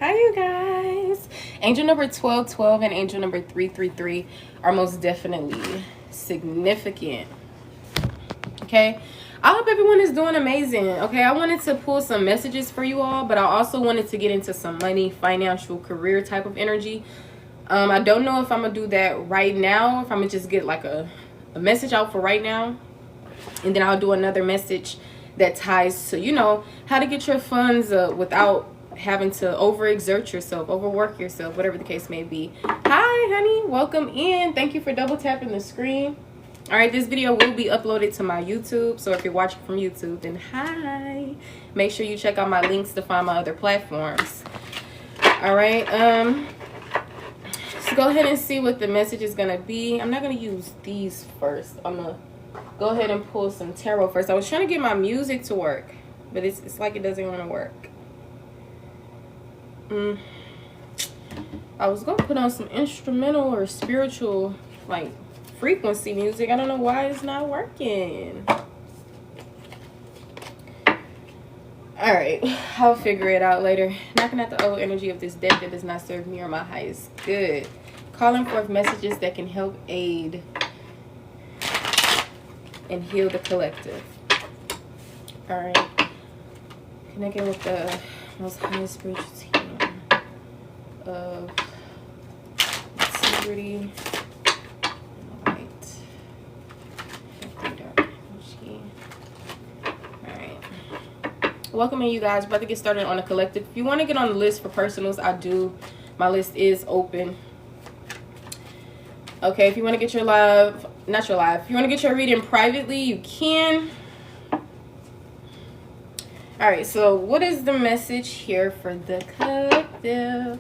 Hi, you guys. Angel number 1212 and angel number 333 are most definitely significant. Okay, I hope everyone is doing amazing. Okay, I wanted to pull some messages for you all, but I also wanted to get into some money, financial, career type of energy. I don't know if I'm gonna do that right now, if I'm gonna just get like a message out for right now, and then I'll do another message that ties to, you know, how to get your funds without having to overexert yourself, overwork yourself, whatever the case may be. Hi, honey. Welcome in. Thank you for double tapping the screen. All right, this video will be uploaded to my YouTube. So if you're watching from YouTube, then hi. Make sure you check out my links to find my other platforms. All right. So go ahead and see what the message is going to be. I'm not going to use these first. I'm going to go ahead and pull some tarot first. I was trying to get my music to work, but it's like it doesn't want to work. I was gonna put on some instrumental or spiritual like frequency music. I don't know why it's not working. Alright, I'll figure it out later. Knocking out the old energy of this death that does not serve me or my highest good. Calling forth messages that can help aid and heal the collective. Alright. Connecting with the most highest spiritual team of integrity, light, dark energy. Alright. Welcome in, you guys. About to get started on a collective. If you want to get on the list for personals, I do. My list is open. Okay, if you want to get your live, not your live, if you want to get your reading privately, you can. Alright, so what is the message here for the collective?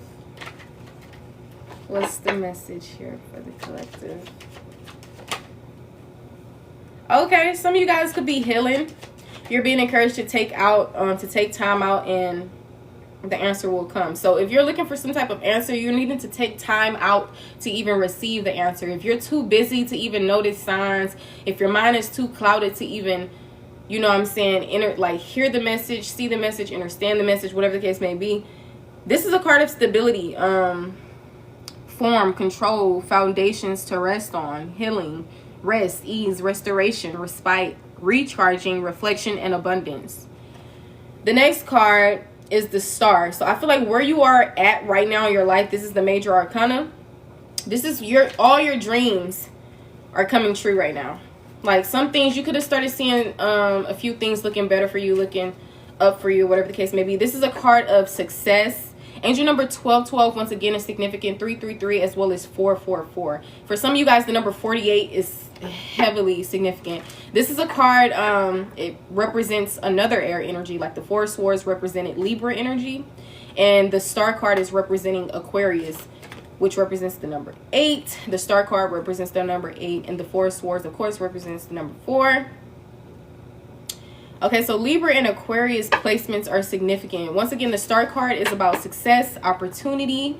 What's the message here for the collective? Okay, some of you guys could be healing. You're being encouraged to take time out, and the answer will come. So if you're looking for some type of answer, you're needing to take time out to even receive the answer. If you're too busy to even notice signs, if your mind is too clouded to even, you know what I'm saying, hear the message, see the message, understand the message, whatever the case may be. This is a card of stability, form, control, foundations to rest on, healing, rest, ease, restoration, respite, recharging, reflection, and abundance. The next card is the Star. So I feel like where you are at right now in your life, this is the major arcana. This is all your dreams are coming true right now. Like some things you could have started seeing a few things looking better for you, looking up for you, whatever the case may be. This is a card of success. Angel number 1212, once again, is significant. 333 as well as 444. For some of you guys, the number 48 is heavily significant. This is a card, it represents another air energy, like the Four of Swords represented Libra energy. And the Star card is representing Aquarius, which represents the number 8. The Star card represents the number 8. And the Four of Swords, of course, represents the number 4. Okay, so Libra and Aquarius placements are significant. Once again, the Star card is about success, opportunity,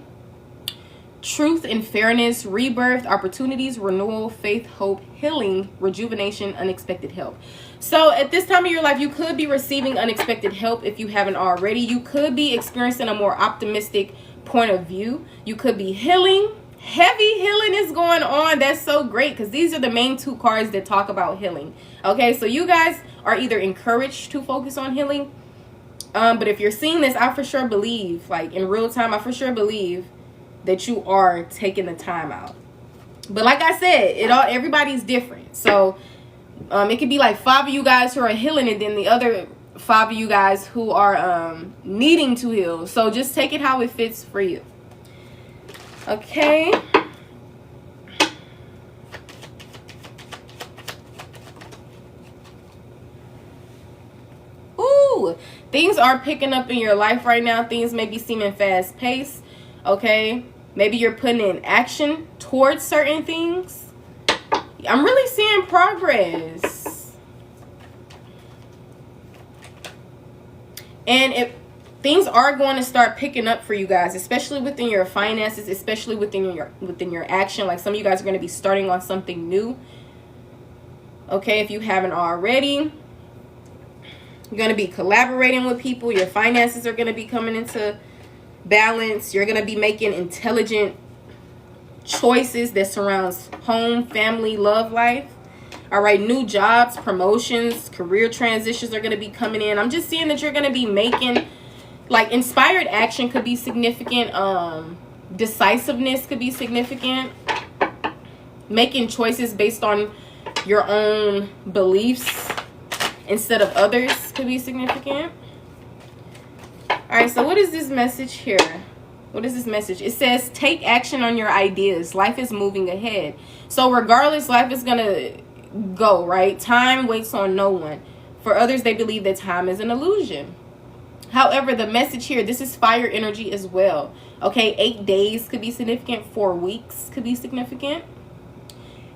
truth and fairness, rebirth, opportunities, renewal, faith, hope, healing, rejuvenation, unexpected help. So at this time of your life, you could be receiving unexpected help if you haven't already. You could be experiencing a more optimistic point of view. You could be healing. Heavy healing is going on. That's so great because these are the main two cards that talk about healing. Okay, so you guys are either encouraged to focus on healing, but if you're seeing this, I for sure believe, like in real time, I for sure believe that you are taking the time out. But like I said, everybody's different. So it could be like 5 of you guys who are healing, and then the other 5 of you guys who are needing to heal. So just take it how it fits for you. Okay. Ooh, things are picking up in your life right now. Things may be seeming fast paced. Okay. Maybe you're putting in action towards certain things. I'm really seeing progress. And things are going to start picking up for you guys, especially within your finances, especially within your action. Like some of you guys are going to be starting on something new. Okay, if you haven't already. You're going to be collaborating with people. Your finances are going to be coming into balance. You're going to be making intelligent choices that surrounds home, family, love life. All right, new jobs, promotions, career transitions are going to be coming in. I'm just seeing that you're going to be making, like, inspired action could be significant. Decisiveness could be significant. Making choices based on your own beliefs instead of others could be significant. All right, so what is this message here? What is this message? It says, take action on your ideas. Life is moving ahead. So regardless, life is going to go, right? Time waits on no one. For others, they believe that time is an illusion. However, the message here, this is fire energy as well. Okay, 8 days could be significant. 4 weeks could be significant.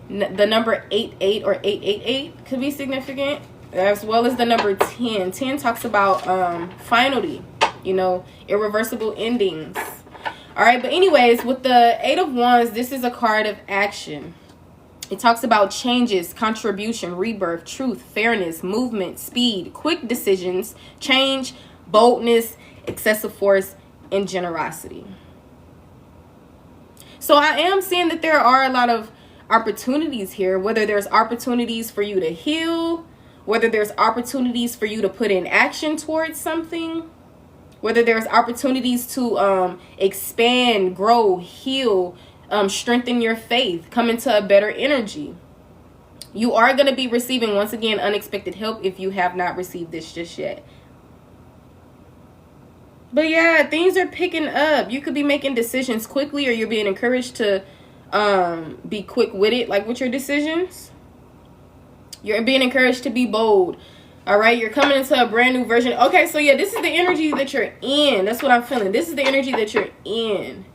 The number 88 or 888 could be significant, as well as the number 10. 10 talks about finality, you know, irreversible endings. All right, but anyways, with the 8 of Wands, this is a card of action. It talks about changes, contribution, rebirth, truth, fairness, movement, speed, quick decisions, change, boldness, excessive force, and generosity. So I am seeing that there are a lot of opportunities here, whether there's opportunities for you to heal, whether there's opportunities for you to put in action towards something, whether there's opportunities to expand, grow, heal, strengthen your faith, come into a better energy. You are going to be receiving, once again, unexpected help if you have not received this just yet. But yeah, things are picking up. You could be making decisions quickly, or you're being encouraged to be quick with it, like with your decisions. You're being encouraged to be bold. All right, you're coming into a brand new version. Okay, so yeah, this is the energy that you're in. That's what I'm feeling. This is the energy that you're in.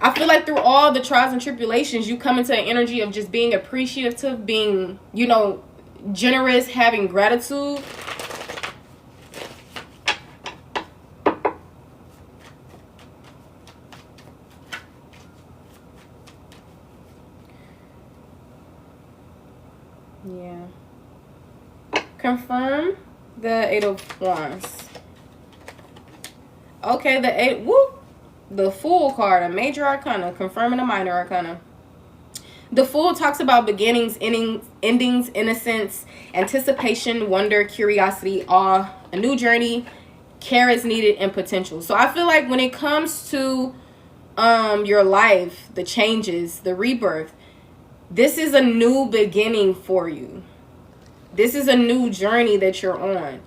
I feel like through all the trials and tribulations, you come into an energy of just being appreciative, being, you know, generous, having gratitude. Yeah. Confirm the 8 of Wands. Okay, the 8, whoop. The Fool card, a major arcana, confirming a minor arcana. The Fool talks about beginnings, endings, innocence, anticipation, wonder, curiosity, awe, a new journey, care is needed, and potential. So I feel like when it comes to your life, the changes, the rebirth, this is a new beginning for you. This is a new journey that you're on.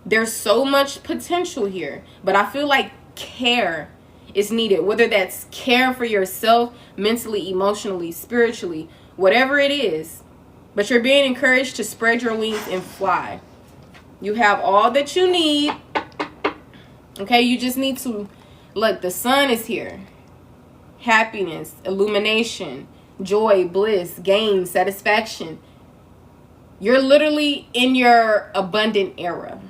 There's so much potential here, but I feel like care is needed, whether that's care for yourself, mentally, emotionally, spiritually, whatever it is. But you're being encouraged to spread your wings and fly. You have all that you need. Okay, you just need to, look, the sun is here. Happiness, illumination, joy, bliss, gain, satisfaction. You're literally in your abundant era.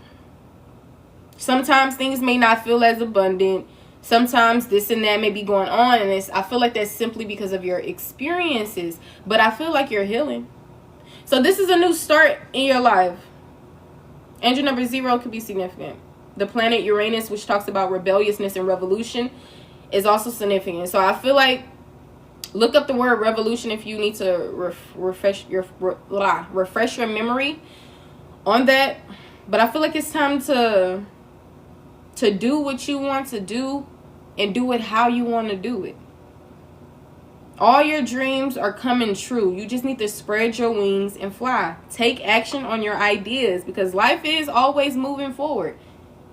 Sometimes things may not feel as abundant. Sometimes this and that may be going on, and I feel like that's simply because of your experiences. But I feel like you're healing. So this is a new start in your life. Angel number 0 could be significant. The planet Uranus, which talks about rebelliousness and revolution, is also significant. So I feel like, look up the word revolution if you need to refresh your memory on that. But I feel like it's time to do what you want to do and do it how you want to do it. All your dreams are coming true. You just need to spread your wings and fly. Take action on your ideas, because life is always moving forward.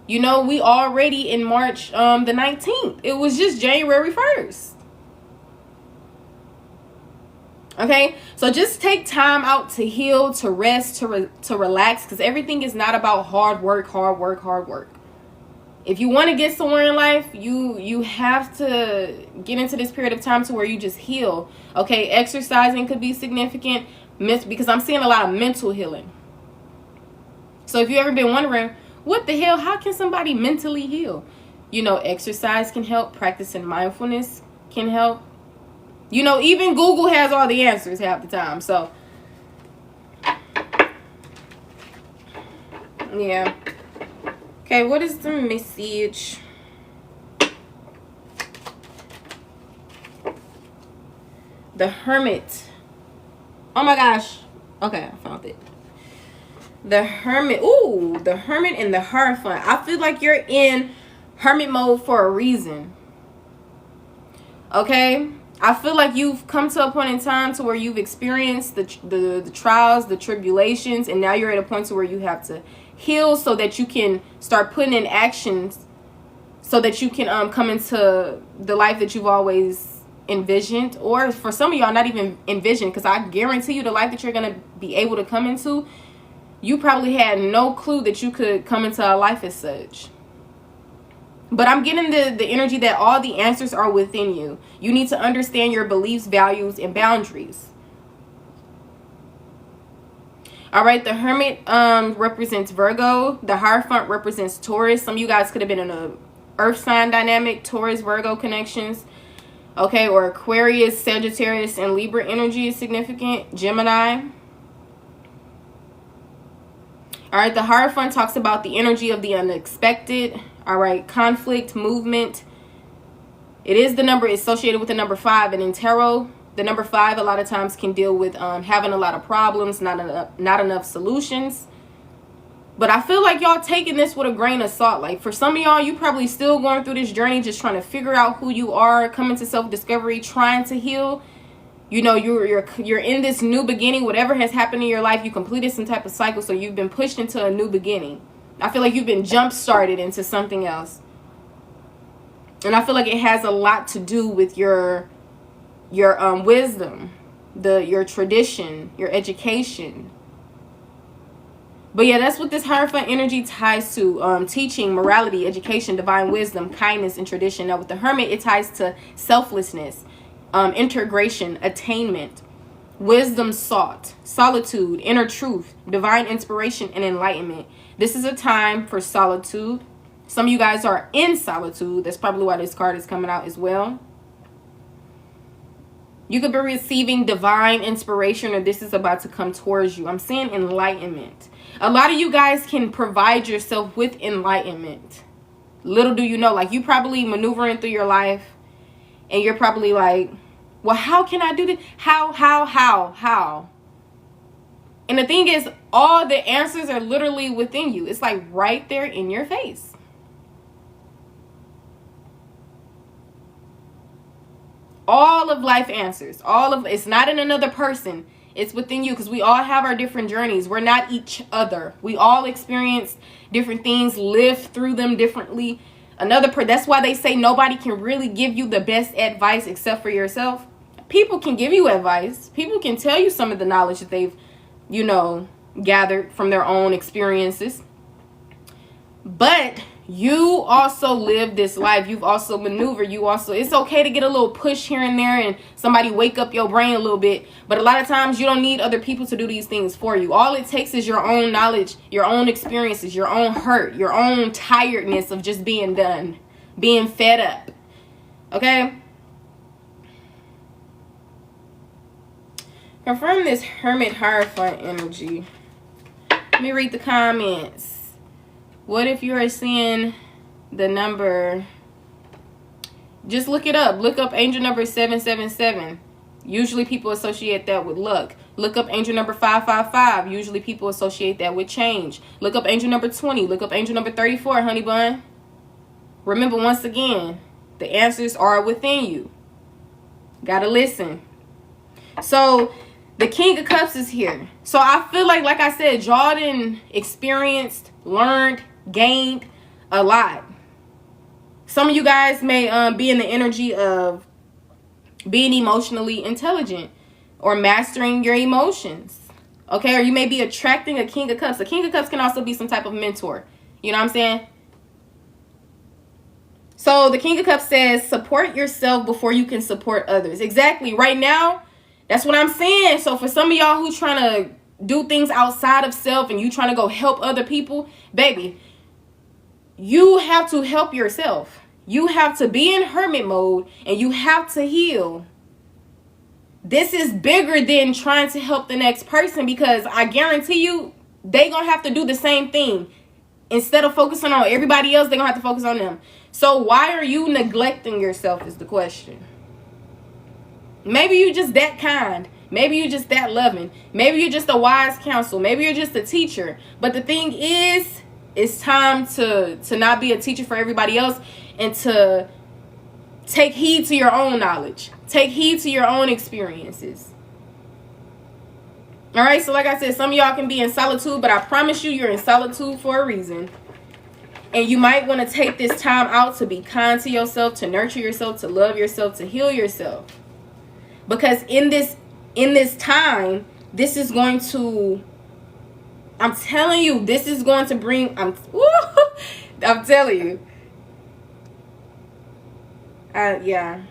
You know, we already in March the 19th. It was just January 1st. Okay, so just take time out to heal, to rest, to relax, because everything is not about hard work. If you want to get somewhere in life, you have to get into this period of time to where you just heal. Okay, exercising could be significant, because I'm seeing a lot of mental healing. So if you've ever been wondering, what the hell, how can somebody mentally heal? You know, exercise can help. Practicing mindfulness can help. You know, even Google has all the answers half the time. So, yeah. Okay, what is the message the Hermit. Oh my gosh. Okay, I found it. The Hermit. Ooh, the Hermit and the Hierophant. I feel like you're in hermit mode for a reason. Okay? I feel like you've come to a point in time to where you've experienced the trials, the tribulations, and now you're at a point to where you have to heal so that you can start putting in actions so that you can come into the life that you've always envisioned, or for some of y'all not even envisioned, because I guarantee you the life that you're going to be able to come into, you probably had no clue that you could come into a life as such. But I'm getting the energy that all the answers are within you. You need to understand your beliefs, values, and boundaries. All right, the Hermit represents Virgo. The Hierophant represents Taurus. Some of you guys could have been in a earth sign dynamic, Taurus, Virgo connections. Okay, or Aquarius, Sagittarius, and Libra energy is significant. Gemini. All right, the Hierophant talks about the energy of the unexpected. All right, conflict, movement. It is the number associated with the number 5, and in tarot, the number 5 a lot of times can deal with having a lot of problems, not enough solutions. But I feel like y'all taking this with a grain of salt. Like for some of y'all, you probably still going through this journey, just trying to figure out who you are, coming to self-discovery, trying to heal. You know, you're in this new beginning. Whatever has happened in your life, you completed some type of cycle, so you've been pushed into a new beginning. I feel like you've been jump started into something else. And I feel like it has a lot to do with your wisdom, your tradition, your education. But yeah, that's what this Hierophant energy ties to. Teaching, morality, education, divine wisdom, kindness, and tradition. Now with the Hermit, it ties to selflessness, integration, attainment, wisdom sought, solitude, inner truth, divine inspiration, and enlightenment. This is a time for solitude. Some of you guys are in solitude. That's probably why this card is coming out as well. You could be receiving divine inspiration, or this is about to come towards you. I'm seeing enlightenment. A lot of you guys can provide yourself with enlightenment. Little do you know, like you probably maneuvering through your life and you're probably like, well, how can I do this? How? And the thing is, all the answers are literally within you. It's like right there in your face. All of life answers. It's not in another person. It's within you, because we all have our different journeys. We're not each other. We all experience different things, live through them differently. That's why they say nobody can really give you the best advice except for yourself. People can give you advice. People can tell you some of the knowledge that they've, gathered from their own experiences. But you also live this life. You've also maneuvered. It's okay to get a little push here and there and somebody wake up your brain a little bit. But a lot of times you don't need other people to do these things for you. All it takes is your own knowledge, your own experiences, your own hurt, your own tiredness of just being done, being fed up. Okay? Confirm this Hermit Hierophant energy. Let me read the comments. What if you are seeing the number? Just look it up. Look up angel number 777. Usually people associate that with luck. Look up angel number 555. Usually people associate that with change. Look up angel number 20. Look up angel number 34, honey bun. Remember, once again, the answers are within you. Gotta listen. So the King of Cups is here. So I feel like I said, Jordan experienced, learned, gained a lot. Some of you guys may be in the energy of being emotionally intelligent or mastering your emotions. Okay, or you may be attracting a King of Cups. A King of Cups can also be some type of mentor. You know what I'm saying? So the King of Cups says, support yourself before you can support others. Exactly. Right now, that's what I'm saying. So for some of y'all who trying to do things outside of self and you trying to go help other people, baby, you have to help yourself. You have to be in hermit mode and you have to heal. This is bigger than trying to help the next person, because I guarantee you they gonna have to do the same thing. Instead of focusing on everybody else, they're gonna have to focus on them. So why are you neglecting yourself is the question. Maybe you just that kind. Maybe you just that loving. Maybe you're just a wise counsel. Maybe you're just a teacher. But the thing is, it's time to not be a teacher for everybody else and to take heed to your own knowledge. Take heed to your own experiences. All right, so like I said, some of y'all can be in solitude, but I promise you, you're in solitude for a reason. And you might want to take this time out to be kind to yourself, to nurture yourself, to love yourself, to heal yourself. Because in this time, this is going to, I'm telling you, this is going to bring, I'm telling you. Yeah.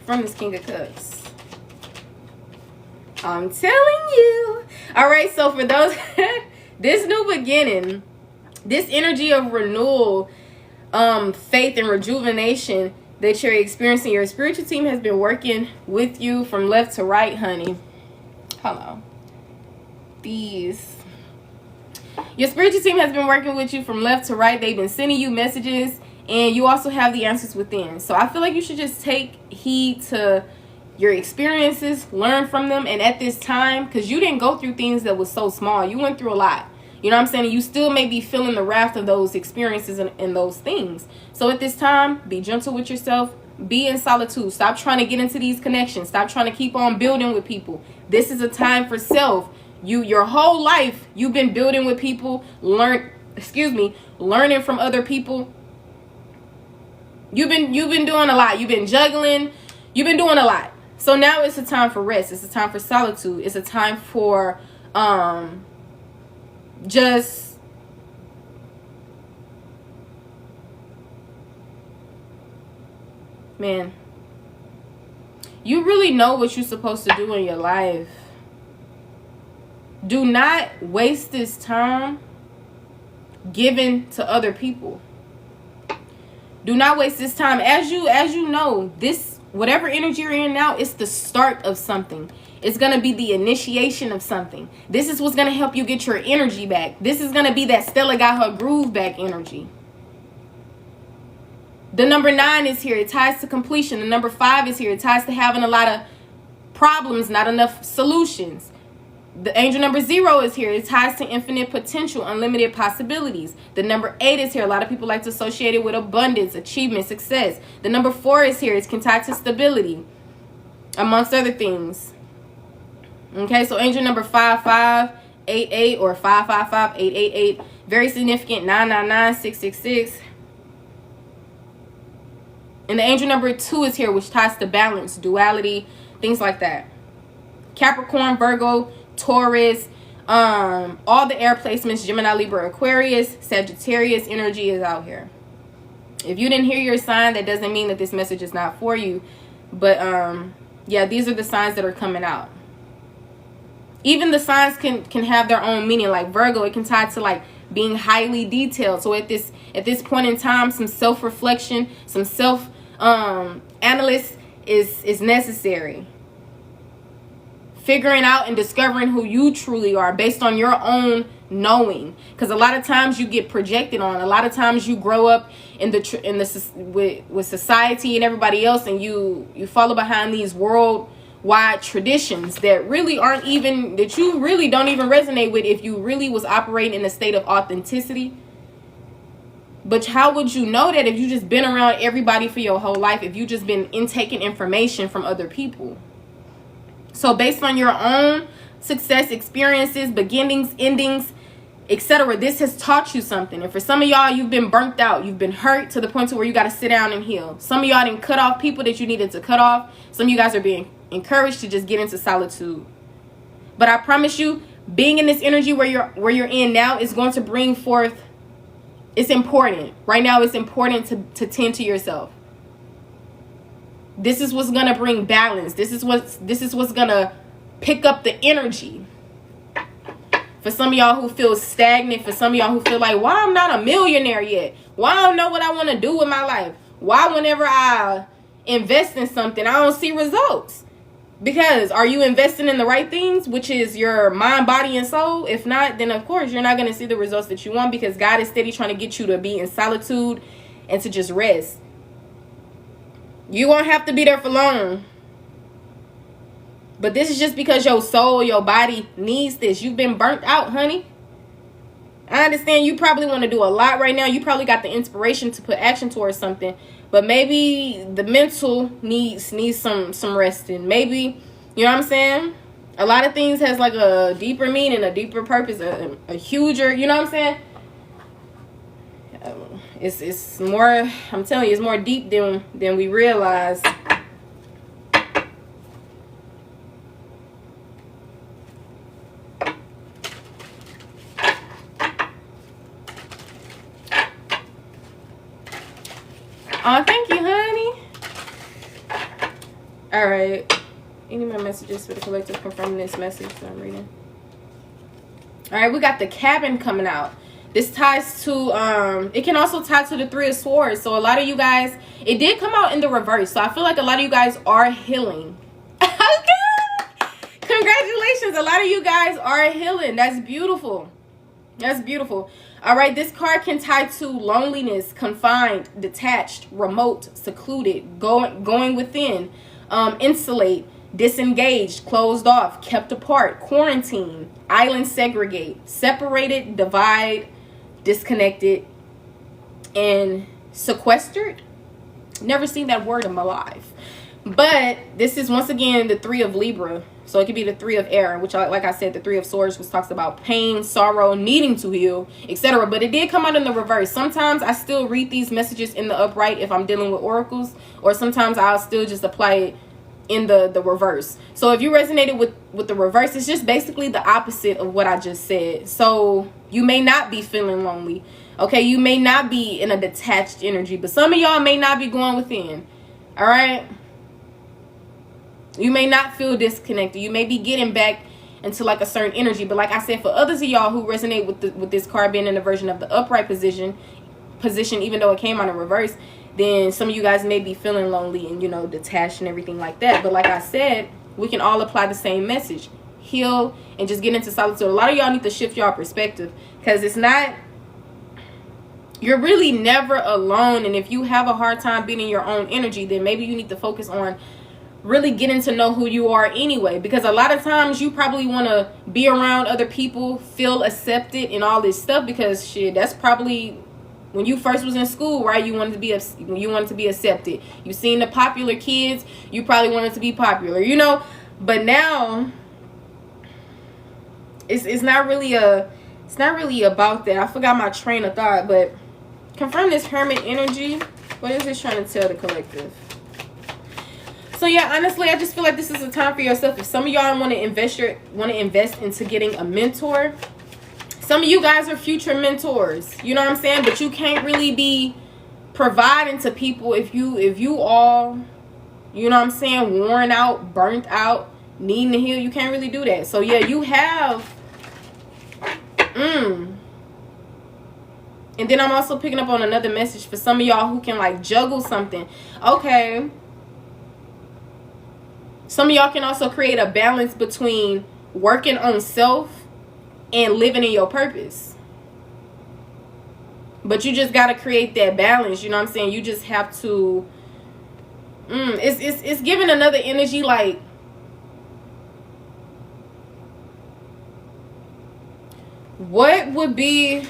From this King of Cups. I'm telling you. All right, so for those, this new beginning, this energy of renewal, faith and rejuvenation that you're experiencing, your spiritual team has been working with you from left to right, honey. Hello. Your spiritual team has been working with you from left to right. They've been sending you messages, and you also have the answers within. So I feel like you should just take heed to your experiences, learn from them. And at this time, because you didn't go through things that was so small, you went through a lot. You know what I'm saying? You still may be feeling the wrath of those experiences and those things. So at this time, be gentle with yourself. Be in solitude. Stop trying to get into these connections. Stop trying to keep on building with people. This is a time for self. Your whole life, you've been building with people, learning from other people. You've been doing a lot. You've been juggling. You've been doing a lot. So now it's a time for rest. It's a time for solitude. It's a time for just man, you really know what you're supposed to do in your life. Do not waste this time giving to other people. Do not waste this time. As you know, this whatever energy you're in now, it's the start of something. It's going to be the initiation of something. This is what's going to help you get your energy back. This is going to be that Stella got her groove back energy. The number 9 is here. It ties to completion. The number 5 is here. It ties to having a lot of problems, not enough solutions. The angel number 0 is here. It ties to infinite potential, unlimited possibilities. The number 8 is here. A lot of people like to associate it with abundance, achievement, success. The number 4 is here. It's tied to stability, amongst other things. Okay, so angel number 5588 or 555888, very significant. 999, 666. And the angel number 2 is here, which ties to balance, duality, things like that. Capricorn, Virgo, Taurus, all the air placements, Gemini, Libra, Aquarius, Sagittarius energy is out here. If you didn't hear your sign, that doesn't mean that this message is not for you. But yeah, these are the signs that are coming out. Even the signs can have their own meaning. Like Virgo, it can tie to like being highly detailed. So at this point in time, some self-reflection, some self-analysis is necessary. Figuring out and discovering who you truly are based on your own knowing, because a lot of times you get projected on. A lot of times you grow up with society and everybody else, and you follow behind these worldwide traditions that really aren't even, that you really don't even resonate with if you really was operating in a state of authenticity. But how would you know that if you just been around everybody for your whole life, if you just been intaking information from other people? So based on your own success, experiences, beginnings, endings, etc., this has taught you something. And for some of y'all, you've been burnt out. You've been hurt to the point to where you got to sit down and heal. Some of y'all didn't cut off people that you needed to cut off. Some of you guys are being encouraged to just get into solitude. But I promise you, being in this energy where you're in now is going to bring forth, it's important. Right now, it's important to tend to yourself. This is what's going to bring balance. This is what's going to pick up the energy. For some of y'all who feel stagnant, for some of y'all who feel like, why I'm not a millionaire yet? Why I don't know what I want to do with my life? Why whenever I invest in something, I don't see results? Because are you investing in the right things, which is your mind, body, and soul? If not, then of course you're not going to see the results that you want, because God is steady trying to get you to be in solitude and to just rest. You won't have to be there for long. But this is just because your soul, your body needs this. You've been burnt out, honey. I understand you probably want to do a lot right now. You probably got the inspiration to put action towards something. But maybe the mental needs some resting. Maybe, you know what I'm saying? A lot of things has like a deeper meaning, a deeper purpose, a huger, you know what I'm saying? It's more, I'm telling you, it's more deep than we realize. Oh, thank you, honey. All right. Any more messages for the collective confirming this message that I'm reading? All right, we got the cabin coming out. This ties to, it can also tie to the Three of Swords. So a lot of you guys, it did come out in the reverse. So I feel like a lot of you guys are healing. Congratulations. A lot of you guys are healing. That's beautiful. That's beautiful. All right, this card can tie to loneliness, confined, detached, remote, secluded, going within, insulate, disengaged, closed off, kept apart, quarantine, island segregate, separated, divide, disconnected, and sequestered. Never seen that word in my life. But this is once again the Three of Libra. So it could be the Three of Air, which, like I said, the Three of Swords, which talks about pain, sorrow, needing to heal, etc. But it did come out in the reverse. Sometimes I still read these messages in the upright if I'm dealing with oracles, or sometimes I'll still just apply it in the reverse. So if you resonated with the reverse, it's just basically the opposite of what I just said. So you may not be feeling lonely. Okay, you may not be in a detached energy, but some of y'all may not be going within. All right. You may not feel disconnected. You may be getting back into like a certain energy. But like I said, for others of y'all who resonate with this card being in the version of the upright position, even though it came out in reverse, then some of you guys may be feeling lonely and, you know, detached and everything like that. But like I said, we can all apply the same message. Heal and just get into solitude. A lot of y'all need to shift y'all perspective, because it's not, you're really never alone. And if you have a hard time being in your own energy, then maybe you need to focus on really getting to know who you are anyway. Because a lot of times you probably want to be around other people, feel accepted and all this stuff, because shit, that's probably when you first was in school, right? You wanted to be accepted. You seen the popular kids, you probably wanted to be popular, you know. But now it's not really about that. I forgot my train of thought, but confirm this Hermit energy. What is this trying to tell the collective? So yeah, honestly, I just feel like this is a time for yourself. If some of y'all want to invest into getting a mentor, some of you guys are future mentors. You know what I'm saying? But you can't really be providing to people if you all, you know what I'm saying, worn out, burnt out, needing to heal. You can't really do that. So yeah, you have. And then I'm also picking up on another message for some of y'all who can like juggle something. Okay. Some of y'all can also create a balance between working on self and living in your purpose. But you just got to create that balance. You know what I'm saying? You just have to. It's giving another energy like. What would be.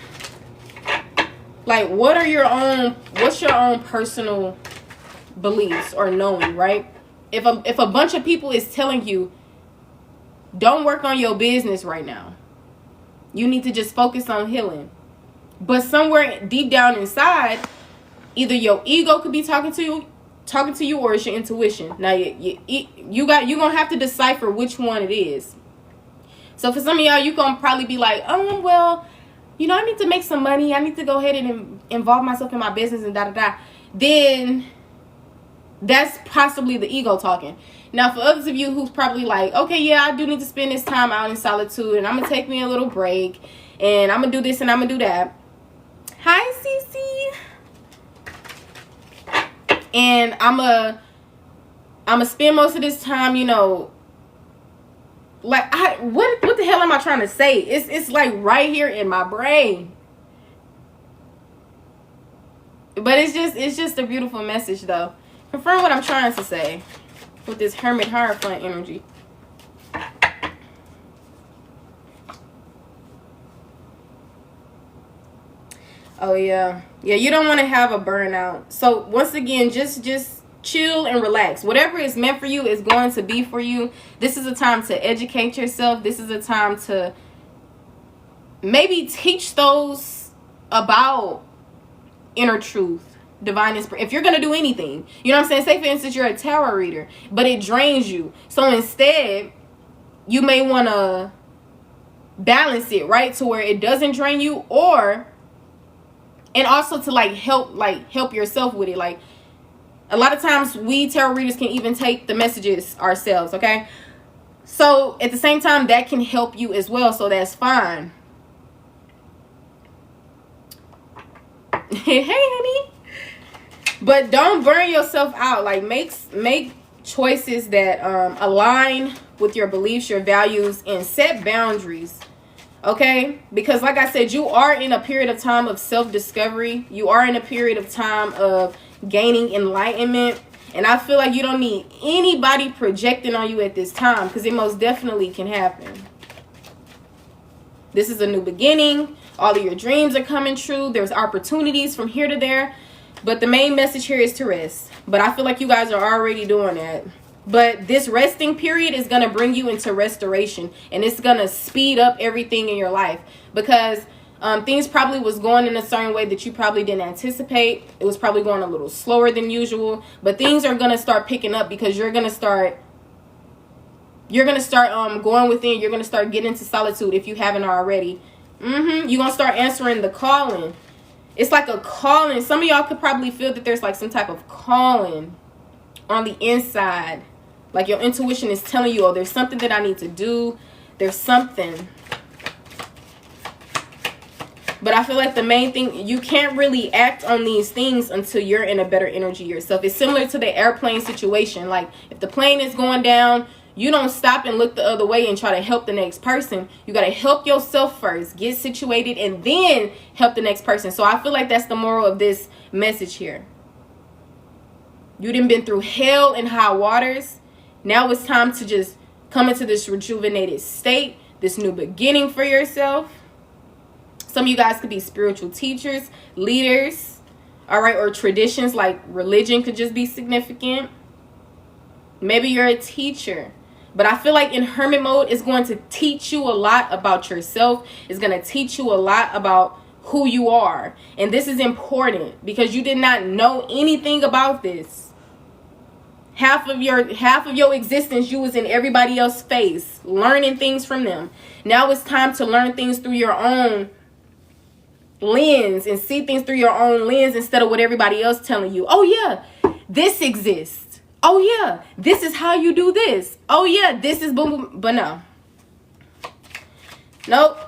Like, what's your own personal beliefs or knowing, right? If a bunch of people is telling you, don't work on your business right now, you need to just focus on healing. But somewhere deep down inside, either your ego could be talking to you, or it's your intuition. Now you're gonna have to decipher which one it is. So for some of y'all, you gonna probably be like, oh well, you know, I need to make some money. I need to go ahead and involve myself in my business and da-da-da. Then that's possibly the ego talking. Now, for others of you who's probably like, okay, yeah, I do need to spend this time out in solitude, and I'm going to take me a little break, and I'm going to do this and I'm going to do that. Hi, Cece. And I'm going to spend most of this time, you know, like, what the hell am I trying to say? It's like right here in my brain. But it's just a beautiful message, though. Confirm what I'm trying to say with this Hermit Hierophant energy. Oh yeah. Yeah, you don't want to have a burnout. So once again, just chill and relax. Whatever is meant for you is going to be for you. This is a time to educate yourself. This is a time to maybe teach those about inner truth, divine inspiration. If you're going to do anything, you know what I'm saying? Say for instance, you're a tarot reader, but it drains you. So instead, you may want to balance it, right? To where it doesn't drain you, and also to help yourself with it. Like, a lot of times we tarot readers can even take the messages ourselves, okay? So at the same time, that can help you as well, so that's fine. Hey honey. But don't burn yourself out. Like, make choices that align with your beliefs, your values, and set boundaries. Okay? Because like I said, you are in a period of time of self-discovery. You are in a period of time of gaining enlightenment. And I feel like you don't need anybody projecting on you at this time, because it most definitely can happen. This is a new beginning. All of your dreams are coming true. There's opportunities from here to there. But the main message here is to rest. But I feel like you guys are already doing that. But this resting period is going to bring you into restoration. And it's going to speed up everything in your life. Because things probably was going in a certain way that you probably didn't anticipate. It was probably going a little slower than usual. But things are going to start picking up, because you're going to start going within. You're going to start getting into solitude if you haven't already. You're going to start answering the calling. It's like a calling. Some of y'all could probably feel that there's like some type of calling on the inside. Like your intuition is telling you, oh, there's something that I need to do. There's something. But I feel like the main thing, you can't really act on these things until you're in a better energy yourself. It's similar to the airplane situation. Like, if the plane is going down, you don't stop and look the other way and try to help the next person. You got to help yourself first. Get situated and then help the next person. So I feel like that's the moral of this message here. You done been through hell and high waters. Now it's time to just come into this rejuvenated state. This new beginning for yourself. Some of you guys could be spiritual teachers, leaders. All right. Or traditions like religion could just be significant. Maybe you're a teacher. But I feel like in hermit mode, it's going to teach you a lot about yourself. It's going to teach you a lot about who you are. And this is important because you did not know anything about this. Half of your existence, you was in everybody else's face, learning things from them. Now it's time to learn things through your own lens and see things through your own lens instead of what everybody else telling you. Oh yeah, this exists. Oh yeah, this is how you do this. Oh yeah, this is boom, boom. But no. Nope.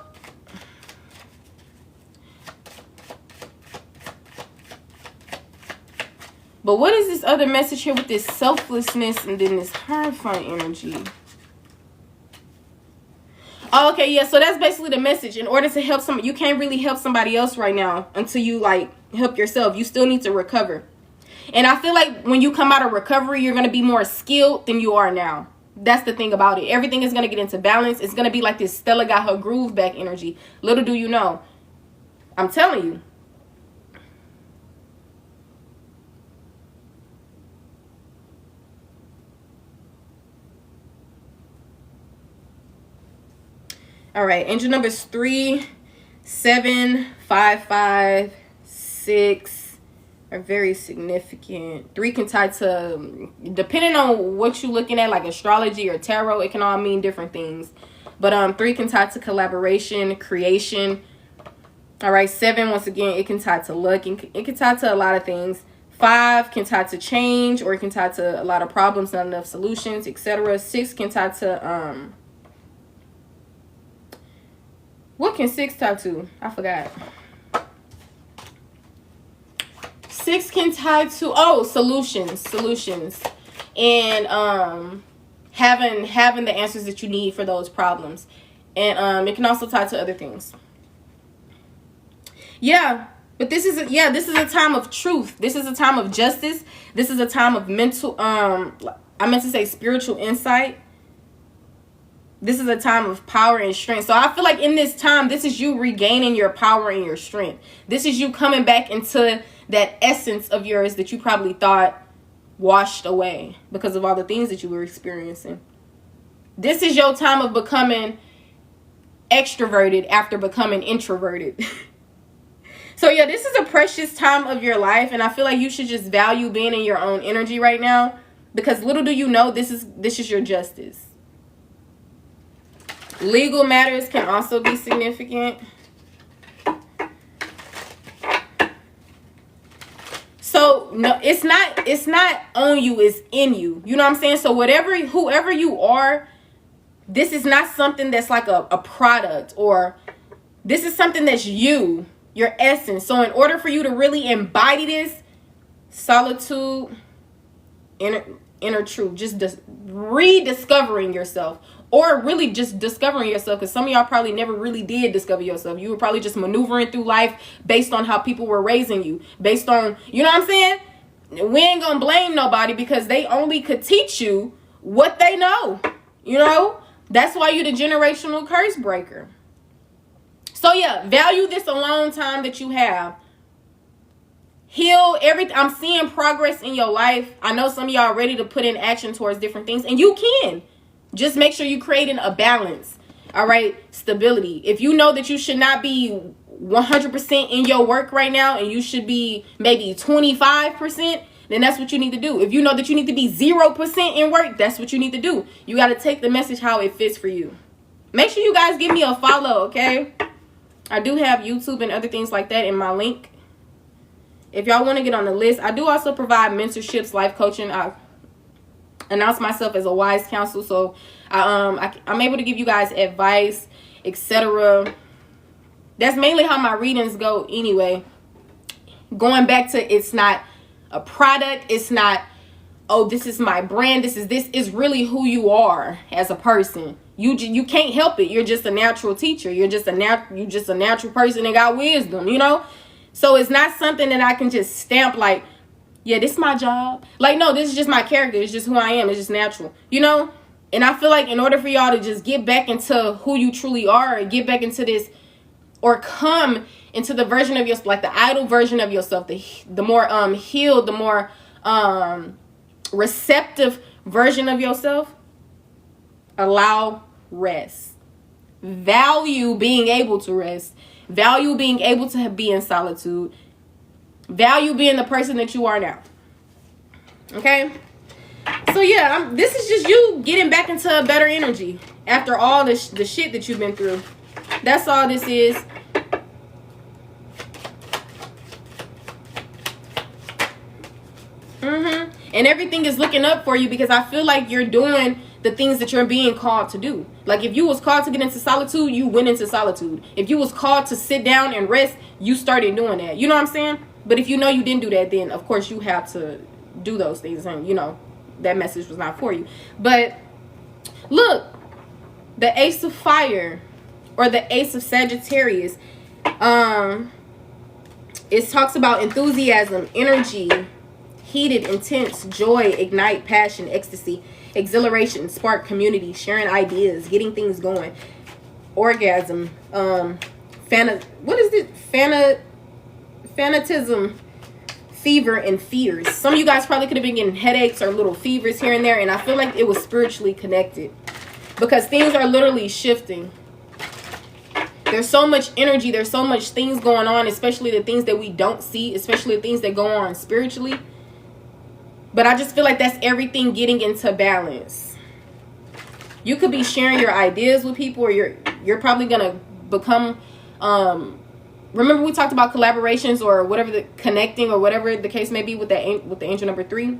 But what is this other message here with this selflessness and then this Hierophant energy? Oh, okay, yeah, so that's basically the message. In order to help you can't really help somebody else right now until you like help yourself. You still need to recover. And I feel like when you come out of recovery, you're going to be more skilled than you are now. That's the thing about it. Everything is going to get into balance. It's going to be like this Stella got her groove back energy. Little do you know. I'm telling you. All right. Angel numbers 3, 7, 5, 5, 6. Are very significant. 3 can tie to, depending on what you're looking at, like astrology or tarot, it can all mean different things. But 3 can tie to collaboration, creation. All right, 7, once again, it can tie to luck. It can tie to a lot of things. 5 can tie to change, or it can tie to a lot of problems, not enough solutions, etc. 6 can tie to what can 6 tie to? I forgot. 6 can tie to solutions and having the answers that you need for those problems. And it can also tie to other things. Yeah, but this is a time of truth. This is a time of justice. This is a time of mental I meant to say spiritual insight. This is a time of power and strength. So I feel like in this time, this is you regaining your power and your strength. This is you coming back into that essence of yours that you probably thought washed away because of all the things that you were experiencing. This is your time of becoming extroverted after becoming introverted. So yeah, this is a precious time of your life, and I feel like you should just value being in your own energy right now, because little do you know, this is your justice. Legal matters can also be significant. So no, it's not on you, it's in you. You know what I'm saying? So whoever you are, this is not something that's like a product, or this is something that's you, your essence. So in order for you to really embody this, solitude, inner truth, just rediscovering yourself, or really just discovering yourself, because some of y'all probably never really did discover yourself. You were probably just maneuvering through life based on how people were raising you, based on, you know what I'm saying? We ain't gonna blame nobody, because they only could teach you what they know, you know? That's why you're the generational curse breaker. So yeah, value this alone time that you have. Heal everything. I'm seeing progress in your life. I know some of y'all are ready to put in action towards different things, and you can. Just make sure you're creating a balance. All right, stability. If you know that you should not be 100% in your work right now, and you should be maybe 25%, then that's what you need to do. If you know that you need to be 0% in work, that's what you need to do. You got to take the message how it fits for you. Make sure you guys give me a follow, okay? I do have YouTube and other things like that in my link. If y'all want to get on the list, I do also provide mentorships, life coaching. I announce myself as a wise counsel, so I'm able to give you guys advice, etc. That's mainly how my readings go anyway. Going back to, it's not a product, it's not, oh, this is my brand, this is really who you are as a person. You can't help it. You're just a natural teacher. You're just a natural person that got wisdom, you know? So it's not something that I can just stamp like, yeah, this is my job. Like, no, this is just my character. It's just who I am. It's just natural, you know? And I feel like in order for y'all to just get back into who you truly are, and get back into this, or come into the version of yourself, like the idle version of yourself, the more healed, the more receptive version of yourself, allow rest. Value being able to rest. Value being able to be in solitude. Value being the person that you are now. Okay? So yeah, this is just you getting back into a better energy after all the shit that you've been through. That's all this is. And everything is looking up for you, because I feel like you're doing the things that you're being called to do. Like, if you was called to get into solitude, you went into solitude. If you was called to sit down and rest, you started doing that. You know what I'm saying? But if you know you didn't do that, then of course you have to do those things, and you know that message was not for you. But look, the Ace of Fire, or the Ace of Sagittarius, it talks about enthusiasm, energy, heated, intense, joy, ignite, passion, ecstasy, exhilaration, spark, community, sharing ideas, getting things going, orgasm, what is it? Fanatism, fever, and fears. Some of you guys probably could have been getting headaches or little fevers here and there, and I feel like it was spiritually connected, because things are literally shifting. There's so much energy, there's so much things going on, especially the things that we don't see, especially the things that go on spiritually. But I just feel like that's everything getting into balance. You could be sharing your ideas with people, or you're probably gonna become remember we talked about collaborations, or whatever, the connecting, or whatever the case may be with the angel number 3.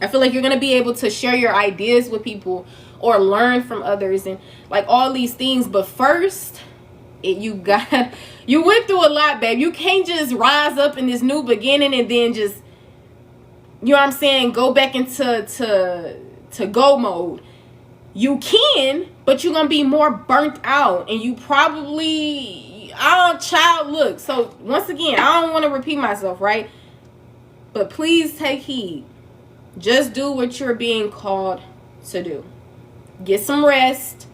I feel like you're gonna be able to share your ideas with people, or learn from others, and like all these things. But first, you went through a lot, babe. You can't just rise up in this new beginning and then just, you know what I'm saying, go back into to go mode. You can, but you're gonna be more burnt out, and you probably, look. So once again, I don't want to repeat myself, right? But please take heed. Just do what you're being called to do. Get some rest.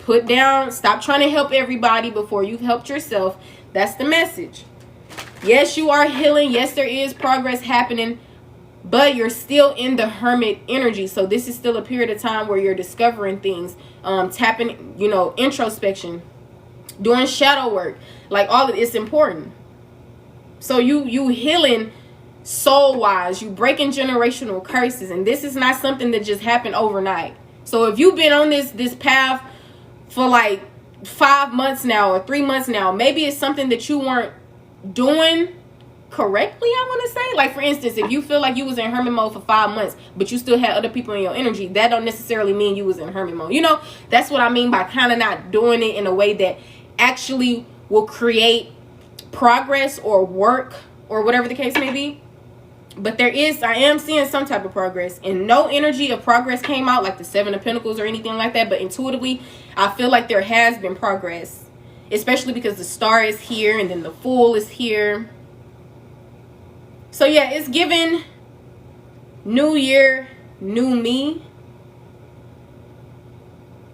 Put down, stop trying to help everybody before you've helped yourself. That's the message. Yes, you are healing. Yes, there is progress happening, but you're still in the hermit energy. So this is still a period of time where you're discovering things, tapping, you know, introspection, doing shadow work. Like, all of it's important. So you healing soul wise, you breaking generational curses, and this is not something that just happened overnight. So if you've been on this path for like 5 months now or 3 months now, maybe it's something that you weren't doing correctly, I want to say. Like, for instance, if you feel like you was in hermit mode for 5 months, but you still had other people in your energy, that don't necessarily mean you was in hermit mode. You know, that's what I mean by kind of not doing it in a way that actually will create progress or work or whatever the case may be. But I am seeing some type of progress, and no energy of progress came out like the 7 of Pentacles or anything like that. But intuitively, I feel like there has been progress, especially because the star is here and then the Fool is here. So yeah, it's given new year, new me.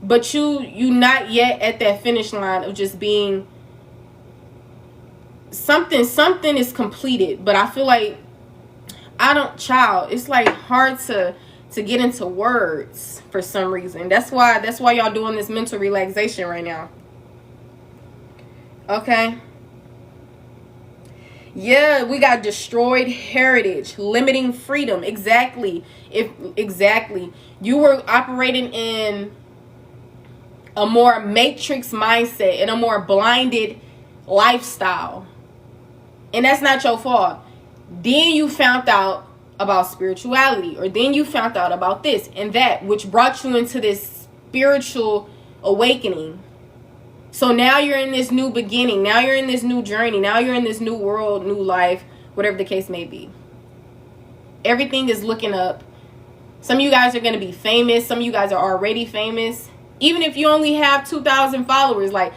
But you not yet at that finish line of just being something is completed. But I feel like it's like hard to get into words for some reason. That's why y'all doing this mental relaxation right now. Okay. Yeah, we got destroyed heritage, limiting freedom. Exactly. Exactly. You were operating in a more matrix mindset, in a more blinded lifestyle. And that's not your fault. Then you found out about spirituality, or then you found out about this and that, which brought you into this spiritual awakening. So now you're in this new beginning. Now you're in this new journey. Now you're in this new world, new life, whatever the case may be. Everything is looking up. Some of you guys are going to be famous. Some of you guys are already famous. Even if you only have 2,000 followers, like,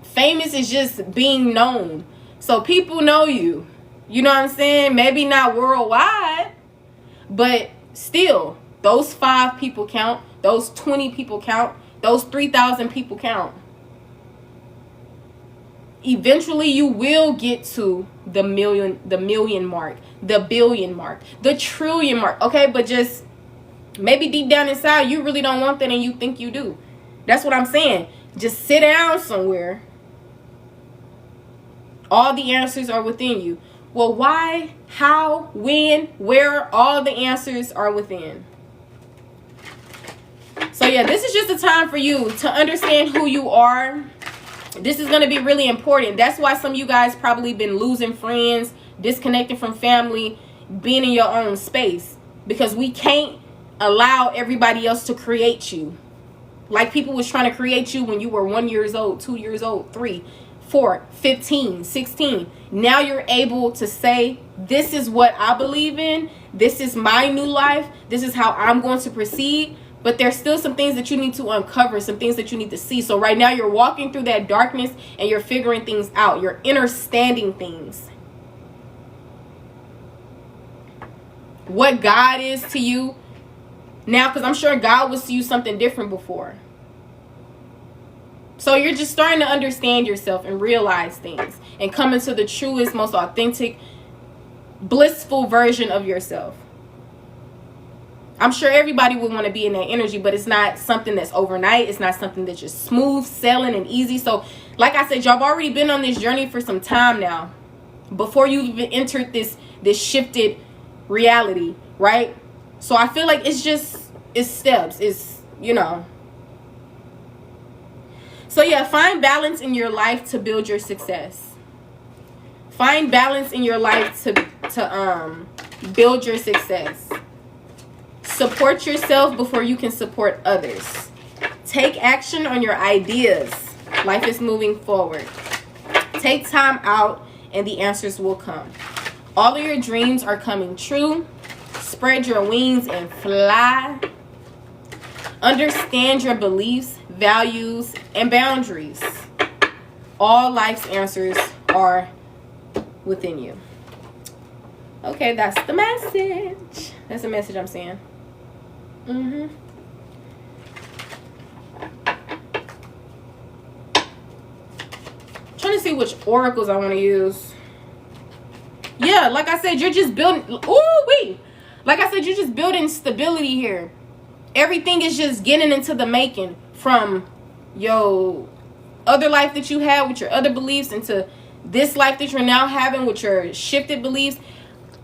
famous is just being known. So people know you. You know what I'm saying? Maybe not worldwide, but still, those 5 people count. Those 20 people count. Those 3,000 people count. Eventually, you will get to the million mark, the billion mark, the trillion mark. Okay, but just maybe deep down inside, you really don't want that, and you think you do. That's what I'm saying. Just sit down somewhere. All the answers are within you. Well, why, how, when, where, all the answers are within. So yeah, this is just a time for you to understand who you are. This is going to be really important. That's why some of you guys probably been losing friends, disconnected from family, being in your own space. Because we can't allow everybody else to create you. Like people was trying to create you when you were 1 year old, 2 years old, 3, 4, 15, 16. Now you're able to say, this is what I believe in. This is my new life. This is how I'm going to proceed. But there's still some things that you need to uncover, some things that you need to see. So right now you're walking through that darkness and you're figuring things out. You're understanding things. What God is to you now, because I'm sure God was to you something different before. So you're just starting to understand yourself and realize things and come into the truest, most authentic, blissful version of yourself. I'm sure everybody would want to be in that energy, but it's not something that's overnight. It's not something that's just smooth sailing and easy. So like I said, y'all have already been on this journey for some time now before you even entered this shifted reality, right? So I feel like it's steps. It's, you know. So yeah, find balance in your life to build your success. Find balance in your life to build your success. Support yourself before you can support others. Take action on your ideas. Life is moving forward. Take time out and the answers will come. All of your dreams are coming true. Spread your wings and fly. Understand your beliefs, values, and boundaries. All life's answers are within you. Okay, that's the message. That's the message I'm saying. see which oracles I want to use. Yeah, like I said, you're just building. Ooh-wee. Like I said, you're just building stability here. Everything is just getting into the making from your other life that you had with your other beliefs into this life that you're now having with your shifted beliefs.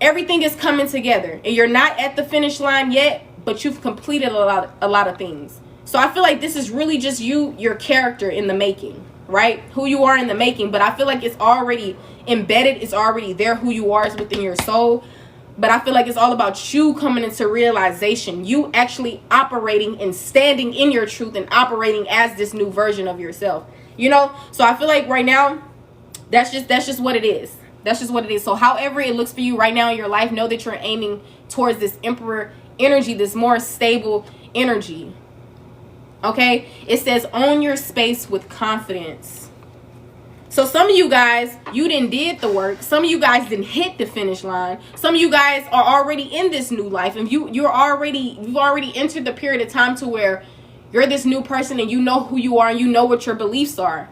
Everything is coming together, and you're not at the finish line yet, but you've completed a lot of things. So I feel like this is really just your character in the making, right? Who you are in the making. But I feel like it's already embedded. It's already there. Who you are is within your soul. But I feel like it's all about you coming into realization. You actually operating and standing in your truth and operating as this new version of yourself. You know? So I feel like right now, that's just what it is. That's just what it is. So however it looks for you right now in your life, know that you're aiming towards this emperor energy, this more stable energy. Okay? It says own your space with confidence. So some of you guys, you didn't did the work. Some of you guys didn't hit the finish line. Some of you guys are already in this new life, and you've already entered the period of time to where you're this new person and you know who you are and you know what your beliefs are.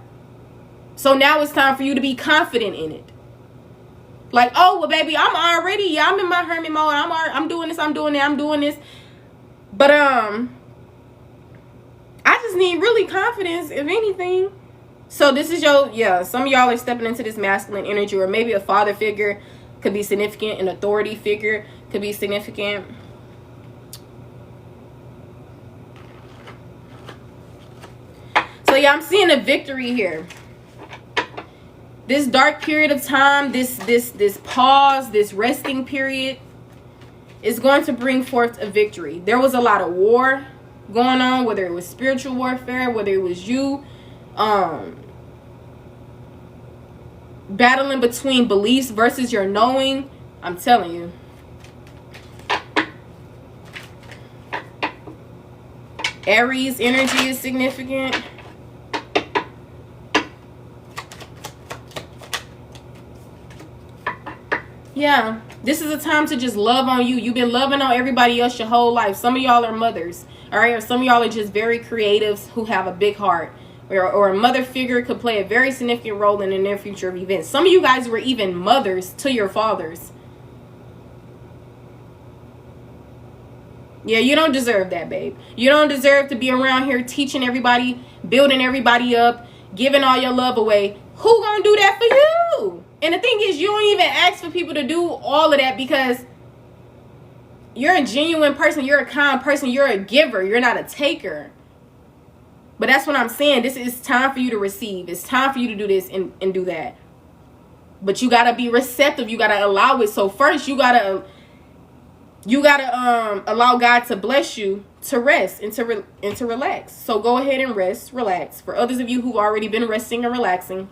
So now it's time for you to be confident in it. Like, oh, well, baby, I'm in my hermit mode. I'm doing this, I'm doing that, I'm doing this. But I just need really confidence, if anything. So this is some of y'all are stepping into this masculine energy, or maybe a father figure could be significant, an authority figure could be significant. So yeah, I'm seeing a victory here. This dark period of time, this pause, this resting period is going to bring forth a victory. There was a lot of war going on, whether it was spiritual warfare, whether it was you battling between beliefs versus your knowing. I'm telling you. Aries energy is significant. Yeah, this is a time to just love on you. You've been loving on everybody else your whole life. Some of y'all are mothers, all right? Or some of y'all are just very creatives who have a big heart. Or a mother figure could play a very significant role in the near future of events. Some of you guys were even mothers to your fathers. Yeah, you don't deserve that, babe. You don't deserve to be around here teaching everybody, building everybody up, giving all your love away. Who gonna do that for you? And the thing is, you don't even ask for people to do all of that because you're a genuine person. You're a kind person. You're a giver. You're not a taker. But that's what I'm saying. This is time for you to receive. It's time for you to do this and do that. But you got to be receptive. You got to allow it. So first, you got to allow God to bless you to rest and to relax. So go ahead and rest, relax. For others of you who've already been resting and relaxing,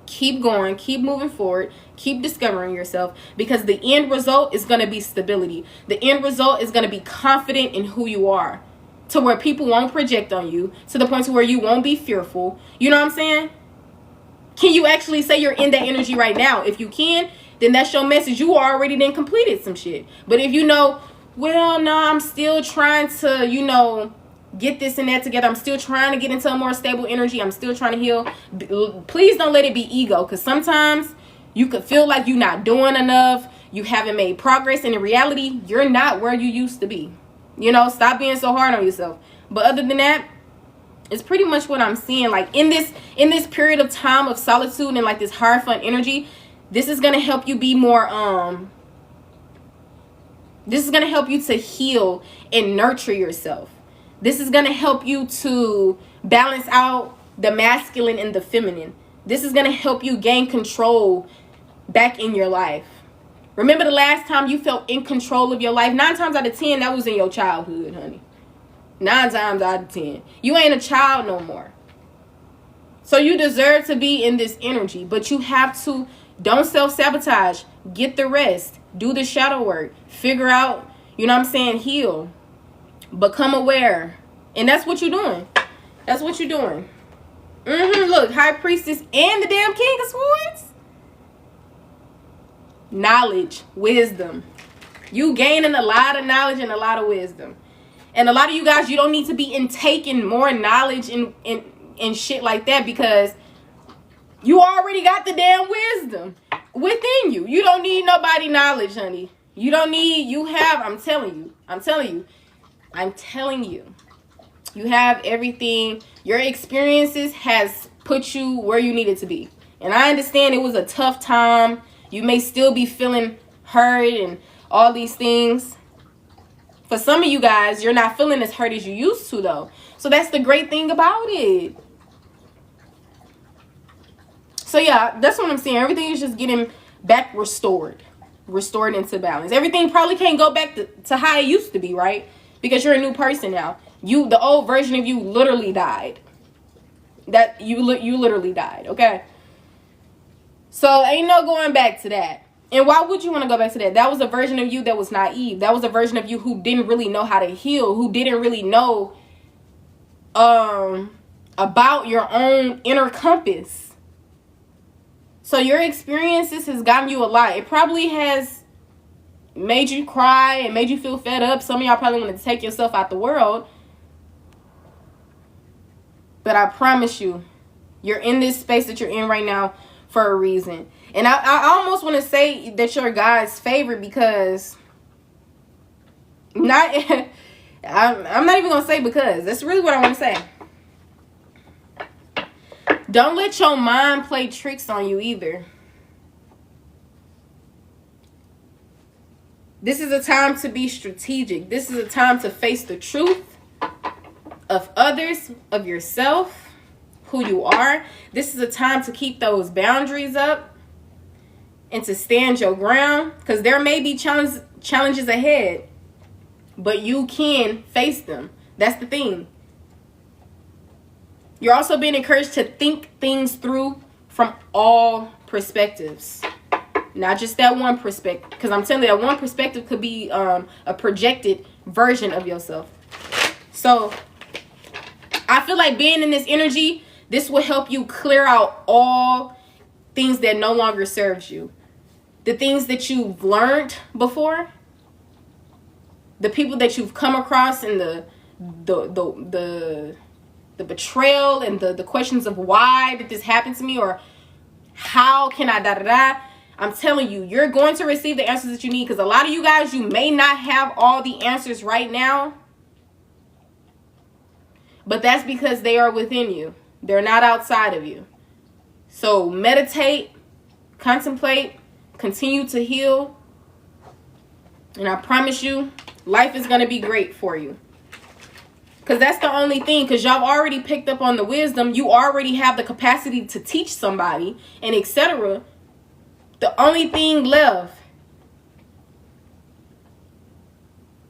keep going, keep moving forward, keep discovering yourself, because the end result is going to be stability. The end result is going to be confident in who you are, to where people won't project on you, to the point to where you won't be fearful. You know what I'm saying? Can you actually say you're in that energy right now? If you can, then that's your message. You already then completed some shit. But if you know, well, no, I'm still trying to, get this and that together. I'm still trying to get into a more stable energy. I'm still trying to heal. Please don't let it be ego, because sometimes you could feel like you're not doing enough. You haven't made progress. And in reality, you're not where you used to be. Stop being so hard on yourself. But other than that, it's pretty much what I'm seeing. Like in this period of time of solitude and like this hard fun energy, this is going to help you be more, this is going to help you to heal and nurture yourself. This is going to help you to balance out the masculine and the feminine. This is going to help you gain control back in your life. Remember the last time you felt in control of your life? 9 times out of 10, that was in your childhood, honey. 9 times out of 10. You ain't a child no more. So you deserve to be in this energy. But you have to, don't self-sabotage. Get the rest. Do the shadow work. Figure out, heal. Become aware. And that's what you're doing. That's what you're doing. Look, High Priestess and the damn King of Swords. Knowledge, wisdom. You gaining a lot of knowledge and a lot of wisdom. And a lot of you guys, you don't need to be intaking more knowledge and shit like that, because You already got the damn wisdom within you. You don't need nobody knowledge, honey. You don't need, you have, I'm telling you. You have everything. Your experiences has put you where you needed to be. And I understand it was a tough time. You may still be feeling hurt and all these things. For some of you guys, you're not feeling as hurt as you used to, though. So that's the great thing about it. So yeah, that's what I'm saying. Everything is just getting back restored into balance. Everything probably can't go back to how it used to be, right? Because you're a new person now. The old version of you literally died. That you literally died, okay? So ain't no going back to that. And why would you want to go back to that? That was a version of you that was naive. That was a version of you who didn't really know how to heal, who didn't really know about your own inner compass. So your experiences has gotten you a lot. It probably has made you cry and made you feel fed up. Some of y'all probably want to take yourself out the world. But I promise you, you're in this space that you're in right now for a reason. And I almost want to say that you're God's favorite because I'm not even going to say because. That's really what I want to say. Don't let your mind play tricks on you either. This is a time to be strategic. This is a time to face the truth of others, of yourself, who you are. This is a time to keep those boundaries up and to stand your ground, because there may be challenges ahead, but you can face them. That's the thing. You're also being encouraged to think things through from all perspectives, not just that one perspective, because I'm telling you that one perspective could be a projected version of yourself. So I feel like being in this energy, this will help you clear out all things that no longer serves you. The things that you've learned before, the people that you've come across, and the betrayal and the questions of why did this happen to me, or how can I da-da-da. I'm telling you, you're going to receive the answers that you need, because a lot of you guys, you may not have all the answers right now, but that's because they are within you. They're not outside of you. So meditate, contemplate, continue to heal, and I promise you, life is going to be great for you. Because that's the only thing, because y'all already picked up on the wisdom. You already have the capacity to teach somebody, and etc. The only thing left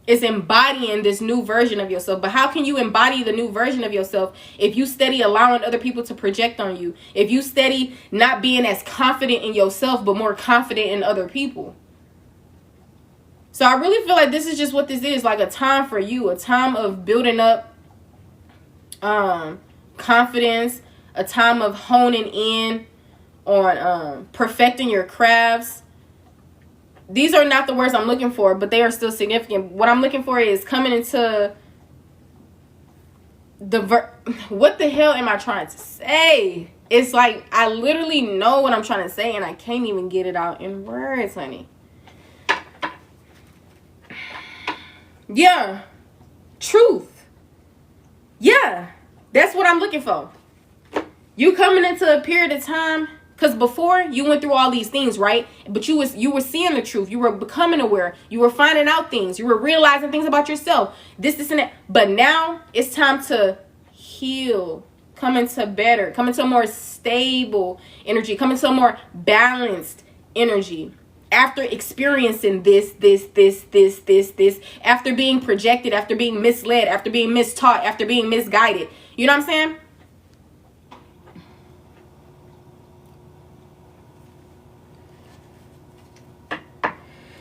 is embodying this new version of yourself. But how can you embody the new version of yourself if you steady allowing other people to project on you? If you steady not being as confident in yourself, but more confident in other people? So I really feel like this is just what this is, like a time for you, a time of building up confidence, a time of honing in on perfecting your crafts. These are not the words I'm looking for, but they are still significant. What I'm looking for is coming into what the hell am I trying to say? It's like I literally know what I'm trying to say, and I can't even get it out in words, honey. Yeah. Truth. Yeah. That's what I'm looking for. You coming into a period of time, because before you went through all these things, right? But you were seeing the truth. You were becoming aware. You were finding out things. You were realizing things about yourself. This, and that. But now it's time to heal. Come into better. Come into a more stable energy. Come into a more balanced energy. After experiencing this, after being projected, after being misled, after being mistaught, after being misguided. You know what I'm saying?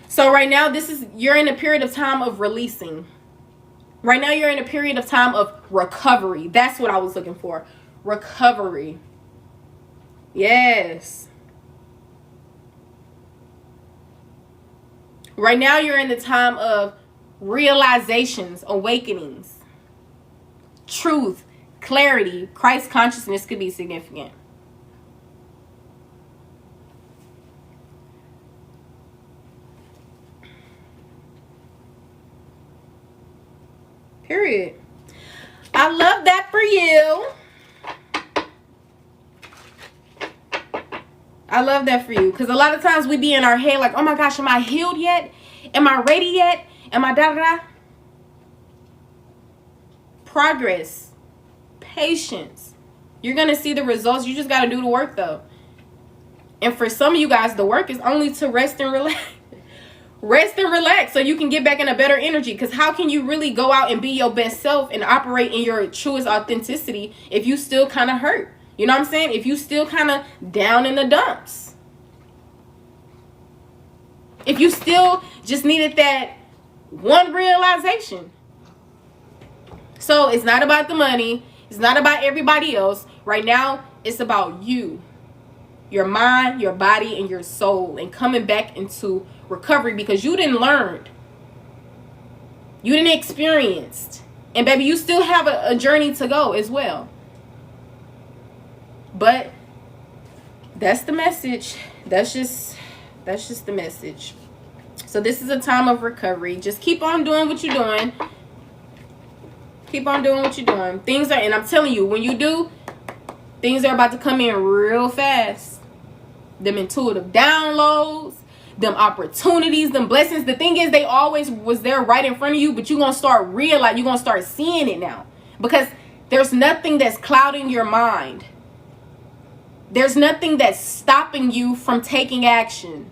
So right now, you're in a period of time of releasing. Right now, you're in a period of time of recovery. That's what I was looking for. Recovery. Yes. Right now, you're in the time of realizations, awakenings, truth, clarity. Christ consciousness could be significant. Period. I love that for you. I love that for you. Because a lot of times we be in our head like, oh my gosh, am I healed yet? Am I ready yet? Am I da-da-da? Progress. Patience. You're going to see the results. You just got to do the work though. And for some of you guys, the work is only to rest and relax. Rest and relax so you can get back in a better energy. Because how can you really go out and be your best self and operate in your truest authenticity if you still kind of hurt? You know what I'm saying? If you still kind of down in the dumps. If you still just needed that one realization. So it's not about the money. It's not about everybody else. Right now, it's about you. Your mind, your body, and your soul. And coming back into recovery because you didn't learn. You didn't experience. And baby, you still have a journey to go as well. But that's the message. That's just the message. So this is a time of recovery. Just keep on doing what you're doing. Keep on doing what you're doing. Things are, and I'm telling you, when you do, things are about to come in real fast. Them intuitive downloads, them opportunities, them blessings. The thing is, they always was there right in front of you, but you're going to start realizing, you're going to start seeing it now. Because there's nothing that's clouding your mind. There's nothing that's stopping you from taking action.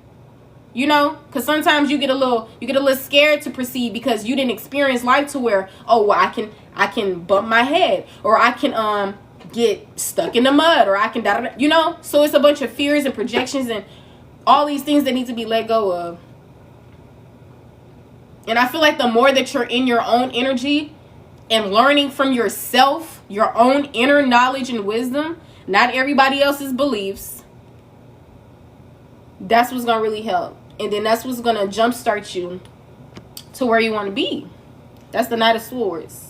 You know, because sometimes you get a little scared to proceed because you didn't experience life to where, oh, well, I can bump my head, or I can get stuck in the mud, or I can you know. So it's a bunch of fears and projections and all these things that need to be let go of. And I feel like the more that you're in your own energy and learning from yourself, your own inner knowledge and wisdom, not everybody else's beliefs, that's what's gonna really help. And then that's what's gonna jumpstart you to where you want to be. That's the Knight of Swords.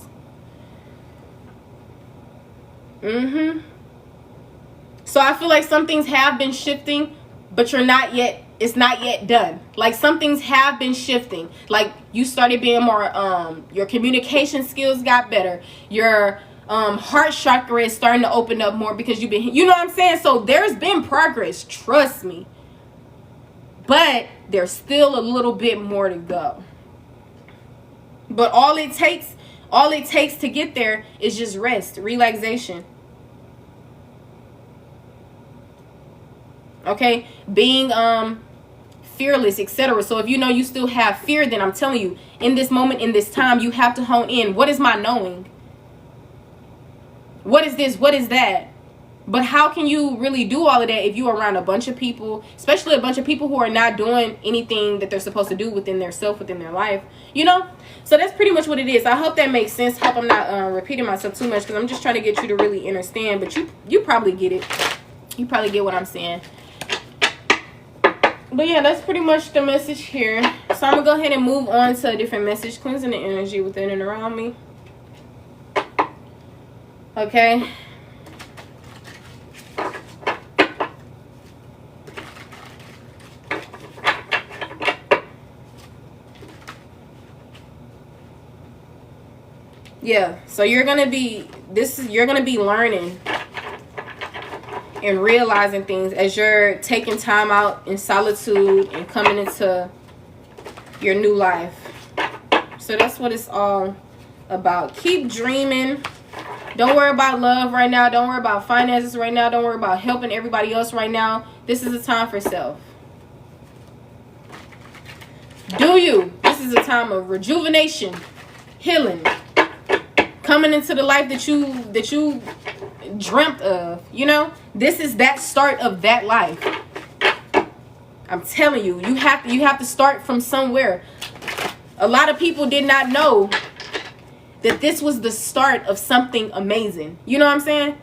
So I feel like some things have been shifting, but you're not yet, it's not yet done. Like some things have been shifting. Like you started being more, your communication skills got better. Your heart chakra is starting to open up more because you've been, you know what I'm saying? So there's been progress, trust me. But there's still a little bit more to go. But all it takes to get there is just rest, relaxation. Okay? Being fearless, etc. So if you know you still have fear, then I'm telling you, in this moment, in this time, you have to hone in. What is my knowing? What is this? What is that? But how can you really do all of that if you're around a bunch of people, especially a bunch of people who are not doing anything that they're supposed to do within their self, within their life, you know? So that's pretty much what it is. I hope that makes sense. I hope I'm not repeating myself too much because I'm just trying to get you to really understand. But you probably get it. You probably get what I'm saying. But yeah, that's pretty much the message here. So I'm going to go ahead and move on to a different message, cleansing the energy within and around me. Okay. Yeah, so you're gonna be learning and realizing things as you're taking time out in solitude and coming into your new life. So that's what it's all about. Keep dreaming. Don't worry about love right now. Don't worry about finances right now. Don't worry about helping everybody else right now. This is a time for self. Do you? This is a time of rejuvenation, healing, coming into the life that you dreamt of. You know, this is that start of that life. I'm telling you, you have to start from somewhere. A lot of people did not know that this was the start of something amazing. You know what I'm saying?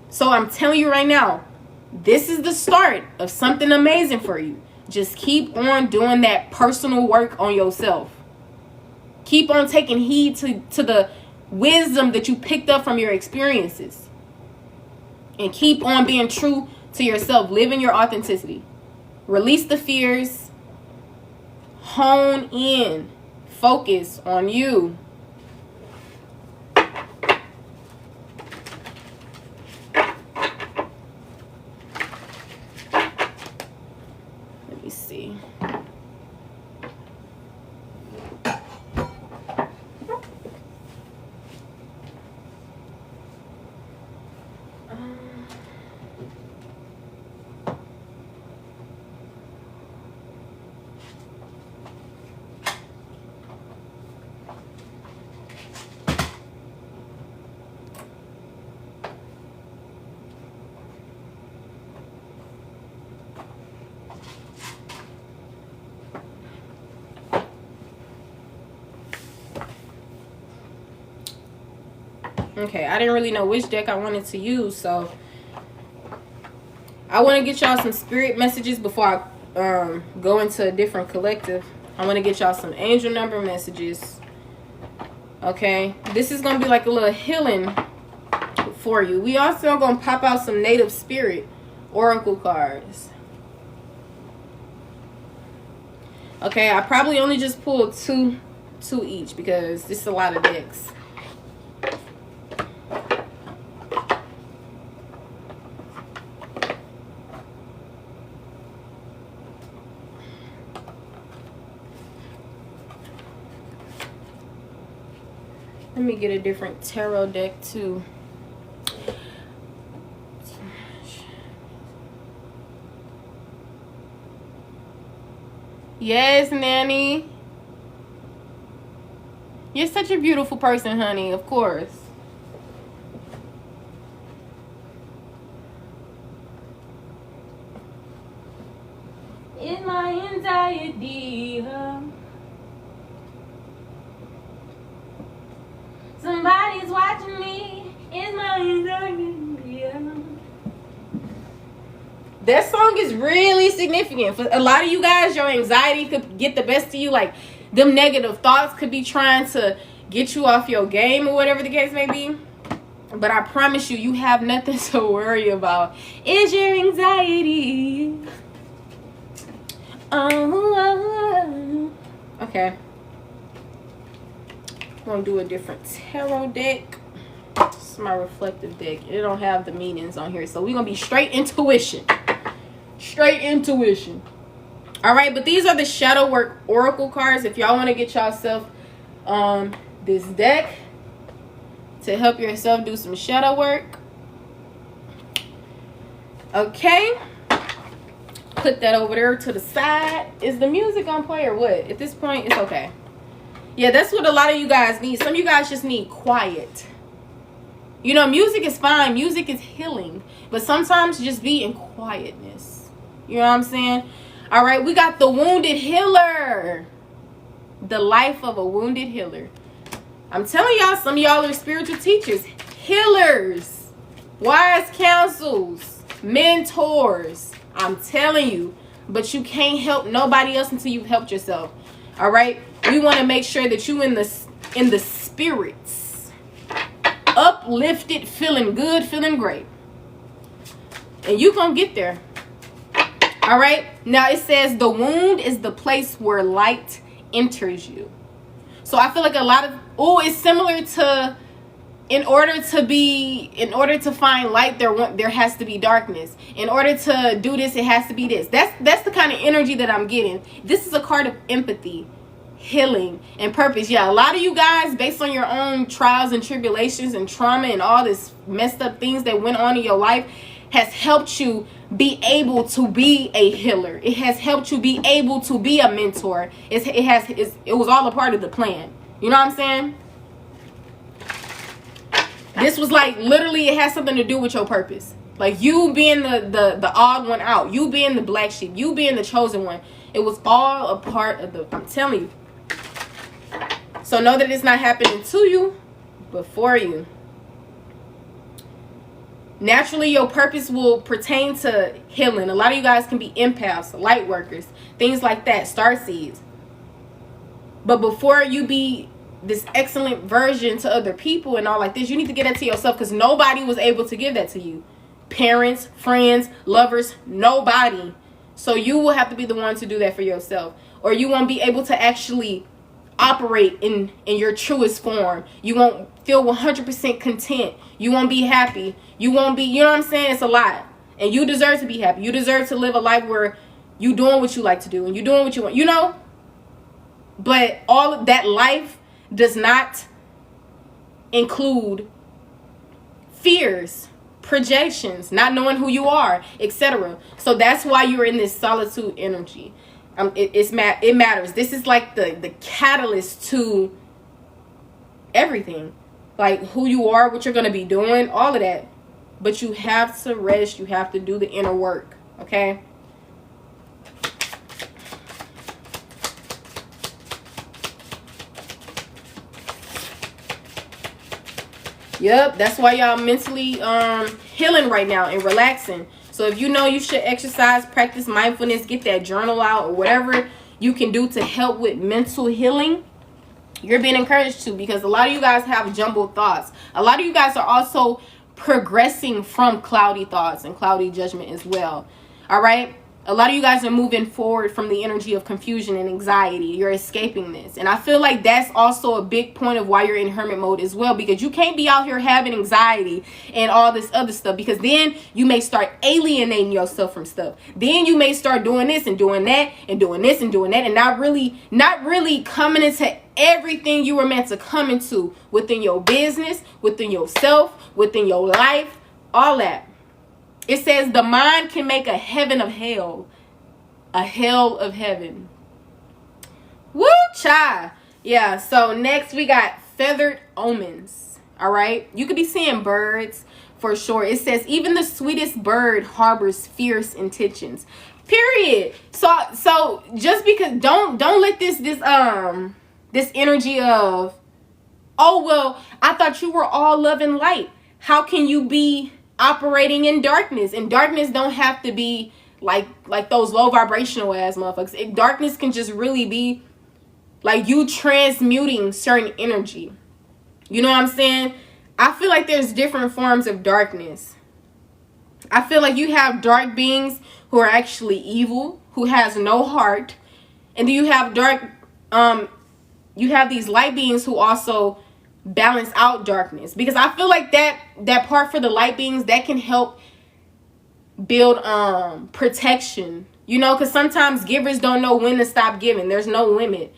So I'm telling you right now, this is the start of something amazing for you. Just keep on doing that personal work on yourself. Keep on taking heed to the wisdom that you picked up from your experiences. And keep on being true to yourself. Live in your authenticity. Release the fears. Hone in. Focus on you. Okay, I didn't really know which deck I wanted to use, so I want to get y'all some spirit messages before I go into a different collective. I want to get y'all some angel number messages. Okay, this is going to be like a little healing for you. We also going to pop out some native spirit oracle cards. Okay, I probably only just pulled two each because this is a lot of decks. Let me get a different tarot deck too. Yes, Nanny. You're such a beautiful person, honey. Of course. In my anxiety, somebody's watching me. In my anxiety. That song is really significant. For a lot of you guys, your anxiety could get the best of you. Like, them negative thoughts could be trying to get you off your game or whatever the case may be. But I promise you, you have nothing to worry about. Is your anxiety. Okay. I'm going to do a different tarot deck. This is my reflective deck. It don't have the meanings on here. So we're going to be straight intuition. Straight intuition. All right, but these are the shadow work oracle cards. If y'all want to get yourself this deck to help yourself do some shadow work. Okay. Put that over there to the side. Is the music on play or what? At this point, it's okay. Yeah, that's what a lot of you guys need. Some of you guys just need quiet. You know, music is fine. Music is healing. But sometimes just be in quietness. You know what I'm saying? All right, we got the wounded healer. The life of a wounded healer. I'm telling y'all, some of y'all are spiritual teachers, healers, wise counsels, mentors. I'm telling you, but you can't help nobody else until you've helped yourself. All right, we want to make sure that you in the spirits, uplifted, feeling good, feeling great, and you gonna get there. All right, now it says the wound is the place where light enters you. So I feel like a lot of it's similar to in order to find light, there has to be darkness. In order to do this, it has to be this. That's the kind of energy that I'm getting. This is a card of empathy, healing, and purpose. Yeah, a lot of you guys, based on your own trials and tribulations and trauma and all this messed up things that went on in your life, has helped you be able to be a healer. It has helped you be able to be a mentor. It was all a part of the plan. You know what I'm saying? This was like literally it has something to do with your purpose. Like you being the odd one out, you being the black sheep, you being the chosen one. It was all a part of the, I'm telling you. So know that it's not happening to you, but for you. Naturally, your purpose will pertain to healing. A lot of you guys can be empaths, light workers, things like that, starseeds. But before you be this excellent version to other people and all like this, you need to get that to yourself, because nobody was able to give that to you. Parents, friends, lovers, nobody. So you will have to be the one to do that for yourself, or you won't be able to actually operate in your truest form. You won't feel 100% content. You won't be happy. You won't be, you know what I'm saying? It's a lot. And you deserve to be happy. You deserve to live a life where you doing what you like to do and you doing what you want, you know? But all of that life does not include fears, projections, not knowing who you are, etc. So that's why you're in this solitude energy. It matters. This is like the catalyst to everything, like who you are, what you're going to be doing, all of that. But you have to rest. You have to do the inner work. Okay. Yep, that's why y'all mentally healing right now and relaxing. So if you know you should exercise, practice mindfulness, get that journal out, or whatever you can do to help with mental healing, you're being encouraged to, because a lot of you guys have jumbled thoughts. A lot of you guys are also progressing from cloudy thoughts and cloudy judgment as well. All right? A lot of you guys are moving forward from the energy of confusion and anxiety. You're escaping this. And I feel like that's also a big point of why you're in hermit mode as well, because you can't be out here having anxiety and all this other stuff, because then you may start alienating yourself from stuff. Then you may start doing this and doing that and doing this and doing that, and not really coming into everything you were meant to come into within your business, within yourself, within your life, all that. It says the mind can make a heaven of hell. A hell of heaven. Woo, cha. Yeah, so next we got feathered omens. All right? You could be seeing birds for sure. It says even the sweetest bird harbors fierce intentions. Period. So just because don't let this energy of, oh, well, I thought you were all love and light. How can you be operating in darkness? And darkness don't have to be like those low vibrational ass motherfuckers. Darkness can just really be like you transmuting certain energy. You know what I'm saying? I feel like there's different forms of darkness. I feel like you have dark beings who are actually evil, who has no heart, and then you have you have these light beings who also balance out darkness, because I feel like that part for the light beings, that can help build protection, you know, because sometimes givers don't know when to stop giving. There's no limit.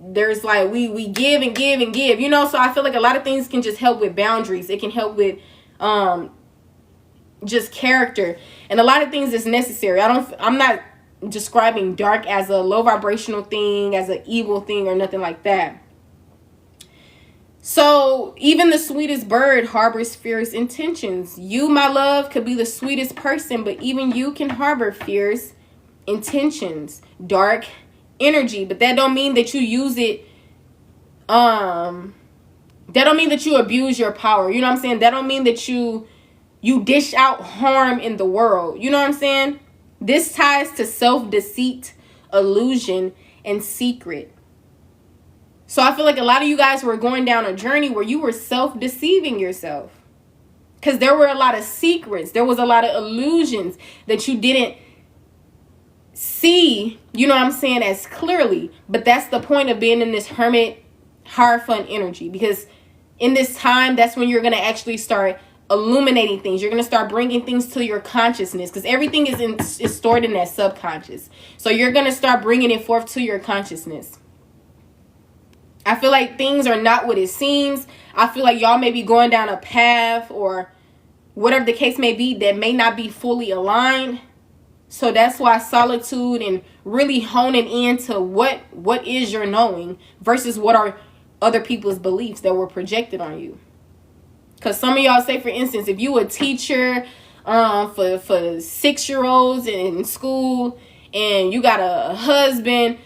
There's like we give and give and give, you know. So I feel like a lot of things can just help with boundaries. It can help with just character, and a lot of things is necessary. I'm not describing dark as a low vibrational thing, as an evil thing, or nothing like that. So even the sweetest bird harbors fierce intentions. You, my love, could be the sweetest person, but even you can harbor fierce intentions, dark energy. But that don't mean that you use it. That don't mean that you abuse your power. You know what I'm saying? That don't mean that you dish out harm in the world. You know what I'm saying? This ties to self-deceit, illusion, and secret. So I feel like a lot of you guys were going down a journey where you were self-deceiving yourself, because there were a lot of secrets. There was a lot of illusions that you didn't see, you know what I'm saying, as clearly. But that's the point of being in this hermit, Hierophant energy, because in this time, that's when you're going to actually start illuminating things. You're going to start bringing things to your consciousness, because everything is stored in that subconscious. So you're going to start bringing it forth to your consciousness. I feel like things are not what it seems. I feel like y'all may be going down a path, or whatever the case may be, that may not be fully aligned. So that's why solitude and really honing into what is your knowing versus what are other people's beliefs that were projected on you. Because some of y'all, say for instance, if you a teacher for 6-year-olds in school, and you got a husband,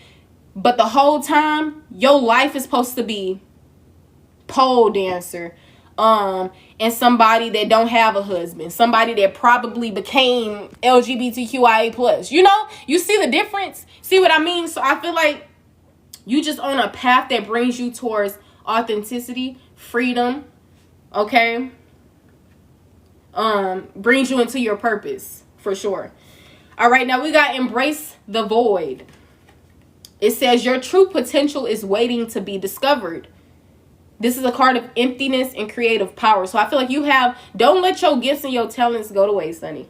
but the whole time your life is supposed to be pole dancer, and somebody that don't have a husband, somebody that probably became LGBTQIA+. You know, you see the difference? See what I mean? So I feel like you just on a path that brings you towards authenticity, freedom, okay? Brings you into your purpose, for sure. All right, now we got embrace the void. It says your true potential is waiting to be discovered. This is a card of emptiness and creative power. So I feel like don't let your gifts and your talents go to waste, honey.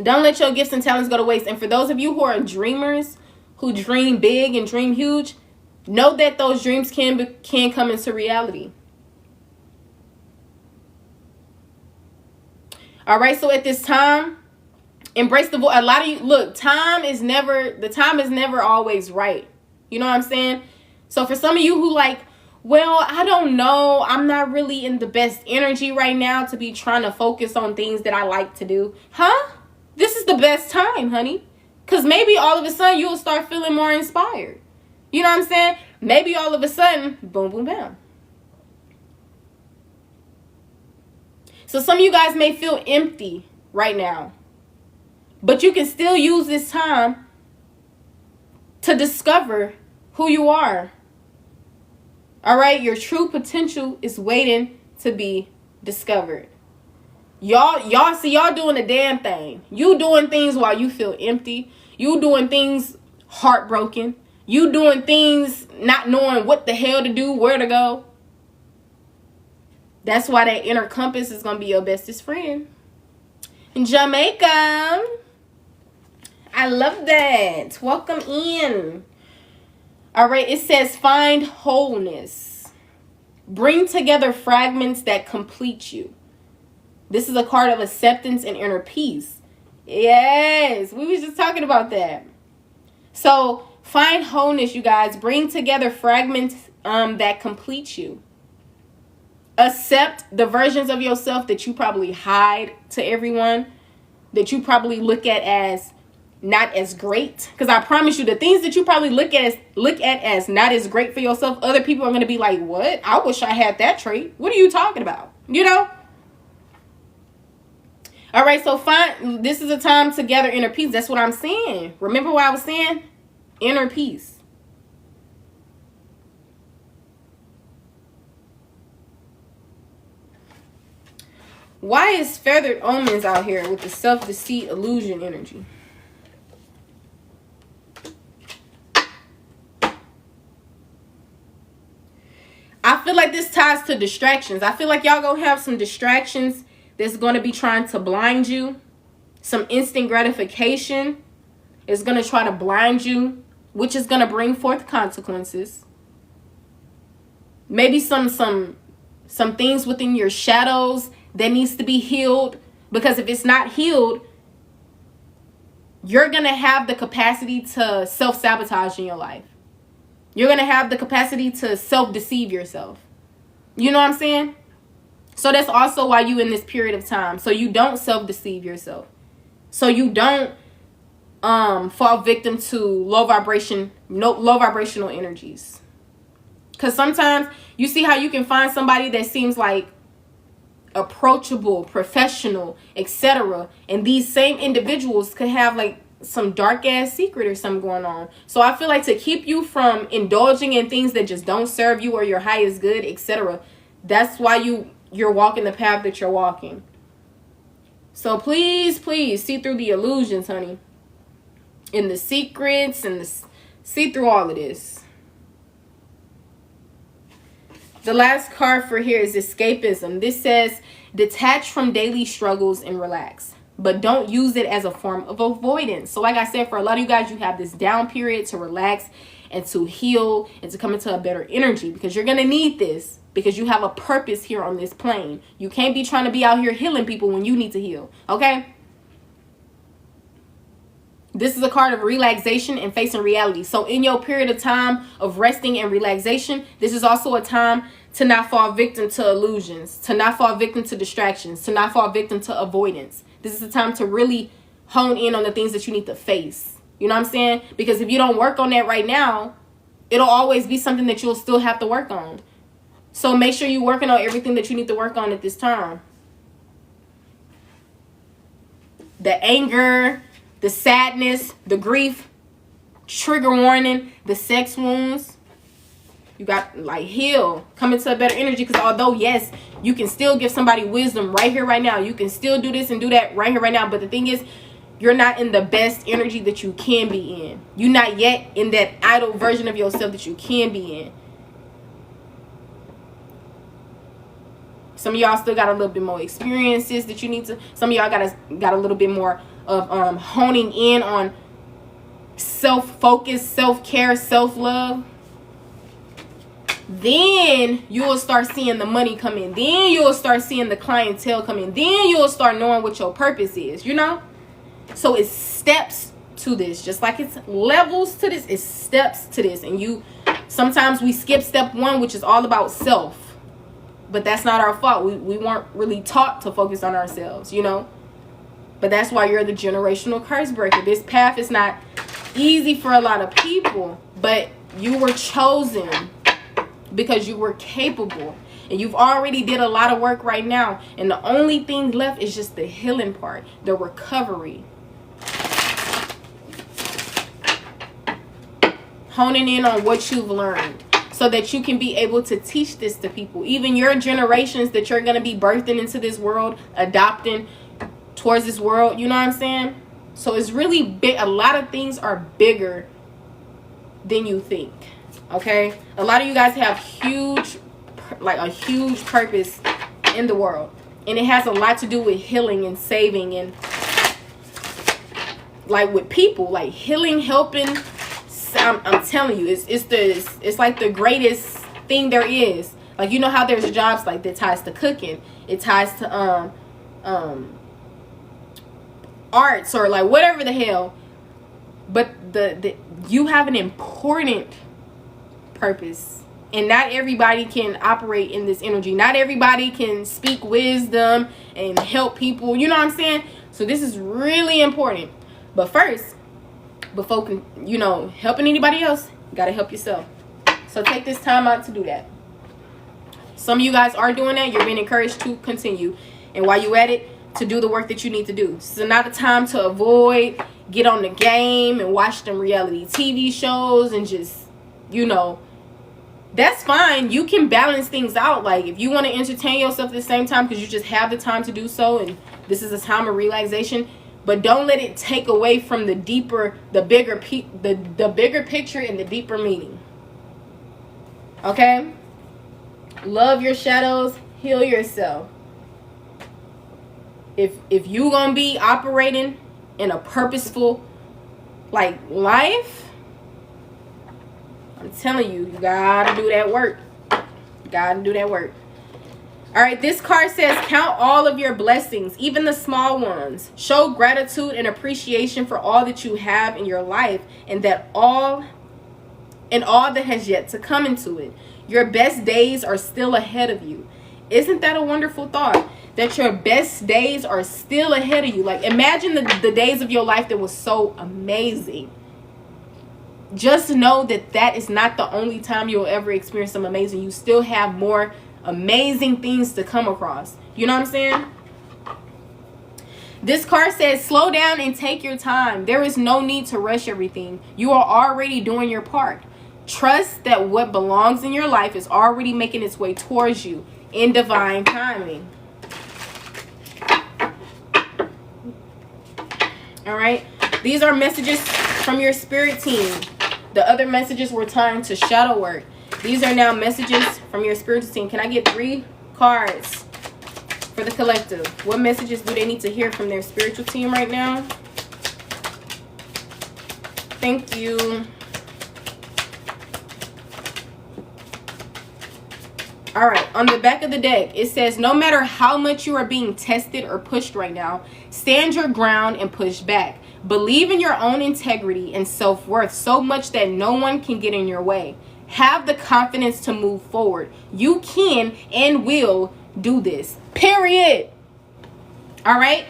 Don't let your gifts and talents go to waste. And for those of you who are dreamers, who dream big and dream huge, know that those dreams can come into reality. All right, so at this time, embrace the void. A lot of you, look, the time is never always right. You know what I'm saying? So for some of you who like, well, I don't know, I'm not really in the best energy right now to be trying to focus on things that I like to do. Huh? This is the best time, honey. Because maybe all of a sudden you'll start feeling more inspired. You know what I'm saying? Maybe all of a sudden, boom, boom, bam. So some of you guys may feel empty right now, but you can still use this time to discover who you are. All right, your true potential is waiting to be discovered. Y'all see y'all doing a damn thing. You doing things while you feel empty. You doing things heartbroken. You doing things not knowing what the hell to do, where to go. That's why that inner compass is going to be your bestest friend. In Jamaica. I love that. Welcome in. All right, it says find wholeness. Bring together fragments that complete you. This is a card of acceptance and inner peace. Yes, we was just talking about that. So find wholeness, you guys. Bring together fragments that complete you. Accept the versions of yourself that you probably hide to everyone, that you probably look at as not as great. Because I promise you, the things that you probably look at as not as great for yourself, other people are going to be like, what? I wish I had that trait. What are you talking about? You know? All right, so this is a time to gather inner peace. That's what I'm saying. Remember what I was saying? Inner peace. Why is feathered omens out here with the self-deceit illusion energy? I feel like this ties to distractions. I feel like y'all gonna have some distractions that's going to be trying to blind you. Some instant gratification is going to try to blind you, which is going to bring forth consequences. Maybe some things within your shadows that needs to be healed. Because if it's not healed, you're going to have the capacity to self-sabotage in your life. You're going to have the capacity to self-deceive yourself. You know what I'm saying? So that's also why you in this period of time. So you don't self-deceive yourself. So you don't fall victim to low vibrational energies. Because sometimes you see how you can find somebody that seems like approachable, professional, etc. And these same individuals could have like some dark ass secret or something going on. So I feel like to keep you from indulging in things that just don't serve you or your highest good, etc. That's why you're walking the path that you're walking. So please see through the illusions, honey. And the secrets and see through all of this. The last card for here is escapism. This says detach from daily struggles and relax. But don't use it as a form of avoidance. So like I said, for a lot of you guys, you have this down period to relax and to heal and to come into a better energy. Because you're going to need this. Because you have a purpose here on this plane. You can't be trying to be out here healing people when you need to heal. Okay? This is a card of relaxation and facing reality. So in your period of time of resting and relaxation, this is also a time to not fall victim to illusions. To not fall victim to distractions. To not fall victim to avoidance. This is a time to really hone in on the things that you need to face. You know what I'm saying? Because if you don't work on that right now, it'll always be something that you'll still have to work on. So make sure you're working on everything that you need to work on at this time. The anger, the sadness, the grief, trigger warning, the sex wounds. You got like heal, come into a better energy. Because although, yes, you can still give somebody wisdom right here, right now. You can still do this and do that right here, right now. But the thing is, you're not in the best energy that you can be in. You're not yet in that idle version of yourself that you can be in. Some of y'all still got a little bit more experiences that you need to. Some of y'all got a little bit more of honing in on self-focus, self-care, self-love. Then you'll start seeing the money come in. Then you'll start seeing the clientele come in. Then you'll start knowing what your purpose is, you know? So it's steps to this. Just like it's levels to this, it's steps to this. And sometimes we skip step 1, which is all about self. But that's not our fault. We weren't really taught to focus on ourselves, you know? But that's why you're the generational curse breaker. This path is not easy for a lot of people, but you were chosen because you were capable. And you've already did a lot of work right now. And the only thing left is just the healing part, the recovery. Honing in on what you've learned so that you can be able to teach this to people. Even your generations that you're going to be birthing into this world, adopting towards this world. You know what I'm saying? So it's really big. A lot of things are bigger than you think. Okay? A lot of you guys have a huge purpose in the world. And it has a lot to do with healing and saving and like with people, like healing, helping. I'm telling you, it's like the greatest thing there is. Like, you know how there's jobs like that ties to cooking, it ties to arts or like whatever the hell. But you have an important purpose, and not everybody can operate in this energy. Not everybody can speak wisdom and help people. You know what I'm saying? So this is really important. But first, before helping anybody else, you gotta help yourself. So take this time out to do that. Some of you guys are doing that. You're being encouraged to continue. And while you're at it, to do the work that you need to do. So not the time to avoid, get on the game and watch them reality TV shows and just, that's fine. You can balance things out. Like if you want to entertain yourself at the same time because you just have the time to do so, and this is a time of relaxation, but don't let it take away from the bigger picture and the deeper meaning. Okay? Love your shadows, heal yourself. If you gonna be operating in a purposeful life, I'm telling you, you gotta do that work. You gotta do that work. All right, this card says, count all of your blessings, even the small ones. Show gratitude and appreciation for all that you have in your life and all that has yet to come into it. Your best days are still ahead of you. Isn't that a wonderful thought? That your best days are still ahead of you. Like, imagine the days of your life that was so amazing. Just know that is not the only time you'll ever experience some amazing. You still have more amazing things to come across. You know what I'm saying? This card says, slow down and take your time. There is no need to rush everything. You are already doing your part. Trust that what belongs in your life is already making its way towards you in divine timing. All right. These are messages from your spirit team. The other messages were tied to shadow work. These are now messages from your spiritual team. Can I get 3 cards for the collective? What messages do they need to hear from their spiritual team right now? Thank you. All right, on the back of the deck, it says, no matter how much you are being tested or pushed right now, stand your ground and push back. Believe in your own integrity and self-worth so much that no one can get in your way. Have the confidence to move forward. You can and will do this. Period. All right?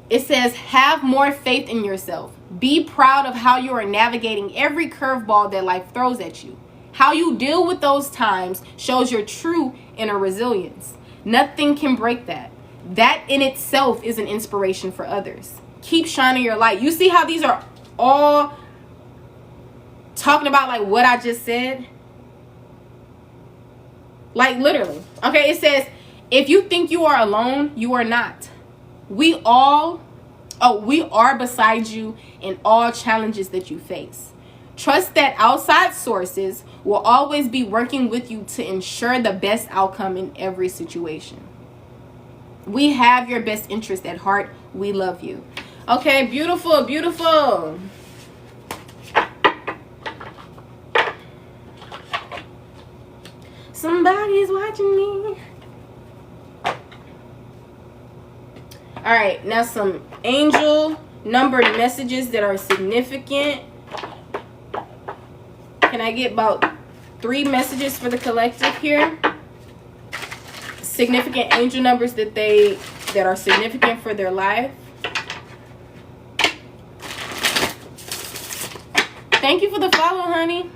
It says, have more faith in yourself. Be proud of how you are navigating every curveball that life throws at you. How you deal with those times shows your true inner resilience. Nothing can break that. That in itself is an inspiration for others. Keep shining your light. You see how these are all talking about what I just said? Like literally. Okay, it says, if you think you are alone, you are not. We are beside you in all challenges that you face. Trust that outside sources will always be working with you to ensure the best outcome in every situation. We have your best interest at heart. We love you. Okay, beautiful, beautiful. Somebody's watching me. All right, now some angel numbered messages that are significant. Can I get about 3 messages for the collective here? Significant angel numbers that are significant for their life. Thank you for the follow, honey.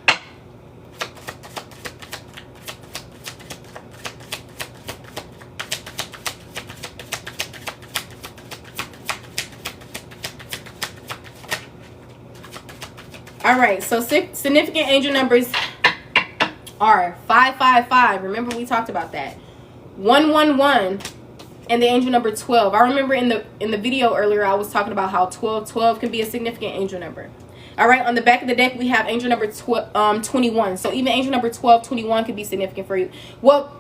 All right, so significant angel numbers are 555. Remember we talked about that. 111 and the angel number 12. I remember in the video earlier I was talking about how 12 can be a significant angel number. All right, on the back of the deck we have angel number 21. So even angel number 1221 could be significant for you. Well,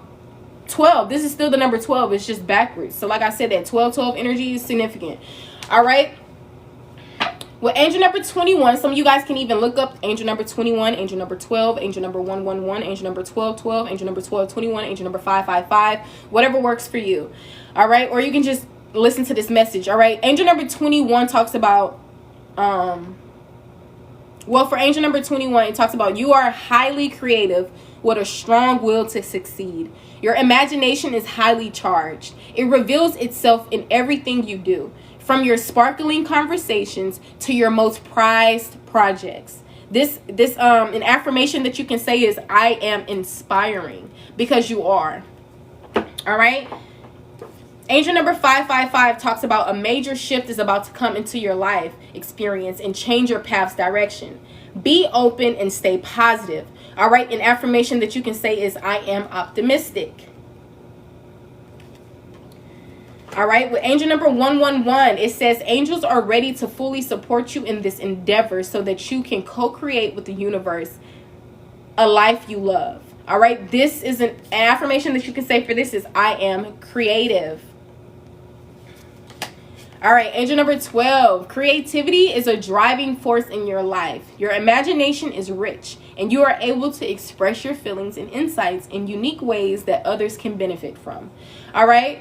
12, this is still the number 12, it's just backwards. So like I said, that 12 energy is significant. All right, with angel number 21, some of you guys can even look up angel number 21, angel number 12, angel number 111, angel number 1212, angel number 1221, angel number 555, whatever works for you. All right, or you can just listen to this message. All right, angel number 21 talks about well, for angel number 21, it talks about you are highly creative with a strong will to succeed. Your imagination is highly charged. It reveals itself in everything you do, from your sparkling conversations to your most prized projects. This an affirmation that you can say is, I am inspiring, because you are. All right. Angel number 555 talks about a major shift is about to come into your life experience and change your path's direction. Be open and stay positive. All right, an affirmation that you can say is, I am optimistic. All right, with angel number 111, it says angels are ready to fully support you in this endeavor so that you can co-create with the universe a life you love. All right, this is an affirmation that you can say for this is, I am creative. All right, angel number 12. Creativity is a driving force in your life. Your imagination is rich, and you are able to express your feelings and insights in unique ways that others can benefit from. All right.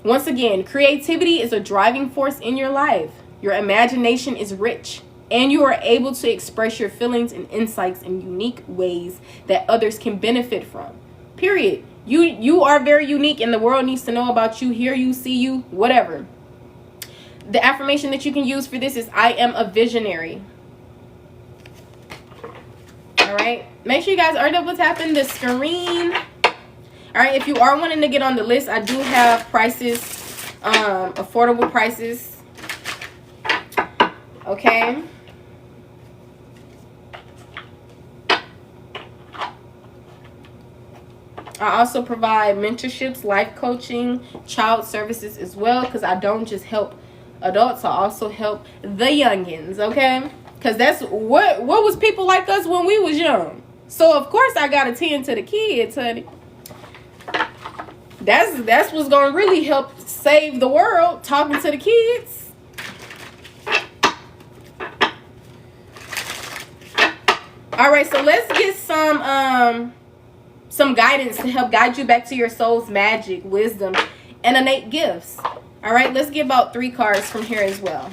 Once again, creativity is a driving force in your life. Your imagination is rich, and you are able to express your feelings and insights in unique ways that others can benefit from. Period. You are very unique, and the world needs to know about you, hear you, see you, whatever. The affirmation that you can use for this is, I am a visionary. All right. Make sure you guys are double tapping the screen. All right. If you are wanting to get on the list, I do have prices, affordable prices. Okay. I also provide mentorships, life coaching, child services as well, because I don't just help adults, I also help the youngins, okay? Because that's what was people like us when we was young. So of course I gotta tend to the kids, honey. That's what's gonna really help save the world, talking to the kids. All right, so let's get some guidance to help guide you back to your soul's magic, wisdom, and innate gifts. All right, let's get about 3 cards from here as well.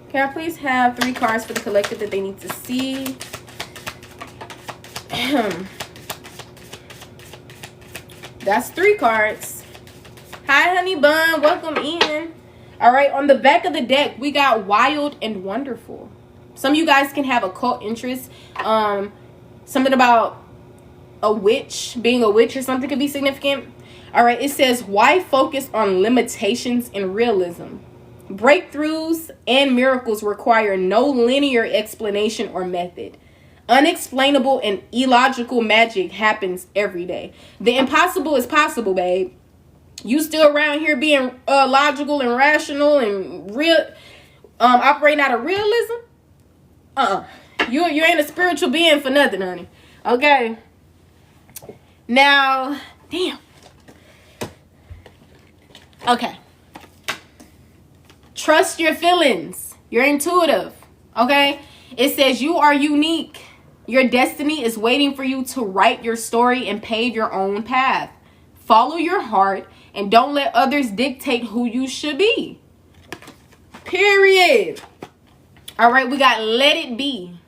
Can I please have 3 cards for the collective that they need to see? That's 3 cards. Hi, honey bun. Welcome in. All right, on the back of the deck, we got wild and wonderful. Some of you guys can have occult interest. Something about a witch, being a witch or something could be significant. All right, it says, why focus on limitations and realism? Breakthroughs and miracles require no linear explanation or method. Unexplainable and illogical magic happens every day. The impossible is possible, babe. You still around here being logical and rational and real, operating out of realism? You ain't a spiritual being for nothing, honey. Okay. Now, damn. Okay. Trust your feelings. You're intuitive. Okay? It says you are unique. Your destiny is waiting for you to write your story and pave your own path. Follow your heart and don't let others dictate who you should be. Period. All right, we got let it be.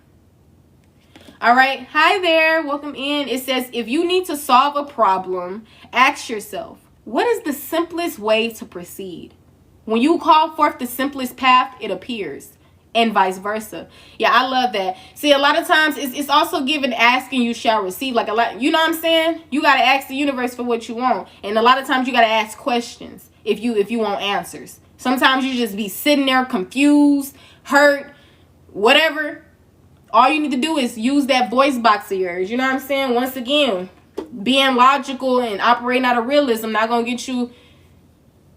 All right. Hi there. Welcome in. It says, if you need to solve a problem, ask yourself, what is the simplest way to proceed? When you call forth the simplest path, it appears. and vice versa. Yeah, I love that. See, a lot of times it's also given ask and you shall receive. Like a lot, you know what I'm saying? You got to ask the universe for what you want. And a lot of times you got to ask questions if you want answers. Sometimes you just be sitting there confused, hurt, whatever. All you need to do is use that voice box of yours. You know what I'm saying? Once again, being logical and operating out of realism not going to get you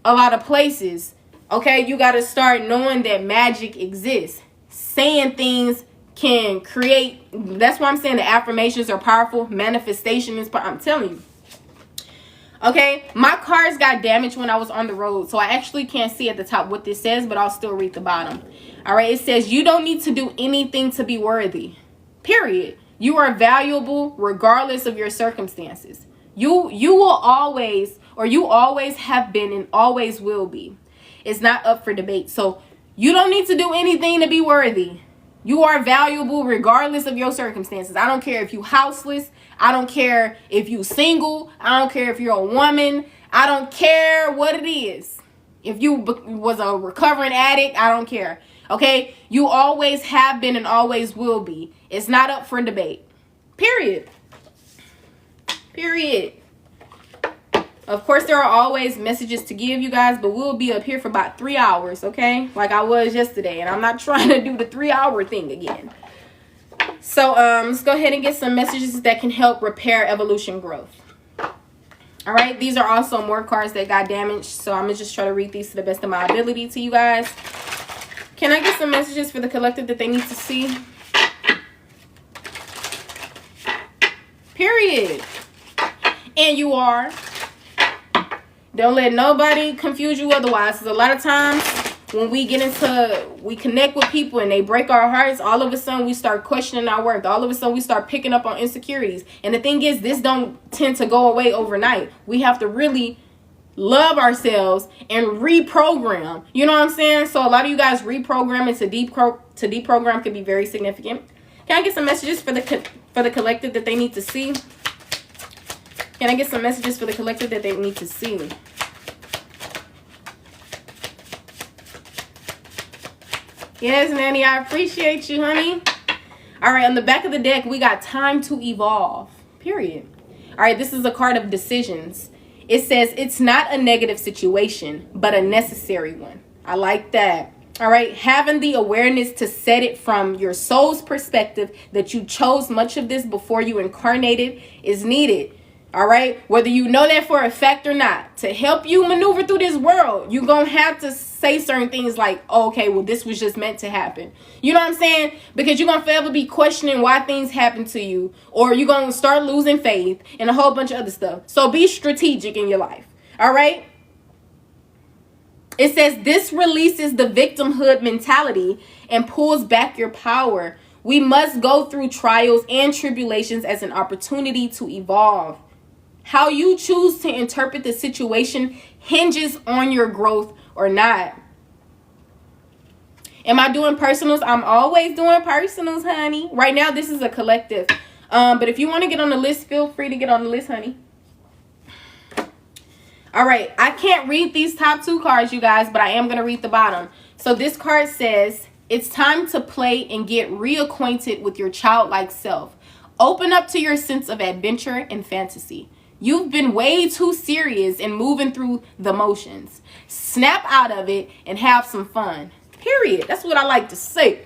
a lot of places. Okay, you got to start knowing that magic exists. Saying things can create. That's why I'm saying the affirmations are powerful. Manifestation is I'm telling you. Okay, my cards got damaged when I was on the road, so I actually can't see at the top what this says, but I'll still read the bottom. All right, it says you don't need to do anything to be worthy. Period. You are valuable regardless of your circumstances. You will always, or you always have been and always will be. It's not up for debate. So you don't need to do anything to be worthy. You are valuable regardless of your circumstances. I don't care if you houseless. I don't care if you single. I don't care if you're a woman. I don't care what it is. If you was a recovering addict, I don't care. Okay? You always have been and always will be. It's not up for debate. Period. Period. Of course, there are always messages to give you guys, but we'll be up here for about 3 hours, okay? Like I was yesterday, and I'm not trying to do the 3-hour thing again. So, let's go ahead and get some messages that can help repair evolution growth. All right, these are also more cards that got damaged, so I'm going to just try to read these to the best of my ability to you guys. Can I get some messages for the collective that they need to see? Period. And you are. Don't let nobody confuse you otherwise. Because a lot of times when we connect with people and they break our hearts, all of a sudden we start questioning our worth. All of a sudden we start picking up on insecurities. And the thing is, this don't tend to go away overnight. We have to really love ourselves and reprogram. You know what I'm saying? So a lot of you guys reprogramming to deprogram can be very significant. Can I get some messages for the collective that they need to see? Can I get some messages for the collective that they need to see? Yes, Nanny, I appreciate you, honey. All right, on the back of the deck, we got time to evolve. Period. All right, this is a card of decisions. It says it's not a negative situation, but a necessary one. I like that. All right, having the awareness to set it from your soul's perspective that you chose much of this before you incarnated is needed. All right, whether you know that for a fact or not, to help you maneuver through this world, you're going to have to say certain things like, oh, okay, well, this was just meant to happen. You know what I'm saying? Because you're going to forever be questioning why things happen to you, or you're going to start losing faith and a whole bunch of other stuff. So be strategic in your life. All right. It says this releases the victimhood mentality and pulls back your power. We must go through trials and tribulations as an opportunity to evolve. How you choose to interpret the situation hinges on your growth or not. Am I doing personals? I'm always doing personals, honey. Right now, this is a collective. But if you want to get on the list, feel free to get on the list, honey. All right. I can't read these top 2 cards, you guys, but I am going to read the bottom. So this card says, it's time to play and get reacquainted with your childlike self. Open up to your sense of adventure and fantasy. You've been way too serious and moving through the motions. Snap out of it and have some fun. Period. That's what I like to say.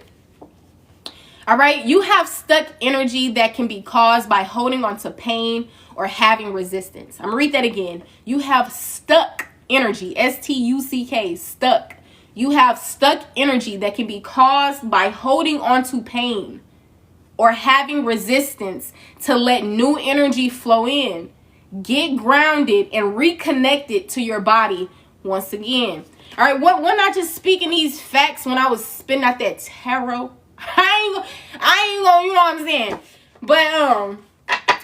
All right. You have stuck energy that can be caused by holding on to pain or having resistance. I'm going to read that again. You have stuck energy. S-T-U-C-K. Stuck. You have stuck energy that can be caused by holding on to pain or having resistance to let new energy flow in. Get grounded and reconnected to your body once again. All right, wasn't I just speaking these facts when I was spitting out that tarot? I ain't gonna, you know what I'm saying? But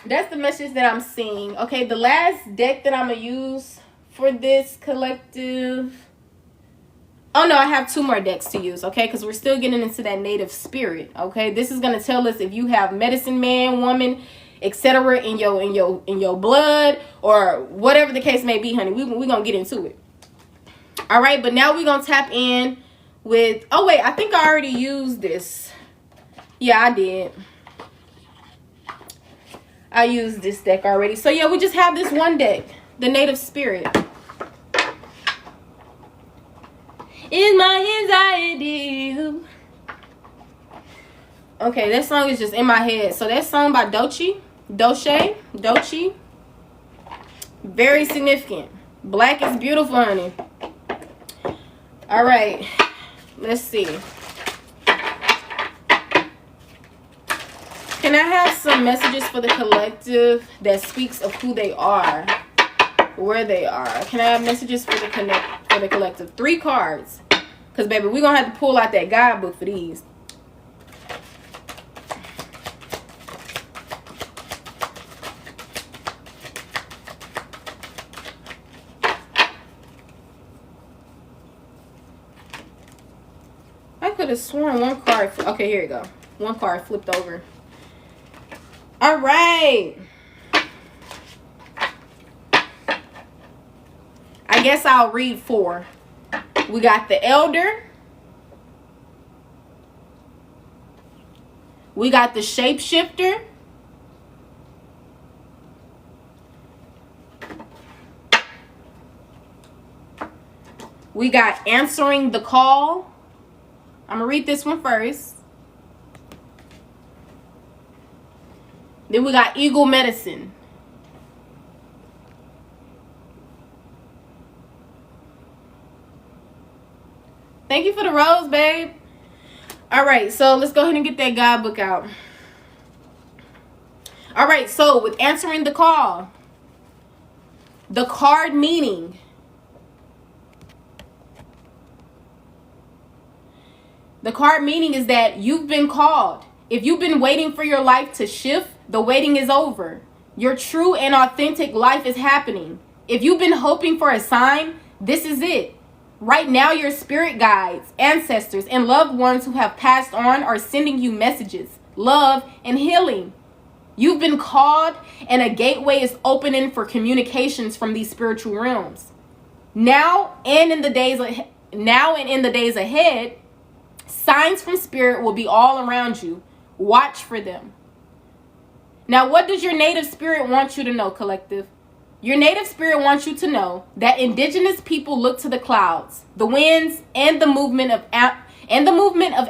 that's the message that I'm seeing. Okay, the last deck that I'm gonna use for this collective. Oh no, I have 2 more decks to use, okay? Because we're still getting into that native spirit. Okay, this is gonna tell us if you have medicine man, woman, etc. in your blood or whatever the case may be, honey. We're gonna get into it. All right, but now we're gonna tap in with, oh wait, I think I already used this. Yeah, I did. I used this deck already. So yeah, we just have this one deck, the Native Spirit. Is my anxiety. Okay, that song is just in my head. So that song by Doechii. Very significant. Black is beautiful, honey. All right, let's see. Can I have some messages for the collective that speaks of who they are, where they are? Can I have messages for the collective? 3 cards. Because, baby, we're going to have to pull out that guidebook for these. I could have sworn one card. Okay, here you go. One card flipped over. All right. I guess I'll read 4. We got the Elder. We got the Shapeshifter. We got Answering the Call. I'm going to read this one first. Then we got Eagle Medicine. Thank you for the rose, babe. All right, so let's go ahead and get that guidebook out. All right, so with Answering the Call, the card meaning. The card meaning is that you've been called. If you've been waiting for your life to shift, the waiting is over. Your true and authentic life is happening. If you've been hoping for a sign, this is it. Right now, your spirit guides, ancestors, and loved ones who have passed on are sending you messages, love, and healing. You've been called, and a gateway is opening for communications from these spiritual realms. Now and in the days ahead, signs from spirit will be all around you. Watch for them. Now, what does your native spirit want you to know, collective? Your native spirit wants you to know that indigenous people look to the clouds, the winds, and the movement of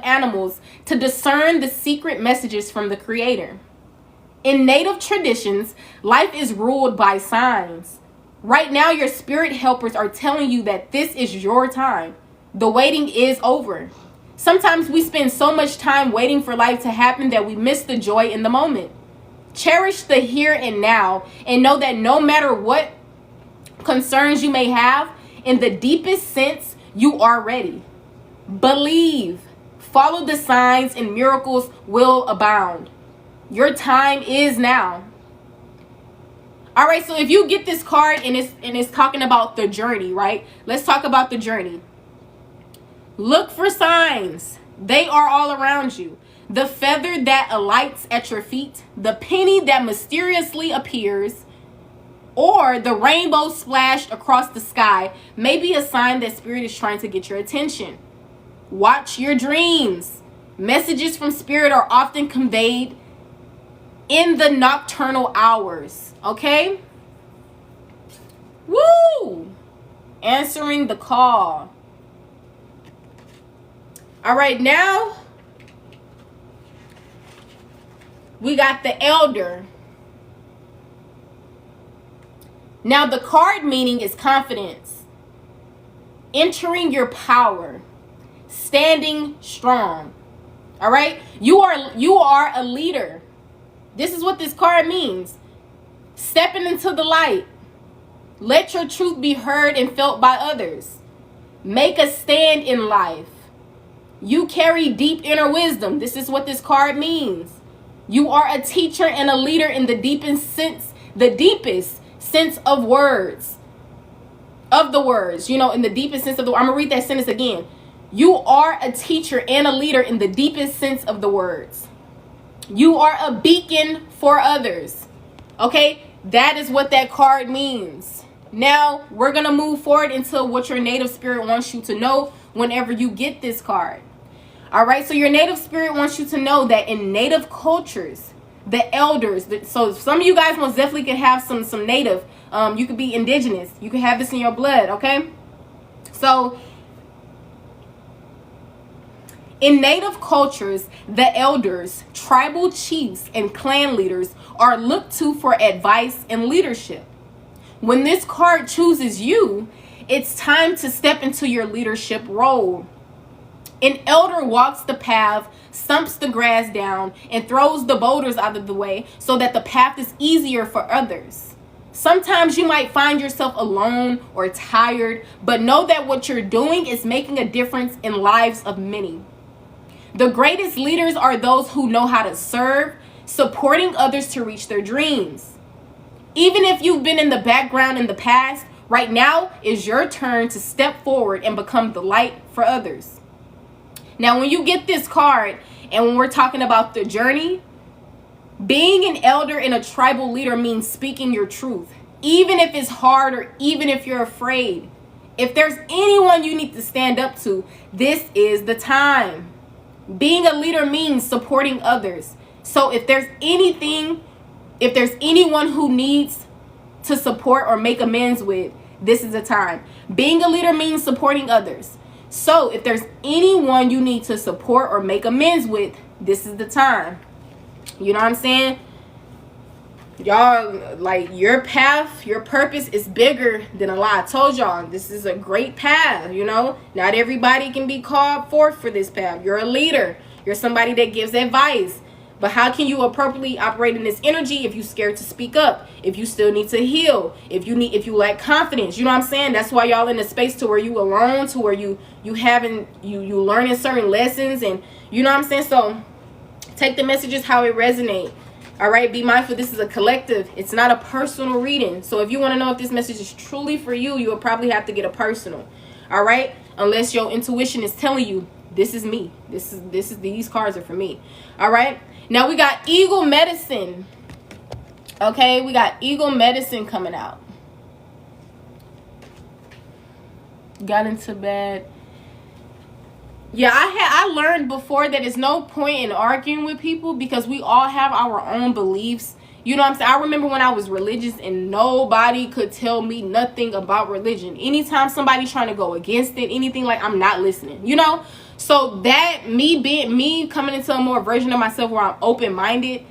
animals to discern the secret messages from the Creator. In native traditions, life is ruled by signs. Right now, your spirit helpers are telling you that this is your time. The waiting is over. Sometimes we spend so much time waiting for life to happen that we miss the joy in the moment. Cherish the here and now, and know that no matter what concerns you may have, in the deepest sense, you are ready. Believe. Follow the signs, and miracles will abound. Your time is now. All right, so if you get this card and it's talking about the journey, right? Let's talk about the journey. Look for signs. They are all around you. The feather that alights at your feet, the penny that mysteriously appears, or the rainbow splashed across the sky may be a sign that spirit is trying to get your attention. Watch your dreams. Messages from spirit are often conveyed in the nocturnal hours. Okay? Woo! Answering the call. All right, now we got the Elder. Now the card meaning is confidence, entering your power, standing strong. All right, you are a leader. This is what this card means. Stepping into the light. Let your truth be heard and felt by others. Make a stand in life. You carry deep inner wisdom. This is what this card means. You are a teacher and a leader in the deepest sense of words. Of the words, in the deepest sense of the word. I'm going to read that sentence again. You are a teacher and a leader in the deepest sense of the words. You are a beacon for others. Okay? That is what that card means. Now, we're going to move forward into what your native spirit wants you to know whenever you get this card. All right, so your native spirit wants you to know that in native cultures, the elders, so some of you guys most definitely can have some native, you could be indigenous, you could have this in your blood, okay? So in native cultures, the elders, tribal chiefs, and clan leaders are looked to for advice and leadership. When this card chooses you, it's time to step into your leadership role. An elder walks the path, stumps the grass down, and throws the boulders out of the way so that the path is easier for others. Sometimes you might find yourself alone or tired, but know that what you're doing is making a difference in lives of many. The greatest leaders are those who know how to serve, supporting others to reach their dreams. Even if you've been in the background in the past, right now is your turn to step forward and become the light for others. Now, when you get this card, and when we're talking about the journey, being an elder and a tribal leader means speaking your truth, even if it's hard or even if you're afraid. If there's anyone you need to stand up to, this is the time. Being a leader means supporting others. So if there's anyone who needs to support or make amends with, this is the time. Being a leader means supporting others. So if there's anyone you need to support or make amends with, this is the time. You know what I'm saying? Y'all, like, your path, your purpose is bigger than a lie. I told y'all, this is a great path, you know? Not everybody can be called forth for this path. You're a leader. You're somebody that gives advice. But how can you appropriately operate in this energy if you're scared to speak up? If you still need to heal? If you lack confidence? You know what I'm saying? That's why y'all in a space to where you alone, to where you learning certain lessons, and you know what I'm saying? So take the messages how it resonates. All right, be mindful, this is a collective. It's not a personal reading. So if you want to know if this message is truly for you, you will probably have to get a personal. All right, unless your intuition is telling you this is me. These cards are for me. All right. Now we got Eagle Medicine. Okay, we got Eagle Medicine coming out. Got into bed. Yeah, I learned before that there's no point in arguing with people because we all have our own beliefs. You know what I'm saying? I remember when I was religious and nobody could tell me nothing about religion. Anytime somebody's trying to go against it, anything, like, I'm not listening, you know? So that me coming into a more version of myself where I'm open-minded,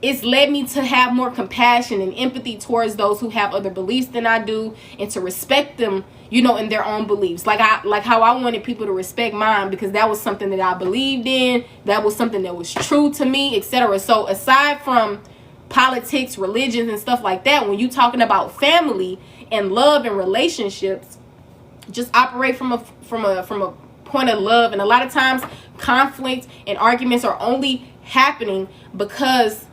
it's led me to have more compassion and empathy towards those who have other beliefs than I do, and to respect them, you know, in their own beliefs. Like how I wanted people to respect mine, because that was something that I believed in, that was something that was true to me, etc. So aside from politics, religions, and stuff like that, when you talking about family and love and relationships, just operate from a point of love. And a lot of times conflict and arguments are only happening because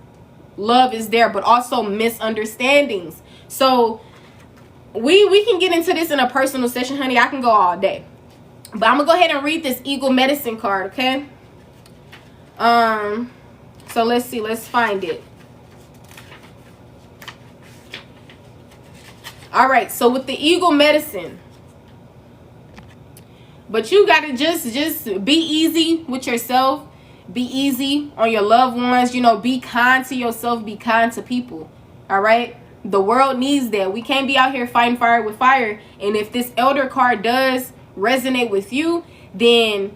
love is there, but also misunderstandings. So we can get into this in a personal session, honey. I can go all day, but I'm gonna go ahead and read this Eagle Medicine card, okay? So let's see, let's find it. All right, so with the Eagle Medicine, but you gotta just be easy with yourself, be easy on your loved ones, you know, be kind to yourself, be kind to people. All right, the world needs that. We can't be out here fighting fire with fire. And if this Elder card does resonate with you, then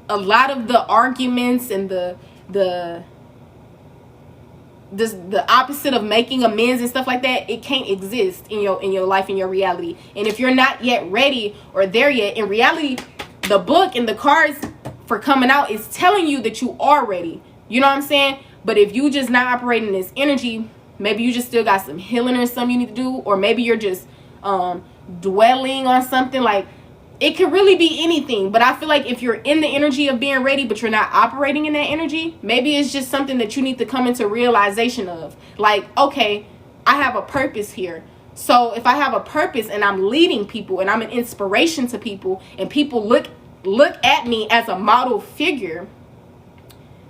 a lot of the arguments and the opposite of making amends and stuff like that, it can't exist in your life, in your reality. And if you're not yet ready or there yet, in reality, the book and the cards for coming out is telling you that you are ready. You know what I'm saying? But if you just not operating this energy, maybe you just still got some healing or something you need to do, or maybe you're just dwelling on something. Like, it could really be anything. But I feel like if you're in the energy of being ready, but you're not operating in that energy, maybe it's just something that you need to come into realization of. Like, okay, I have a purpose here. So if I have a purpose and I'm leading people and I'm an inspiration to people, and people look at me as a model figure,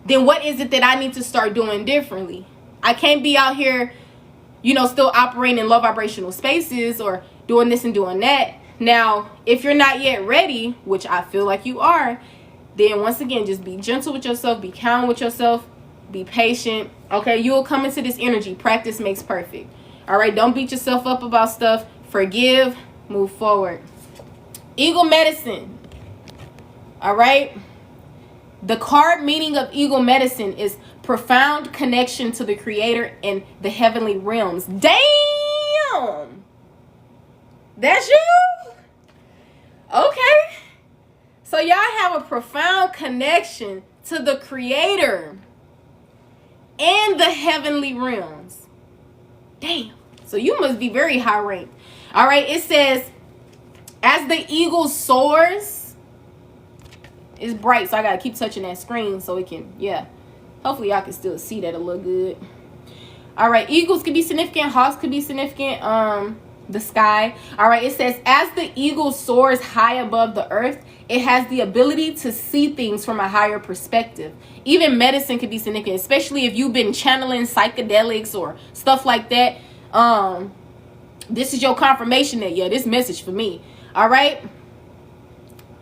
then what is it that I need to start doing differently? I can't be out here you know, still operating in low vibrational spaces or doing this and doing that. Now, if you're not yet ready, which I feel like you are, then once again, just be gentle with yourself, be kind with yourself, be patient. Okay, you will come into this energy. Practice makes perfect. All right, don't beat yourself up about stuff. Forgive, move forward. Eagle medicine. All right. The card meaning of eagle medicine is profound connection to the creator and the heavenly realms. Damn. That's you? Okay. So y'all have a profound connection to the creator and the heavenly realms. Damn. So you must be very high ranked. All right. It says, as the eagle soars, it's bright, so I got to keep touching that screen so it can, yeah. Hopefully y'all can still see that a little good. All right. Eagles could be significant. Hawks could be significant. The sky. All right. It says, as the eagle soars high above the earth, it has the ability to see things from a higher perspective. Even medicine could be significant, especially if you've been channeling psychedelics or stuff like that. This is your confirmation that, yeah, this message for me. All right.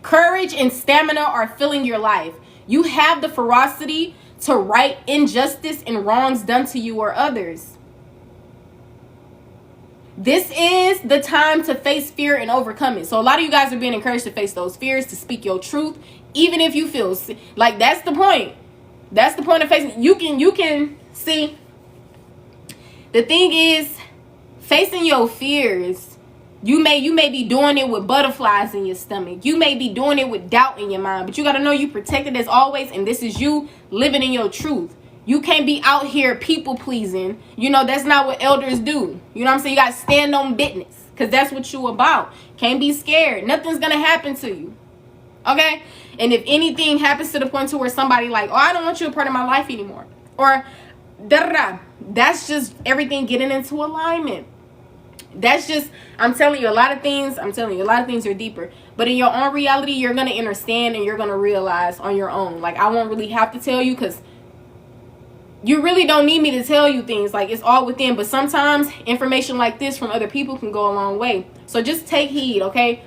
Courage and stamina are filling your life. You have the ferocity to right injustice and wrongs done to you or others. This is the time to face fear and overcome it. So a lot of you guys are being encouraged to face those fears, to speak your truth, even if you feel like that's the point. That's the point of facing. You can see. The thing is, facing your fears, you may be doing it with butterflies in your stomach. You may be doing it with doubt in your mind, but you got to know you protected as always, and this is you living in your truth. You can't be out here people pleasing. You know, that's not what elders do. You know what I'm saying? You got to stand on business, because that's what you about. Can't be scared. Nothing's going to happen to you. Okay? And if anything happens to the point to where somebody like, oh, I don't want you a part of my life anymore, or da-da-da, that's just everything getting into alignment. That's just, I'm telling you a lot of things are deeper. But in your own reality, you're going to understand and you're going to realize on your own. Like, I won't really have to tell you, because you really don't need me to tell you things. Like, it's all within. But sometimes information like this from other people can go a long way. So just take heed, okay?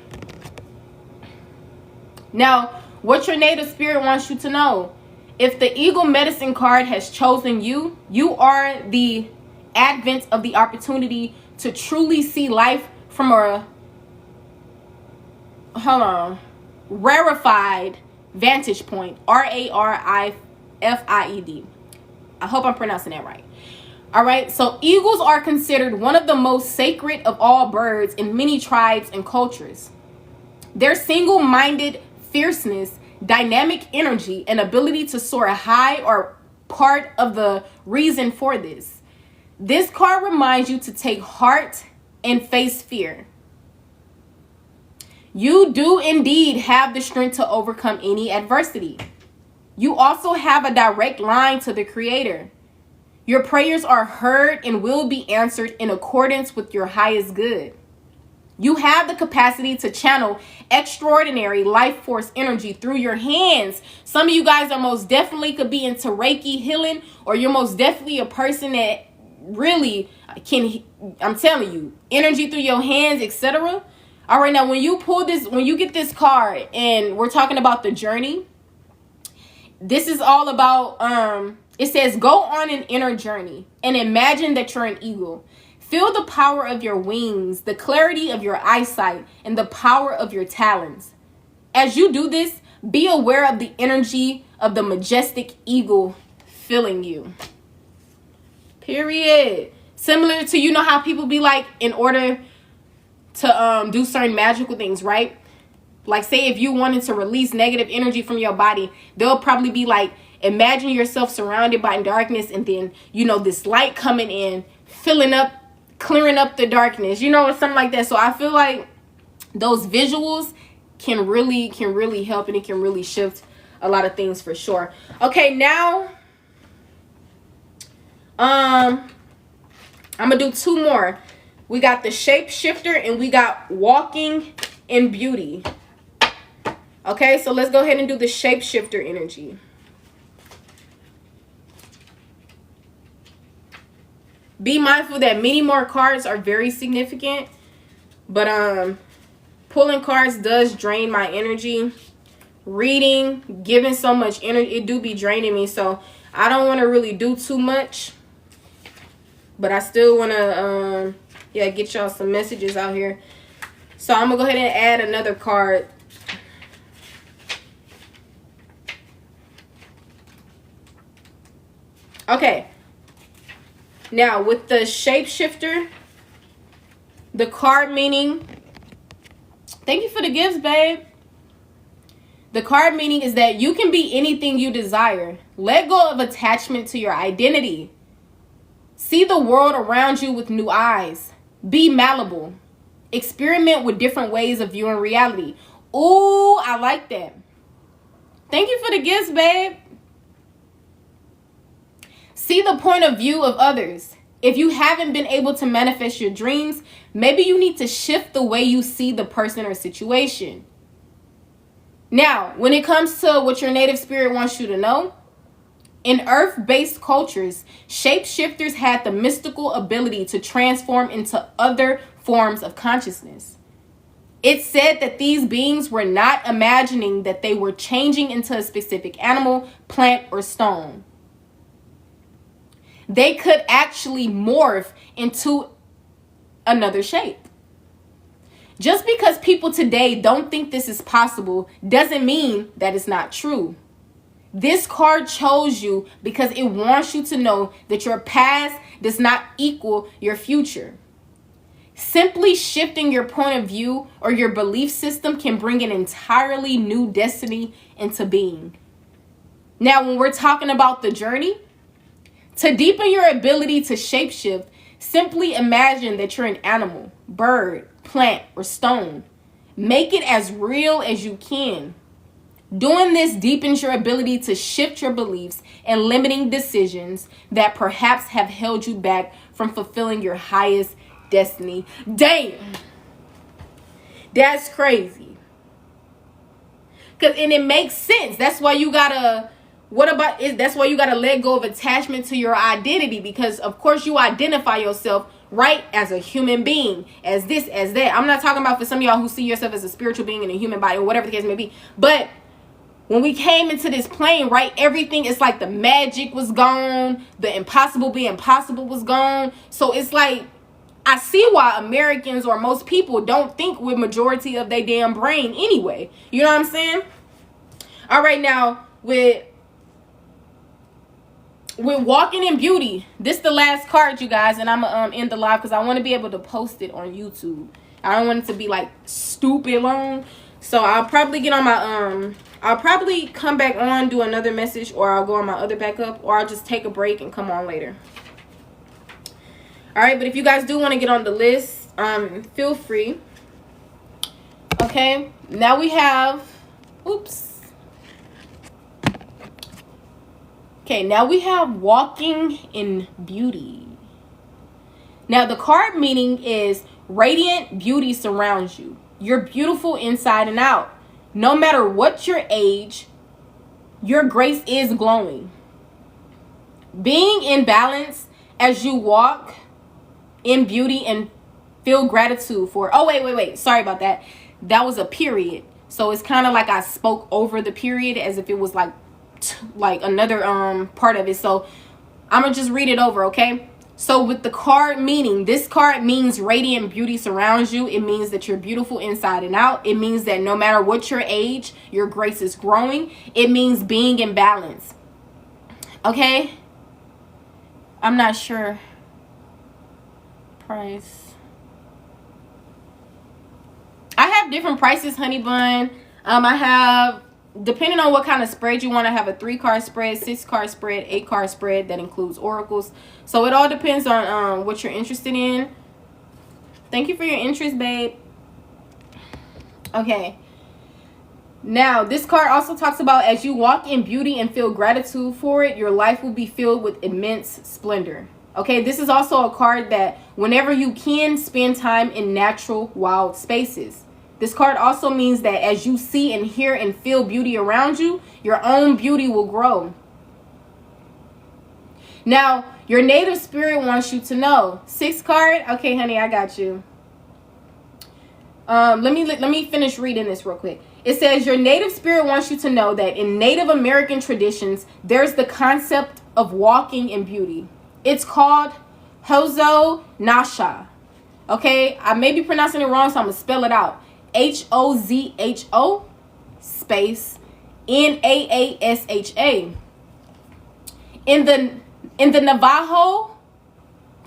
Now, what your native spirit wants you to know. If the eagle medicine card has chosen you, you are the advent of the opportunity to truly see life from a rarefied vantage point. RARIFIED. I hope I'm pronouncing that right. All right. So eagles are considered one of the most sacred of all birds in many tribes and cultures. Their single-minded fierceness, dynamic energy, and ability to soar high are part of the reason for this. This card reminds you to take heart and face fear. You do indeed have the strength to overcome any adversity. You also have a direct line to the Creator. Your prayers are heard and will be answered in accordance with your highest good. You have the capacity to channel extraordinary life force energy through your hands. Some of you guys are most definitely could be into Reiki healing, or you're most definitely a person that really can, I'm telling you, energy through your hands, etc. All right, now when you pull this, when you get this card and we're talking about the journey, this is all about, it says, go on an inner journey and imagine that you're an eagle. Feel the power of your wings, the clarity of your eyesight, and the power of your talons. As you do this, be aware of the energy of the majestic eagle filling you. Period. Similar to, you know how people be like, in order to do certain magical things, right? Like, say if you wanted to release negative energy from your body, they'll probably be like, imagine yourself surrounded by darkness, and then, you know, this light coming in, filling up, clearing up the darkness, you know, or something like that. So I feel like those visuals can really help, and it can really shift a lot of things for sure. Okay, now I'm gonna do two more. We got the shapeshifter and we got walking in beauty. Okay, so let's go ahead and do the shapeshifter energy. Be mindful that many more cards are very significant. But pulling cards does drain my energy. Reading, giving so much energy, it do be draining me. So I don't want to really do too much. But I still want to, get y'all some messages out here. So I'm going to go ahead and add another card. Okay. Now, with the shapeshifter, the card meaning, thank you for the gifts, babe. The card meaning is that you can be anything you desire. Let go of attachment to your identity. See the world around you with new eyes. Be malleable. Experiment with different ways of viewing reality. Ooh, I like that. Thank you for the gifts, babe. See the point of view of others. If you haven't been able to manifest your dreams, maybe you need to shift the way you see the person or situation. Now, when it comes to what your native spirit wants you to know, in earth-based cultures, shapeshifters had the mystical ability to transform into other forms of consciousness. It's said that these beings were not imagining that they were changing into a specific animal, plant, or stone. They could actually morph into another shape. Just because people today don't think this is possible doesn't mean that it's not true. This card chose you because it wants you to know that your past does not equal your future. Simply shifting your point of view or your belief system can bring an entirely new destiny into being. Now, when we're talking about the journey, to deepen your ability to shapeshift, simply imagine that you're an animal, bird, plant, or stone. Make it as real as you can. Doing this deepens your ability to shift your beliefs and limiting decisions that perhaps have held you back from fulfilling your highest destiny. Damn. That's crazy. And it makes sense. That's why you gotta that's why you gotta let go of attachment to your identity, because of course you identify yourself, right, as a human being, as this, as that. I'm not talking about for some of y'all who see yourself as a spiritual being in a human body or whatever the case may be. But when we came into this plane, right, everything, it's like the magic was gone. The impossible being possible was gone. So it's like, I see why Americans or most people don't think with majority of their damn brain anyway. You know what I'm saying? All right, now, with walking in beauty, this is the last card, you guys, and I'm gonna end the live because I want to be able to post it on YouTube. I don't want it to be like stupid long, so I'll probably get on my I'll probably come back on, do another message, or I'll go on my other backup, or I'll just take a break and come on later. All right, but if you guys do want to get on the list, feel free. Okay, now we have, Okay, now we have walking in beauty. Now the card meaning is radiant beauty surrounds you. You're beautiful inside and out. No matter what your age, your grace is glowing. Being in balance as you walk in beauty and feel gratitude for. Oh, wait. Sorry about that. That was a period. So it's kind of like I spoke over the period as if it was like another part of it. So I'm gonna just read it over, okay? So with the card meaning, this card means radiant beauty surrounds you. It means that you're beautiful inside and out. It means that no matter what your age, your grace is growing. It means being in balance. Okay? I'm not sure. Price. I have different prices, honey bun. I have, depending on what kind of spread you want, I have a 3-card spread, 6-card spread, 8-card spread that includes oracles. So it all depends on what you're interested in. Thank you for your interest, babe. Okay. Now, this card also talks about as you walk in beauty and feel gratitude for it, your life will be filled with immense splendor. Okay, this is also a card that whenever you can, spend time in natural, wild spaces. This card also means that as you see and hear and feel beauty around you, your own beauty will grow. Now, Your native spirit wants you to know. 6th card. Okay, honey, I got you. Let me finish reading this real quick. It says your native spirit wants you to know that in Native American traditions, there's the concept of walking in beauty. It's called Hozo Nasha. Okay, I may be pronouncing it wrong, so I'm gonna spell it out. HOZHO space NAASHA. In the Navajo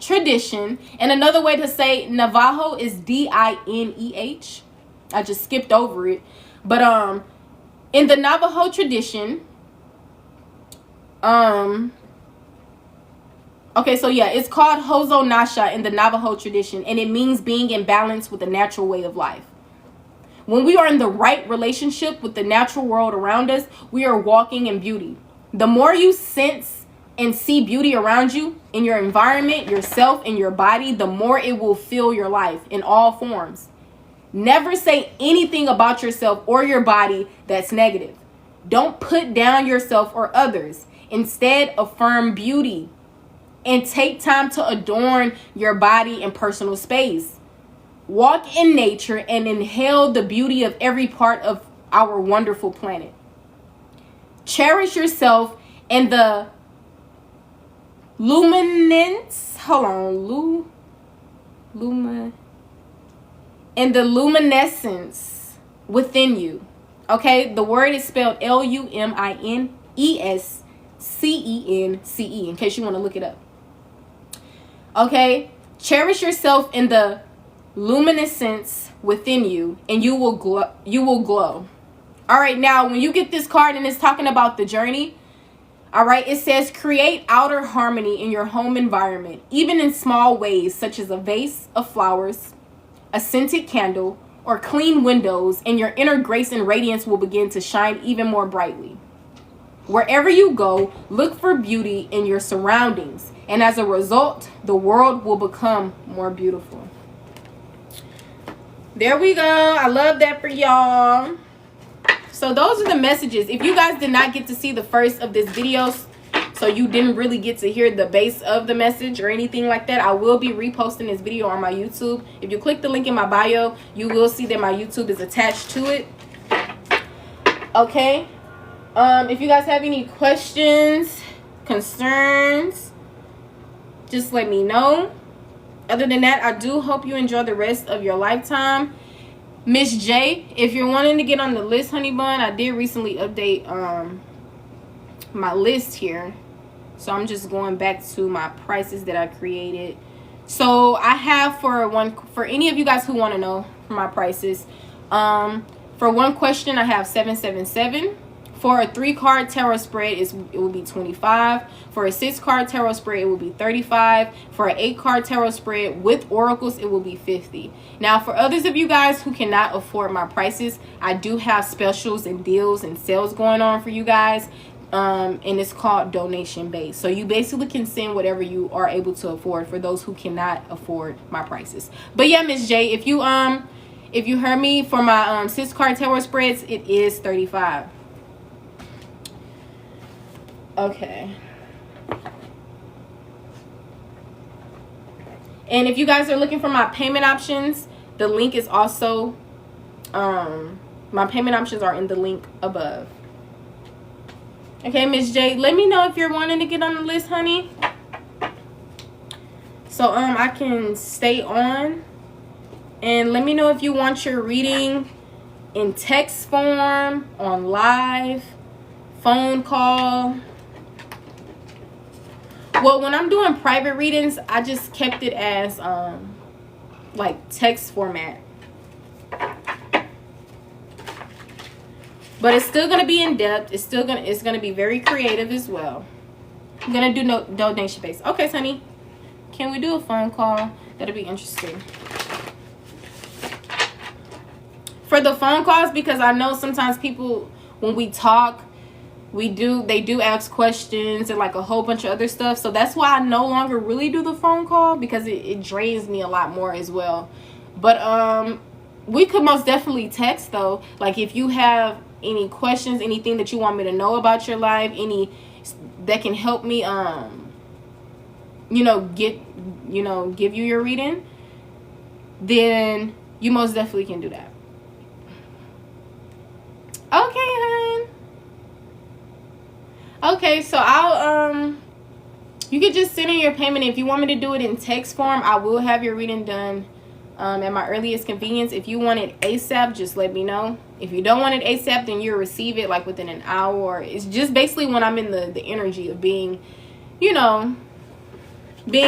tradition, and another way to say Navajo is DINEH. I just skipped over it. But in the Navajo tradition, okay, so yeah, it's called Hozo Nasha in the Navajo tradition, and it means being in balance with the natural way of life. When we are in the right relationship with the natural world around us, we are walking in beauty. The more you sense and see beauty around you, in your environment, yourself, and your body, the more it will fill your life in all forms. Never say anything about yourself or your body that's negative. Don't put down yourself or others. Instead, affirm beauty and take time to adorn your body and personal space. Walk in nature and inhale the beauty of every part of our wonderful planet. Cherish yourself and the luminance. Hold on, and the luminescence within you. Okay, the word is spelled LUMINESCENCE, in case you want to look it up. Okay, cherish yourself in the luminescence within you, and you will glow. All right, now when you get this card and it's talking about the journey, all right, it says create outer harmony in your home environment, even in small ways such as a vase of flowers, a scented candle, or clean windows, and your inner grace and radiance will begin to shine even more brightly. Wherever you go, look for beauty in your surroundings, and as a result, the world will become more beautiful. There we go. I love that for y'all. So those are the messages. If you guys did not get to see the first of this video, so you didn't really get to hear the base of the message or anything like that, I will be reposting this video on my YouTube. If you click the link in my bio, you will see that my YouTube is attached to it. Okay. If you guys have any questions, concerns, just let me know. Other than that, I do hope you enjoy the rest of your lifetime. Miss J, if you're wanting to get on the list, honey bun, I did recently update my list here. So I'm just going back to my prices that I created. So I have for any of you guys who want to know for my prices, for one question I have $777. For a 3-card tarot spread, it will be $25. For a 6-card tarot spread, it will be $35. For an 8-card tarot spread with oracles, it will be $50. Now, for others of you guys who cannot afford my prices, I do have specials and deals and sales going on for you guys. And it's called donation based. So you basically can send whatever you are able to afford for those who cannot afford my prices. But yeah, Miss J, if you heard me, for my 6-card tarot spreads, it is $35. Okay. And if you guys are looking for my payment options, the link is also my payment options are in the link above. Okay, Miss J, let me know if you're wanting to get on the list, honey, so I can stay on. And let me know if you want your reading in text form, on live, phone call. Well, when I'm doing private readings, I just kept it as like text format. But it's still gonna be in depth. It's gonna be very creative as well. I'm gonna do no donation based. Okay, honey. Can we do a phone call? That'll be interesting. For the phone calls, because I know sometimes people, when we talk, they do ask questions and like a whole bunch of other stuff. So that's why I no longer really do the phone call, because it drains me a lot more as well. But we could most definitely text though. Like if you have any questions, anything that you want me to know about your life, any that can help me give you your reading, then you most definitely can do that. Okay, hon. Okay, so I'll you could just send in your payment. If you want me to do it in text form, I will have your reading done at my earliest convenience. If you want it ASAP, just let me know. If you don't want it ASAP, then you'll receive it like within an hour. It's just basically when I'm in the energy of being, being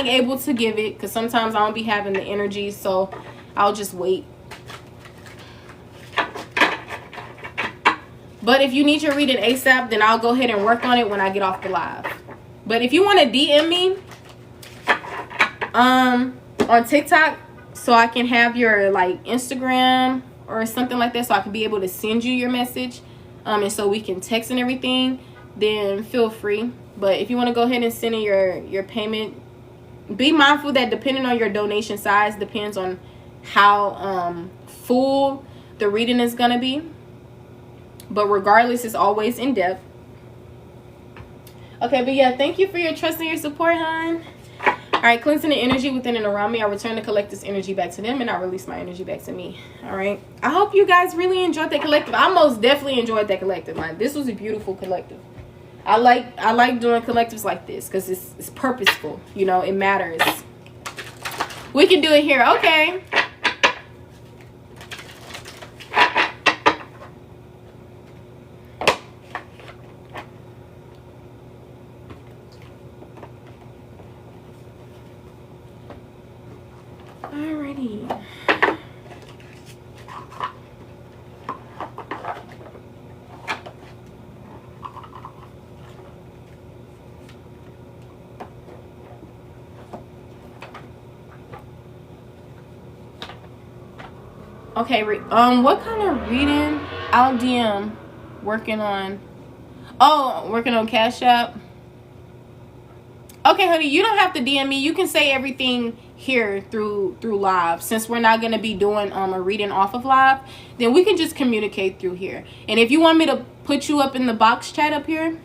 able to give it, because sometimes I don't be having the energy, so I'll just wait. But if you need your reading ASAP, then I'll go ahead and work on it when I get off the live. But if you want to DM me on TikTok, so I can have your like Instagram or something like that, so I can be able to send you your message, and so we can text and everything, then feel free. But if you want to go ahead and send in your payment, be mindful that depending on your donation size depends on how full the reading is going to be. But regardless, it's always in depth. Okay, but yeah, thank you for your trust and your support, hon. All right, cleansing the energy within and around me. I return the collective's energy back to them, and I release my energy back to me. All right. I hope you guys really enjoyed that collective. I most definitely enjoyed that collective. Like, this was a beautiful collective. I like doing collectives like this because it's purposeful. It matters. We can do it here. Okay. Alrighty. Okay, what kind of reading? I'll DM. Working on Cash App. Okay, honey, you don't have to DM me. You can say everything here through live. Since we're not going to be doing a reading off of live, then we can just communicate through here. And if you want me to put you up in the box chat up here,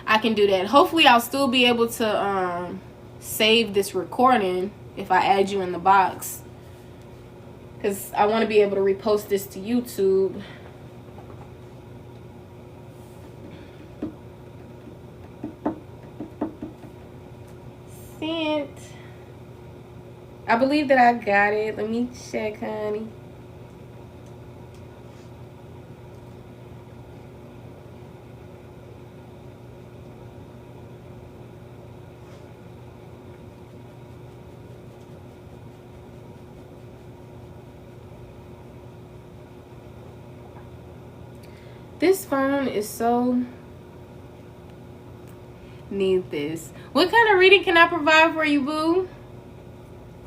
I can do that. Hopefully, I'll still be able to save this recording if I add you in the box. Because I want to be able to repost this to YouTube. Sent. I believe that I got it. Let me check, honey. This phone is so... Need this. What kind of reading can I provide for you, boo?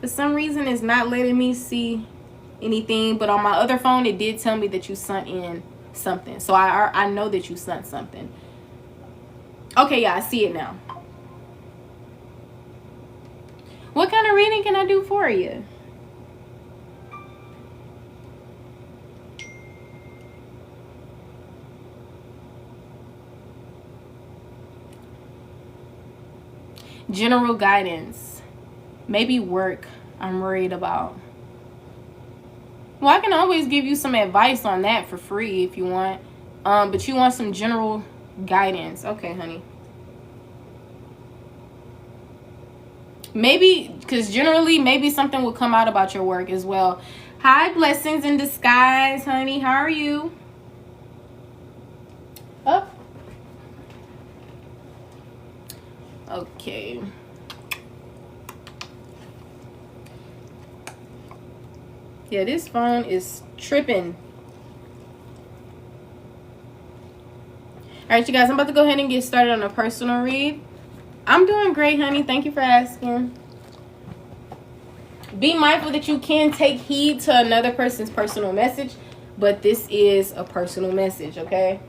For some reason, it's not letting me see anything. But on my other phone, it did tell me that you sent in something. So I know that you sent something. Okay, yeah, I see it now. What kind of reading can I do for you? General guidance. Maybe work I'm worried about. Well, I can always give you some advice on that for free if you want. But you want some general guidance. Okay, honey. Maybe, because generally, maybe something will come out about your work as well. Hi, blessings in disguise, honey. How are you? Up. Okay. Yeah, this phone is tripping. All right, you guys, I'm about to go ahead and get started on a personal read. I'm doing great, honey. Thank you for asking. Be mindful that you can take heed to another person's personal message, but this is a personal message, okay?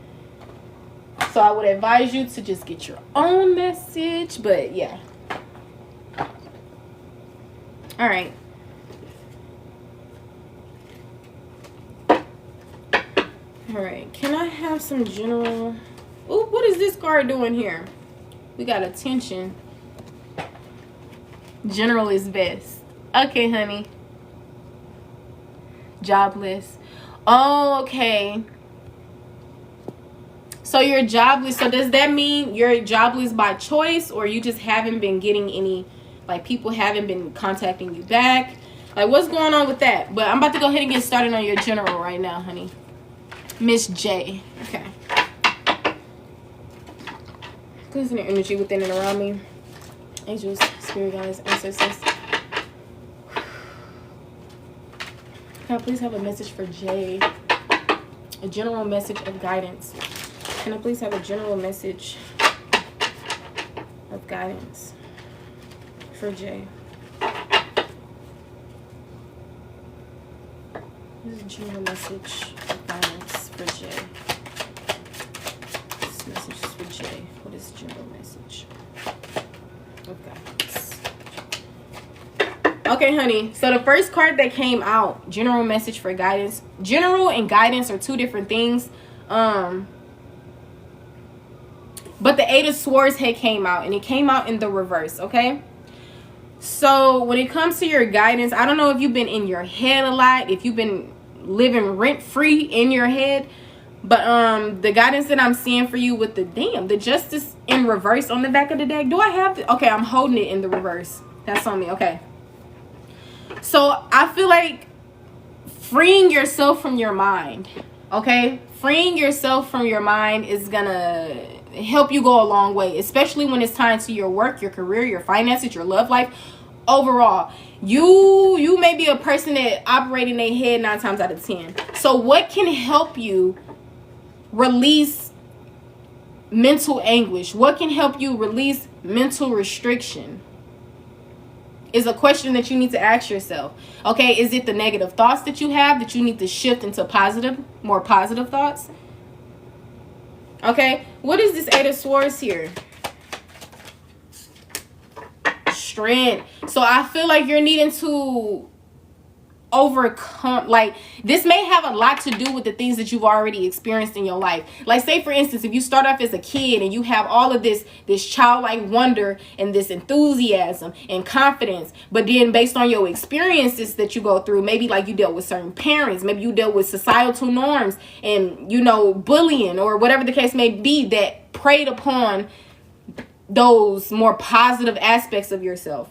So I would advise you to just get your own message, but yeah. All right. All right. Can I have some general... Ooh, what is this card doing here? We got attention. General is best. Okay, honey. Jobless. Oh, okay. So you're jobless. So does that mean you're jobless by choice, or you just haven't been getting any, like, people haven't been contacting you back? Like, what's going on with that? But I'm about to go ahead and get started on your general right now, honey. Miss J. Okay. Cleanse the energy within and around me. Angels, spirit guides, ancestors. Can I please have a message for J? A general message of guidance. Can I please have a general message of guidance for Jay? This is a general message of guidance for Jay. This message is for Jay. What is general message of guidance? Okay, honey. So the first card that came out, general message for guidance. General and guidance are two different things. But the Eight of Swords had came out, and it came out in the reverse, okay? So when it comes to your guidance, I don't know if you've been in your head a lot, if you've been living rent-free in your head, but the guidance that I'm seeing for you with the Justice in reverse on the back of the deck. Do I have the, okay, I'm holding it in the reverse. That's on me, okay. So I feel like freeing yourself from your mind, okay? Freeing yourself from your mind is gonna help you go a long way, especially when it's tied to your work, your career, your finances, your love life. Overall, you may be a person that operate in their head 9 times out of 10. So what can help you release mental anguish? What can help you release mental restriction is a question that you need to ask yourself. Okay, is it the negative thoughts that you have that you need to shift into positive, more positive thoughts? Okay, what is this Eight of Swords here? Strength. So I feel like you're needing to overcome, like, this may have a lot to do with the things that you've already experienced in your life. Like, say for instance, if you start off as a kid and you have all of this childlike wonder and this enthusiasm and confidence, but then based on your experiences that you go through, maybe like you dealt with certain parents, maybe you dealt with societal norms and, you know, bullying or whatever the case may be that preyed upon those more positive aspects of yourself.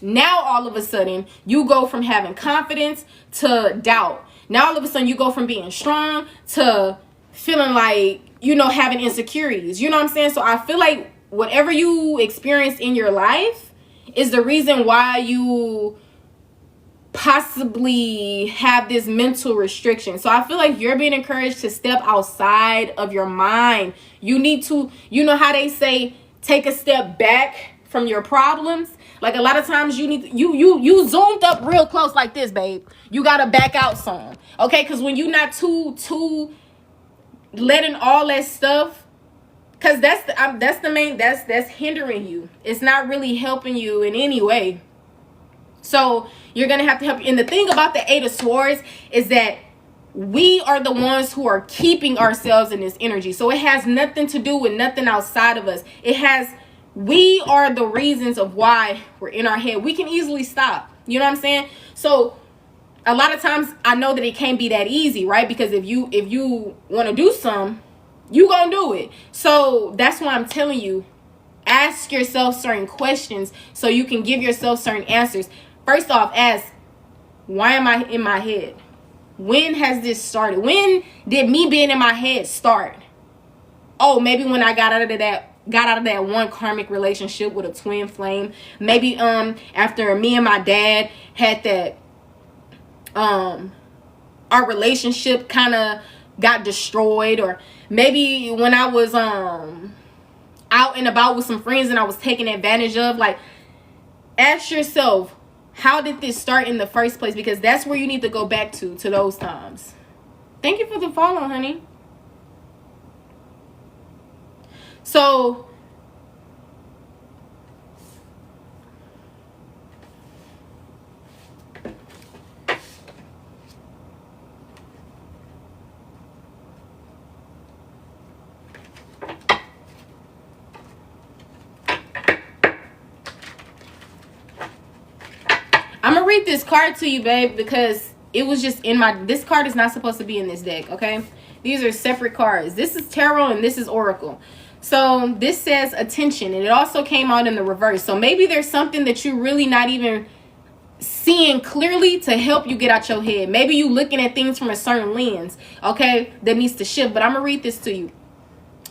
Now, all of a sudden, you go from having confidence to doubt. Now, all of a sudden, you go from being strong to feeling like, you know, having insecurities. You know what I'm saying? So I feel like whatever you experience in your life is the reason why you possibly have this mental restriction. So I feel like you're being encouraged to step outside of your mind. You need to, you know how they say, take a step back from your problems. Like, a lot of times you need you zoomed up real close like this, babe. You gotta back out some, okay? Because when you're not too letting all that stuff, because that's hindering you. It's not really helping you in any way. So you're gonna have to help. And the thing about the Eight of Swords is that we are the ones who are keeping ourselves in this energy. So it has nothing to do with nothing outside of us. We are the reasons of why we're in our head. We can easily stop. You know what I'm saying? So a lot of times I know that it can't be that easy, right? Because if you want to do some, you gonna do it. So that's why I'm telling you, ask yourself certain questions so you can give yourself certain answers. First off, ask, why am I in my head? When has this started? When did me being in my head start? Oh, maybe when I got out of that one karmic relationship with a twin flame. Maybe after me and my dad had that our relationship kind of got destroyed, or maybe when I was out and about with some friends and I was taken advantage of. Like, ask yourself, how did this start in the first place? Because that's where you need to go back to those times. Thank you for the follow, honey. So read this card to you, babe, because it was just in my... This card is not supposed to be in this deck, okay? These are separate cards. This is tarot and this is oracle. So this says attention, and it also came out in the reverse. So maybe there's something that you're really not even seeing clearly to help you get out your head. Maybe you looking at things from a certain lens, okay, that needs to shift. But I'm gonna read this to you.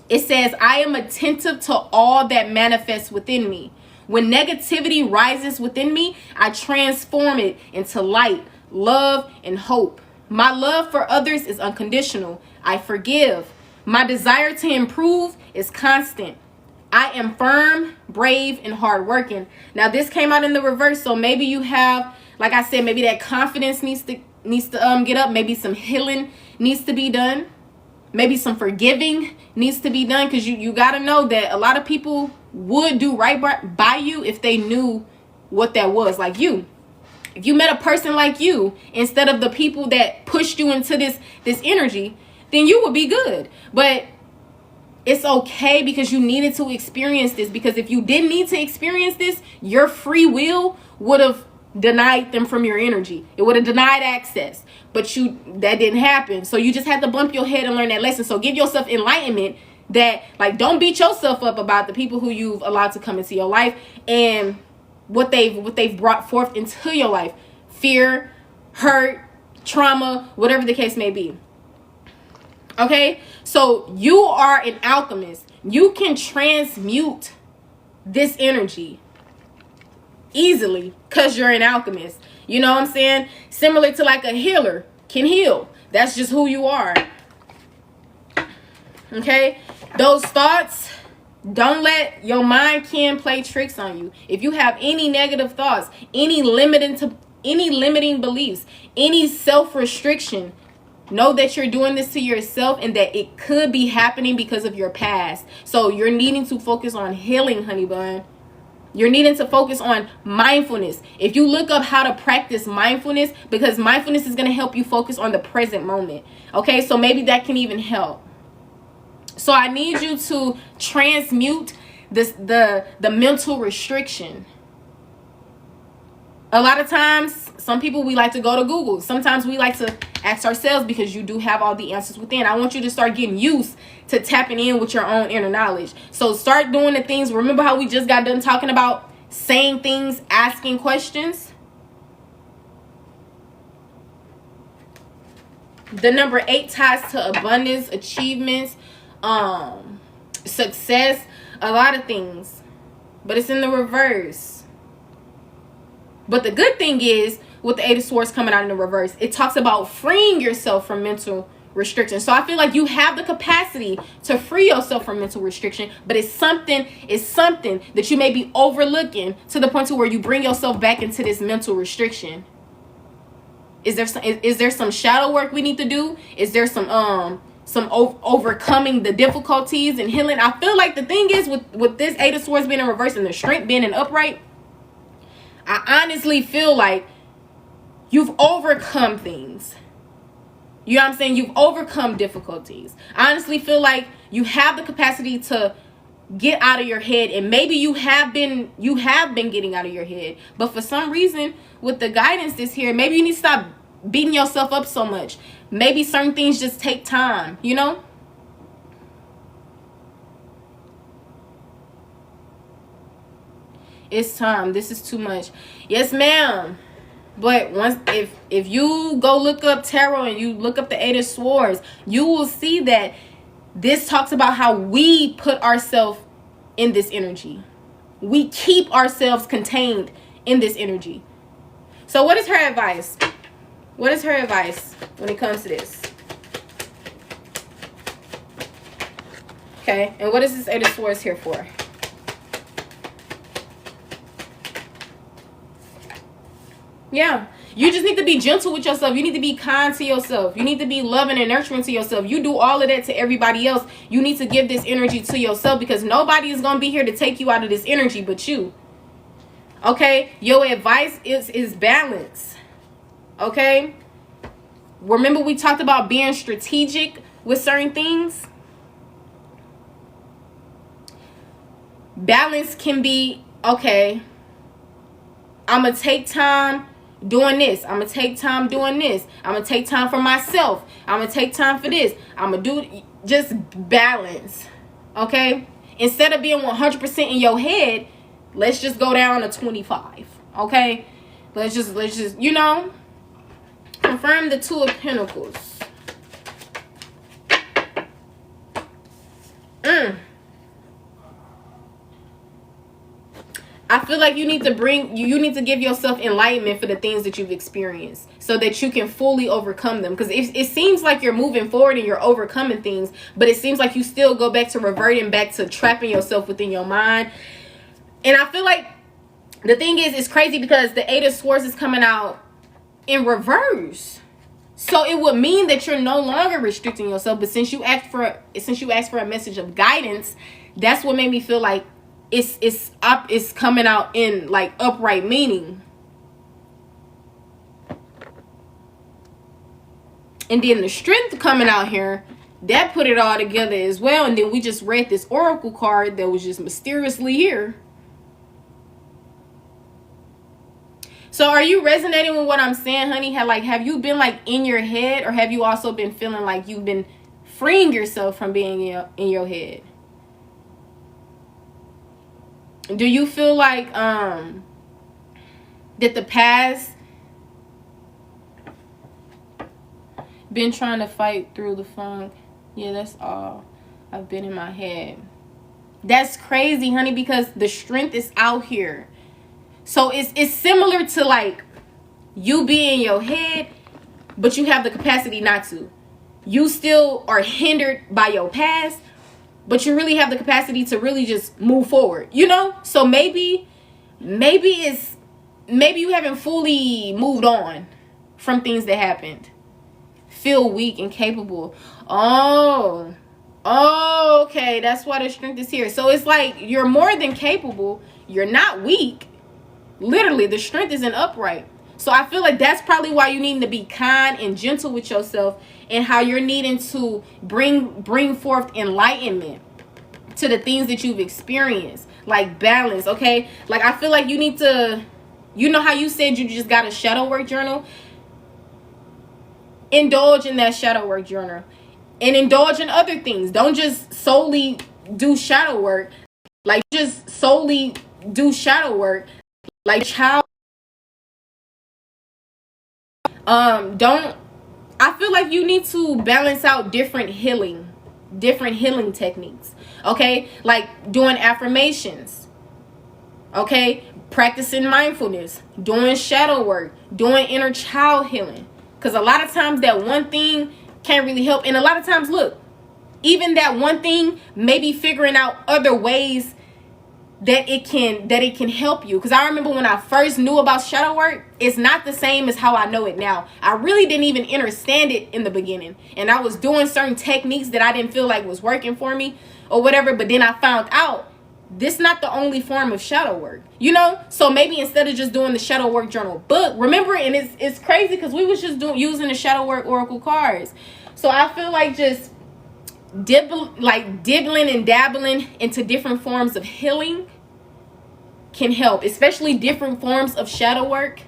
It says, I am attentive to all that manifests within me. When negativity rises within me, I transform it into light, love, and hope. My love for others is unconditional. I forgive. My desire to improve is constant. I am firm, brave, and hardworking. Now, this came out in the reverse, so maybe you have, like I said, maybe that confidence needs to get up. Maybe some healing needs to be done. Maybe some forgiving needs to be done, because you got to know that a lot of people would do right by you if they knew what that was. Like you. If you met a person like you, instead of the people that pushed you into this energy, then you would be good. But it's okay, because you needed to experience this. Because if you didn't need to experience this, your free will would have denied them from your energy. It would have denied access. But that didn't happen. So you just had to bump your head and learn that lesson. So give yourself enlightenment that, like, don't beat yourself up about the people who you've allowed to come into your life and what they've brought forth into your life. Fear, hurt, trauma, whatever the case may be. Okay? So you are an alchemist. You can transmute this energy easily because you're an alchemist. You know what I'm saying? Similar to like a healer can heal. That's just who you are. Okay? Those thoughts, don't let your mind play tricks on you. If you have any negative thoughts, any limiting beliefs, any self-restriction, know that you're doing this to yourself and that it could be happening because of your past. So you're needing to focus on healing, honey bun. You're needing to focus on mindfulness. If you look up how to practice mindfulness, because mindfulness is going to help you focus on the present moment. Okay, so maybe that can even help. So I need you to transmute the mental restriction. A lot of times, some people, we like to go to Google. Sometimes we like to ask ourselves, because you do have all the answers within. I want you to start getting used to tapping in with your own inner knowledge. So start doing the things. Remember how we just got done talking about saying things, asking questions? The number 8 ties to abundance, achievements, success, a lot of things. But it's in the reverse. But the good thing is, with the 8 of Swords coming out in the reverse, it talks about freeing yourself from mental restriction. So I feel like you have the capacity to free yourself from mental restriction, but it's something that you may be overlooking to the point to where you bring yourself back into this mental restriction. Is there some shadow work we need to do? Is there some overcoming the difficulties and healing? I feel like the thing is, with this 8 of Swords being in reverse and the Strength being in upright, I honestly feel like you've overcome things. You know what I'm saying? You've overcome difficulties. I honestly feel like you have the capacity to get out of your head, and maybe you have been getting out of your head, but for some reason, with the guidance this here, maybe you need to stop beating yourself up so much. Maybe certain things just take time, you know? It's time. This is too much. Yes, ma'am. But if you go look up tarot and you look up the 8 of Swords, you will see that this talks about how we put ourselves in this energy. We keep ourselves contained in this energy. So what is her advice? What is her advice when it comes to this? Okay, and what is this 8 of Swords here for? Yeah, you just need to be gentle with yourself. You need to be kind to yourself. You need to be loving and nurturing to yourself. You do all of that to everybody else. You need to give this energy to yourself, because nobody is going to be here to take you out of this energy but you. Okay, your advice is balance. Okay, remember we talked about being strategic with certain things. Balance can be, okay, I'm going to take time doing this. I'm gonna take time doing this. I'm gonna take time for myself. I'm gonna take time for this. I'm gonna do just balance. Okay, instead of being 100% in your head, let's just go down to 25. Okay, let's just confirm the Two of Pentacles. I feel like you need to give yourself enlightenment for the things that you've experienced so that you can fully overcome them. Because it seems like you're moving forward and you're overcoming things, but it seems like you still go back to reverting back to trapping yourself within your mind. And I feel like the thing is, it's crazy because the Eight of Swords is coming out in reverse. So it would mean that you're no longer restricting yourself. But since you asked for a message of guidance, that's what made me feel like it's coming out in like upright meaning. And then the Strength coming out here, that put it all together as well. And then we just read this oracle card that was just mysteriously here. So are you resonating with what I'm saying, honey? Have you been like in your head, or have you also been feeling like you've been freeing yourself from being in your head? Do you feel like that the past been trying to fight through the funk? Yeah, that's all. I've been in my head. That's crazy, honey, because the Strength is out here. So it's similar to like you be in your head, but you have the capacity not to. You still are hindered by your past, but you really have the capacity to really just move forward, So maybe you haven't fully moved on from things that happened. Feel weak and capable. Oh, okay. That's why the Strength is here. So it's like you're more than capable. You're not weak. Literally, the Strength is in upright. So I feel like that's probably why you need to be kind and gentle with yourself, and how you're needing to bring forth enlightenment to the things that you've experienced, like balance. Okay, like I feel like you need to, how you said you just got a shadow work journal? Indulge in that shadow work journal and indulge in other things. Don't just solely do shadow work. Like just solely do shadow work like child. I feel like you need to balance out different healing techniques. Okay, like doing affirmations, okay, practicing mindfulness, doing shadow work, doing inner child healing. Because a lot of times that one thing can't really help. And a lot of times, look, even that one thing, maybe figuring out other ways that it can help you. Because I remember when I first knew about shadow work, it's not the same as how I know it now. I really didn't even understand it in the beginning. And I was doing certain techniques that I didn't feel like was working for me or whatever. But then I found out this not the only form of shadow work, So maybe instead of just doing the shadow work journal book, remember, and it's crazy because we was just using the shadow work oracle cards. So I feel like just dibbling and dabbling into different forms of healing can help, especially different forms of shadow work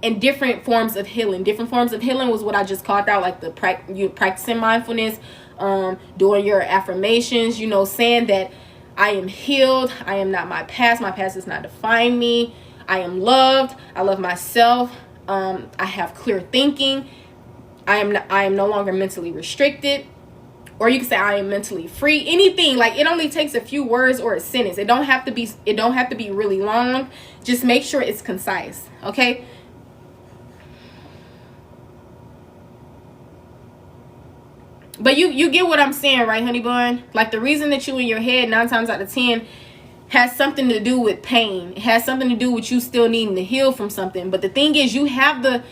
and different forms of healing. Different forms of healing was what I just called out, like you practicing mindfulness, doing your affirmations, saying that I am healed. I am not my past. My past does not define me. I am loved. I love myself. I have clear thinking. I am no longer mentally restricted. Or you can say I am mentally free. Anything, like it only takes a few words or a sentence. It don't have to be really long. Just make sure it's concise, okay? But you get what I'm saying, right, honey bun? Like the reason that you in your head 9 times out of 10 has something to do with pain. It has something to do with you still needing to heal from something. But the thing is, you could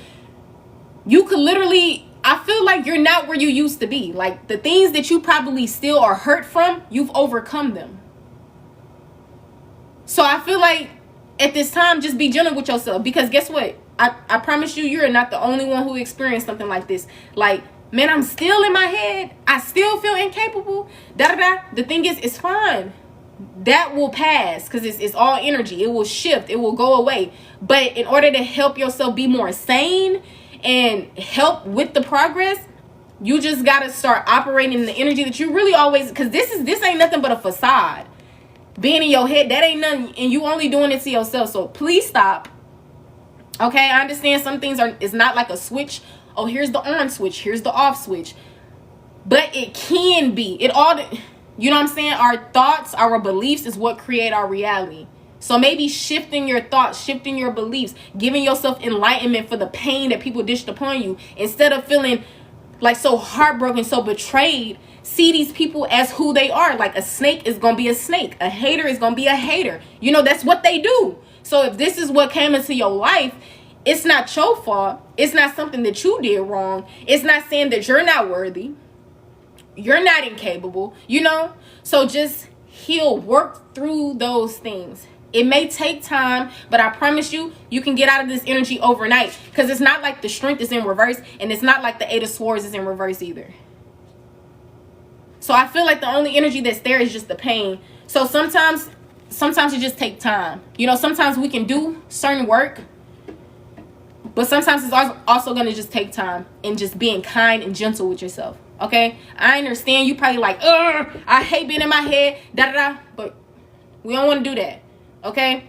literally, I feel like you're not where you used to be. Like the things that you probably still are hurt from, you've overcome them. So I feel like at this time, just be gentle with yourself. Because guess what? I promise you're not the only one who experienced something like this. Like, man, I'm still in my head. I still feel incapable. The thing is, it's fine. that will pass, because it's all energy. It will shift, it will go away. But in order to help yourself be more sane and help with the progress, you just got to start operating in the energy that you really always, because this ain't nothing but a facade. Being in your head, that ain't nothing, and you only doing it to yourself. So please stop. Okay, I understand some things it's not like a switch. Oh, here's the on switch, here's the off switch. But it can be. It all, you know what I'm saying? Our thoughts, our beliefs is what create our reality. So maybe shifting your thoughts, shifting your beliefs, giving yourself enlightenment for the pain that people dished upon you. Instead of feeling like so heartbroken, so betrayed, see these people as who they are. Like a snake is going to be a snake. A hater is going to be a hater. You know, that's what they do. So if this is what came into your life, it's not your fault. It's not something that you did wrong. It's not saying that you're not worthy. You're not incapable, you know? So just heal, work through those things. It may take time, but I promise you, you can get out of this energy overnight. Because it's not like the strength is in reverse, and it's not like the Eight of Swords is in reverse either. So I feel like the only energy that's there is just the pain. So sometimes it just takes time. You know, sometimes we can do certain work, but sometimes it's also going to just take time and just being kind and gentle with yourself. Okay? I understand you probably like, I hate being in my head, but we don't want to do that. Okay?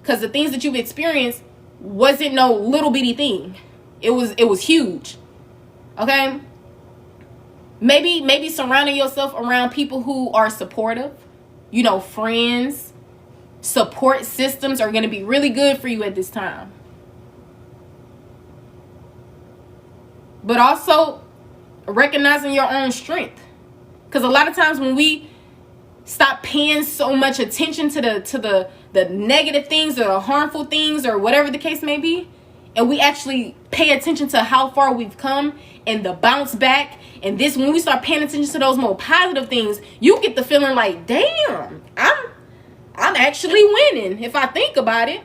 Because the things that you've experienced wasn't no little bitty thing. It was huge. Okay? Maybe surrounding yourself around people who are supportive. You know, friends, support systems are going to be really good for you at this time. But also recognizing your own strength. Because a lot of times when we stop paying so much attention to the negative things or the harmful things or whatever the case may be, and we actually pay attention to how far we've come and the bounce back, and this, when we start paying attention to those more positive things, you get the feeling like, damn, I'm actually winning if I think about it.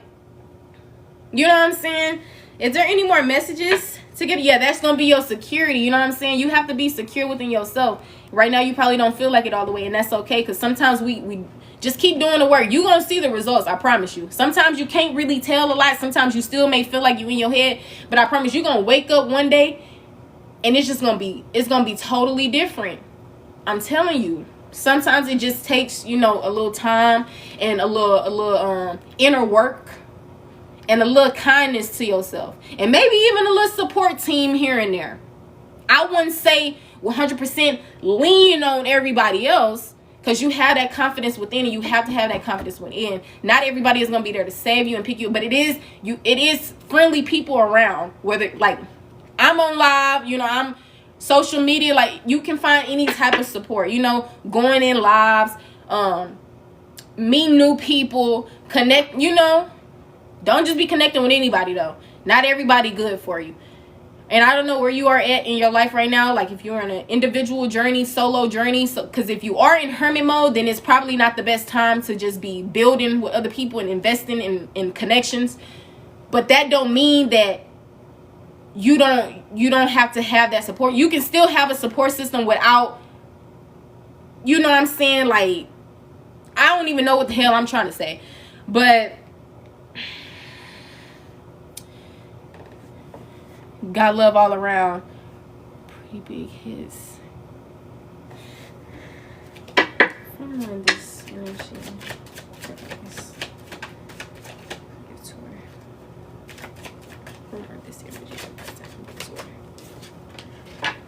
You know what I'm saying? Is there any more messages to get? Yeah, that's gonna be your security. You know what I'm saying? You have to be secure within yourself. Right now you probably don't feel like it all the way, and that's okay, because sometimes we just keep doing the work. You're gonna see the results, I promise you. Sometimes you can't really tell a lot. Sometimes you still may feel like you in your head, but I promise you're gonna wake up one day and it's gonna be totally different. I'm telling you. Sometimes it just takes, you know, a little time and a little inner work and a little kindness to yourself, and maybe even a little support team here and there. I wouldn't say 100% lean on everybody else, because you have that confidence within, and you have to have that confidence within. Not everybody is going to be there to save you and pick you, but it is friendly people around. Whether, like, I'm on live, you know, I'm social media, like, you can find any type of support, you know, going in lives, meet new people, connect, you know. Don't just be connecting with anybody, though. Not everybody good for you. And I don't know where you are at in your life right now. Like, if you're in an individual journey, solo journey. So, because if you are in hermit mode, then it's probably not the best time to just be building with other people and investing in connections. But that don't mean that you don't have to have that support. You can still have a support system without, you know what I'm saying? Like, I don't even know what the hell I'm trying to say. But God love all around. Pretty big hits. From this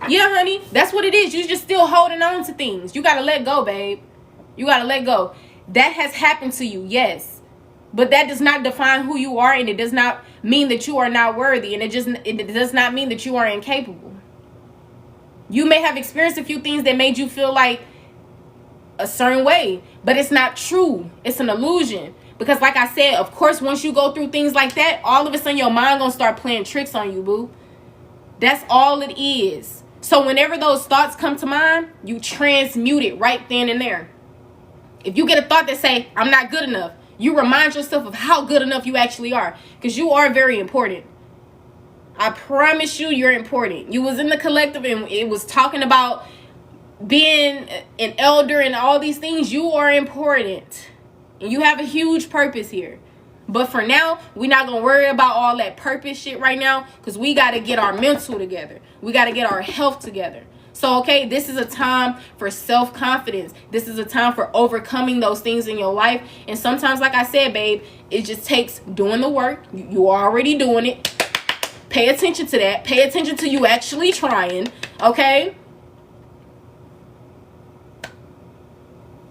yeah, honey, that's what it is. You just still holding on to things. You gotta let go, babe. You gotta let go. That has happened to you, yes, but that does not define who you are, and it does not mean that you are not worthy, and it does not mean that you are incapable. You may have experienced a few things that made you feel like a certain way, but it's not true. It's an illusion. Because like I said, of course, once you go through things like that, all of a sudden your mind gonna start playing tricks on you, boo. That's all it is. So whenever those thoughts come to mind, you transmute it right then and there. If you get a thought that say, I'm not good enough, you remind yourself of how good enough you actually are. Because you are very important. I promise you, you're important. You was in the collective and it was talking about being an elder and all these things, you are important. And you have a huge purpose here. But for now, we're not going to worry about all that purpose shit right now, because we got to get our mental together. We got to get our health together. So, okay, this is a time for self-confidence. This is a time for overcoming those things in your life. And sometimes, like I said, babe, it just takes doing the work. You are already doing it. Pay attention to that. Pay attention to you actually trying, okay?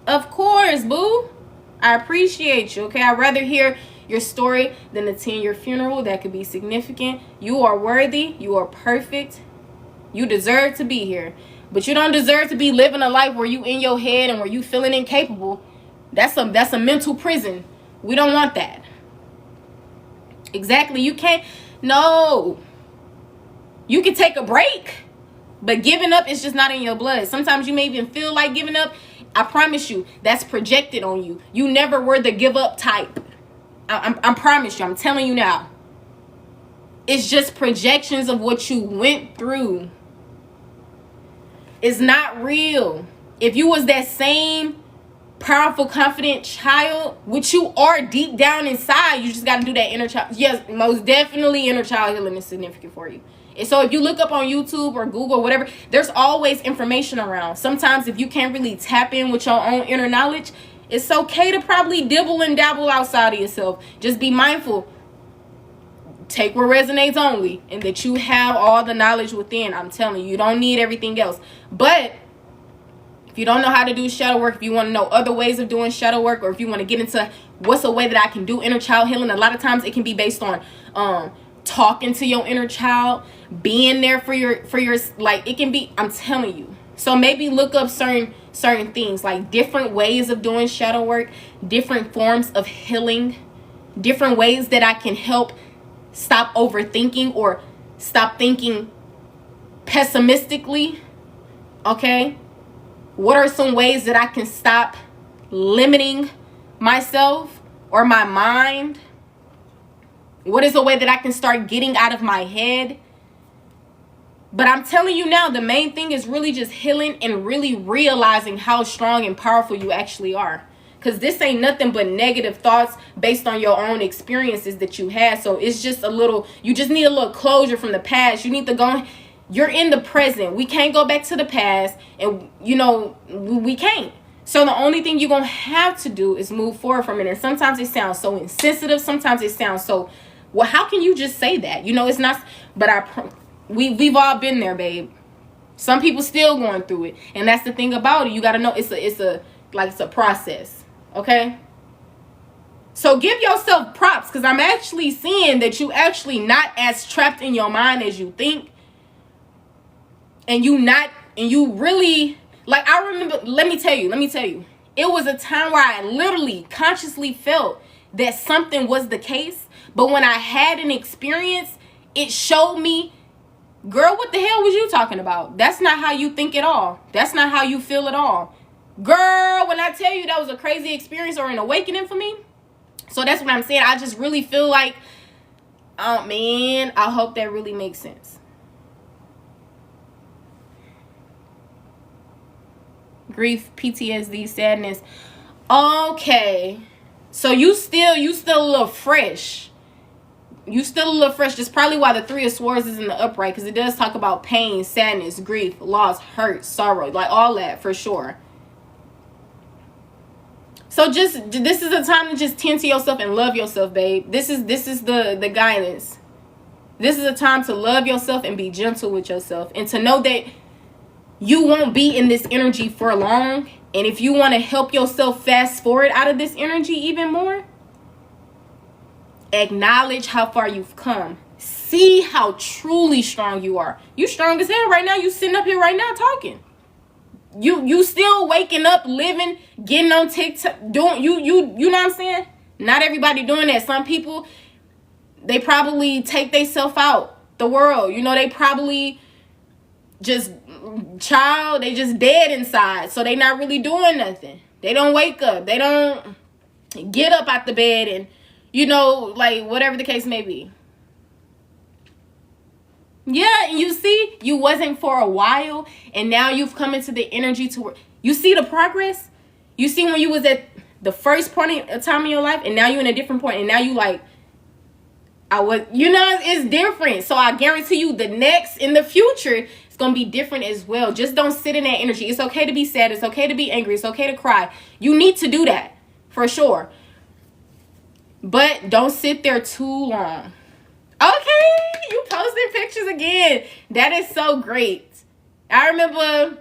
Of course, boo. I appreciate you, okay? I'd rather hear your story than attend your funeral. That could be significant. You are worthy. You are perfect. You deserve to be here. But you don't deserve to be living a life where you in your head and where you feeling incapable. That's a mental prison. We don't want that. Exactly. You can't. No. You can take a break. But giving up is just not in your blood. Sometimes you may even feel like giving up. I promise you, that's projected on you. You never were the give up type. I promise you. I'm telling you now. It's just projections of what you went through. It's not real. If you was that same powerful, confident child, which you are deep down inside, you just got to do that inner child. Yes, most definitely inner child healing is significant for you. And so if you look up on YouTube or Google or whatever, there's always information around. Sometimes if you can't really tap in with your own inner knowledge, it's okay to probably dibble and dabble outside of yourself. Just be mindful. Take what resonates only, and that you have all the knowledge within. I'm telling you, you don't need everything else. But if you don't know how to do shadow work, if you want to know other ways of doing shadow work, or if you want to get into what's a way that I can do inner child healing, a lot of times it can be based on talking to your inner child, being there for your like, it can be, I'm telling you. So maybe look up certain things, like different ways of doing shadow work, different forms of healing, different ways that I can help stop overthinking or stop thinking pessimistically. Okay? What are some ways that I can stop limiting myself or my mind? What is a way that I can start getting out of my head? But I'm telling you now, the main thing is really just healing and really realizing how strong and powerful you actually are. Because this ain't nothing but negative thoughts based on your own experiences that you had. So it's just you just need a little closure from the past. You need to go, you're in the present. We can't go back to the past. And, we can't. So the only thing you're going to have to do is move forward from it. And sometimes it sounds so insensitive. Sometimes it sounds so, well, how can you just say that? It's not, but we've all been there, babe. Some people still going through it. And that's the thing about it. You got to know it's a process. Okay? So give yourself props, because I'm actually seeing that you actually not as trapped in your mind as you think. And you really, like, I remember, let me tell you, it was a time where I literally consciously felt that something was the case. But when I had an experience, it showed me, girl, what the hell was you talking about? That's not how you think at all. That's not how you feel at all. Girl, when I tell you that was a crazy experience or an awakening for me. So that's what I'm saying. I just really feel like, oh man, I hope that really makes sense. Grief, PTSD, sadness. Okay. So you still a little fresh. That's probably why the Three of Swords is in the upright, because it does talk about pain, sadness, grief, loss, hurt, sorrow, like all that for sure. So this is a time to just tend to yourself and love yourself, babe. This is the guidance. This is a time to love yourself and be gentle with yourself, and to know that you won't be in this energy for long. And if you want to help yourself fast forward out of this energy even more, acknowledge how far you've come. See how truly strong you are. You strong as hell right now. You sitting up here right now talking. You still waking up, living, getting on TikTok, doing you know what I'm saying? Not everybody doing that. Some people, they probably take themselves out the world. They probably just they just dead inside. So they not really doing nothing. They don't wake up. They don't get up out the bed and like whatever the case may be. Yeah, and you see, you wasn't for a while, and now you've come into the energy to work. You see the progress? You see when you was at the first point of time in your life, and now you're in a different point, and now you like, it's different. So I guarantee you the next, in the future, it's going to be different as well. Just don't sit in that energy. It's okay to be sad. It's okay to be angry. It's okay to cry. You need to do that, for sure. But don't sit there too long. Okay, you posting pictures again. That is so great. I remember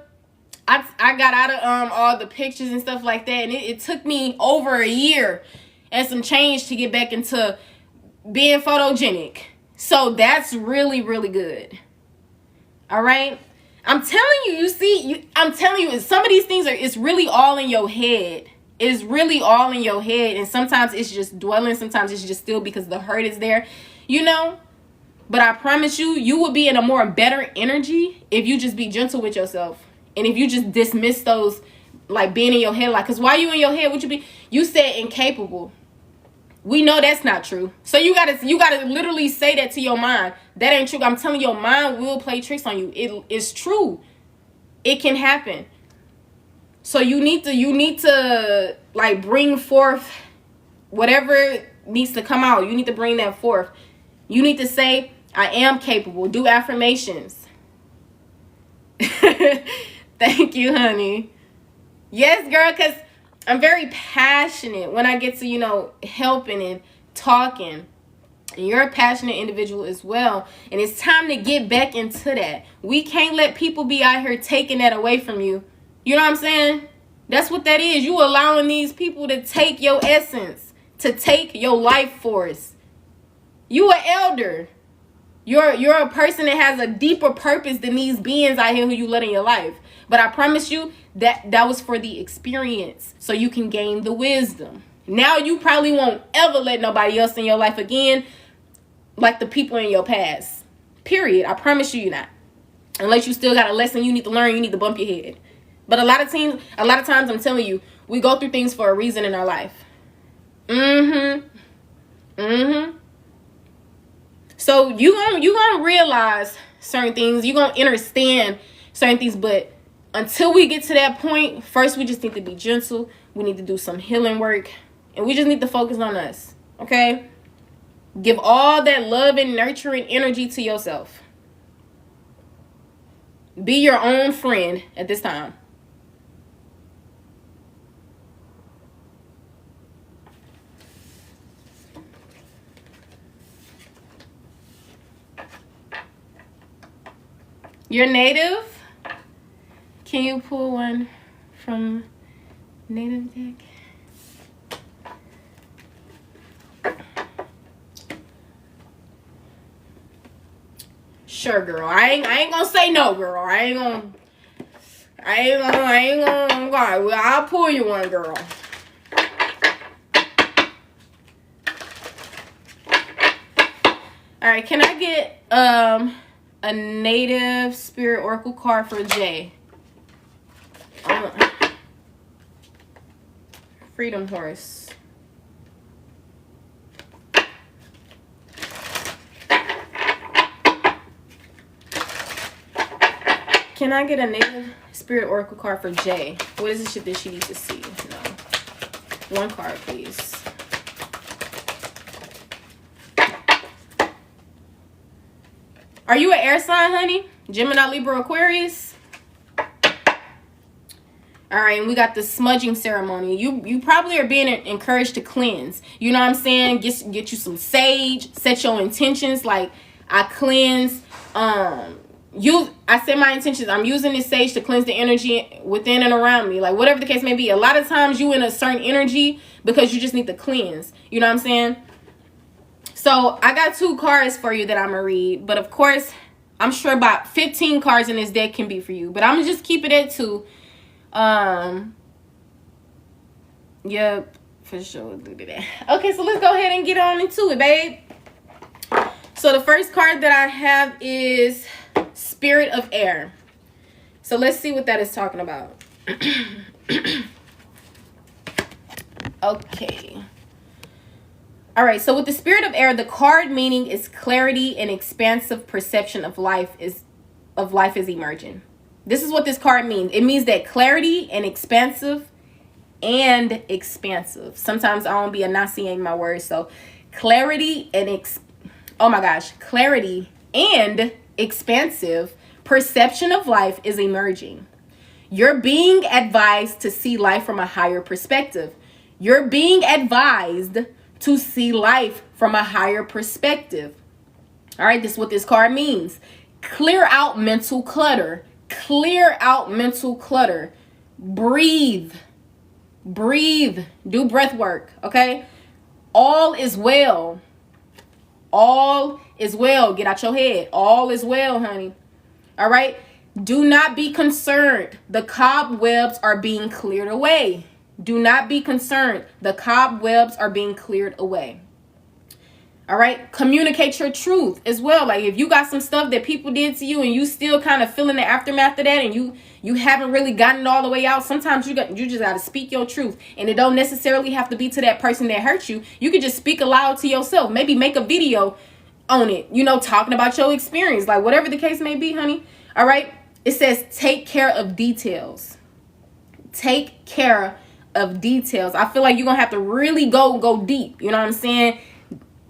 I got out of all the pictures and stuff like that, and it took me over a year and some change to get back into being photogenic. So that's really, really good. All right. I'm telling you, I'm telling you, some of these things it's really all in your head. It's really all in your head. And sometimes it's just dwelling. Sometimes it's just still because the hurt is there. But I promise you will be in a more better energy if you just be gentle with yourself. And if you just dismiss those, like being in your head, like, because why you in your head, you said incapable. We know that's not true. So you gotta literally say that to your mind. That ain't true. I'm telling you, your mind will play tricks on you. It's true. It can happen. So you need to like bring forth whatever needs to come out. You need to bring that forth. You need to say, I am capable. Do affirmations. Thank you, honey. Yes, girl, because I'm very passionate when I get to, helping and talking. And you're a passionate individual as well. And it's time to get back into that. We can't let people be out here taking that away from you. You know what I'm saying? That's what that is. You allowing these people to take your essence, to take your life force. You an elder. You're a person that has a deeper purpose than these beings out here who you let in your life. But I promise you that was for the experience, so you can gain the wisdom. Now you probably won't ever let nobody else in your life again, like the people in your past. Period. I promise you, you're not. Unless you still got a lesson you need to learn, you need to bump your head. But a lot of times, I'm telling you, we go through things for a reason in our life. So you gonna realize certain things. You gonna understand certain things. But until we get to that point, first we just need to be gentle. We need to do some healing work. And we just need to focus on us. Okay? Give all that love and nurturing energy to yourself. Be your own friend at this time. You're native? Can you pull one from native deck? Sure, girl. I ain't gonna say no, girl. I ain't gonna. Well, I'll pull you one, girl. All right. Can I get a native spirit oracle card for Jay? Freedom horse. Can I get a native spirit oracle card for Jay? What is the shit that she needs to see? No. One card, please. Are you an air sign, honey? Gemini, Libra, Aquarius? All right, and we got the smudging ceremony. You probably are being encouraged to cleanse. You know what I'm saying? Get you some sage. Set your intentions. Like, I cleanse. I set my intentions. I'm using this sage to cleanse the energy within and around me. Like, whatever the case may be. A lot of times you in a certain energy because you just need to cleanse. You know what I'm saying? So I got 2 cards for you that I'm going to read. But of course, I'm sure about 15 cards in this deck can be for you. But I'm going to just keep it at 2. Yep, for sure. Do that. Okay, so let's go ahead and get on into it, babe. So the first card that I have is Spirit of Air. So let's see what that is talking about. Okay. All right, so with the spirit of air, the card meaning is clarity and expansive perception of life is emerging. This is what this card means. It means that clarity and expansive. Sometimes I don't be enunciating my words. So clarity and clarity and expansive perception of life is emerging. You're being advised to see life from a higher perspective. You're being advised to see life from a higher perspective. All right, this is what this card means. Clear out mental clutter. Clear out mental clutter. Breathe. Breathe. Do breath work, okay? All is well. All is well. Get out your head. All is well, honey. All right? Do not be concerned. The cobwebs are being cleared away. Do not be concerned. The cobwebs are being cleared away. All right. Communicate your truth as well. Like if you got some stuff that people did to you and you still kind of feeling the aftermath of that and you haven't really gotten it all the way out. Sometimes you just got to speak your truth, and it don't necessarily have to be to that person that hurt you. You can just speak aloud to yourself. Maybe make a video on it, talking about your experience, like whatever the case may be, honey. All right. It says take care of details. Take care of details. I feel like you're gonna have to really go deep. You know what I'm saying?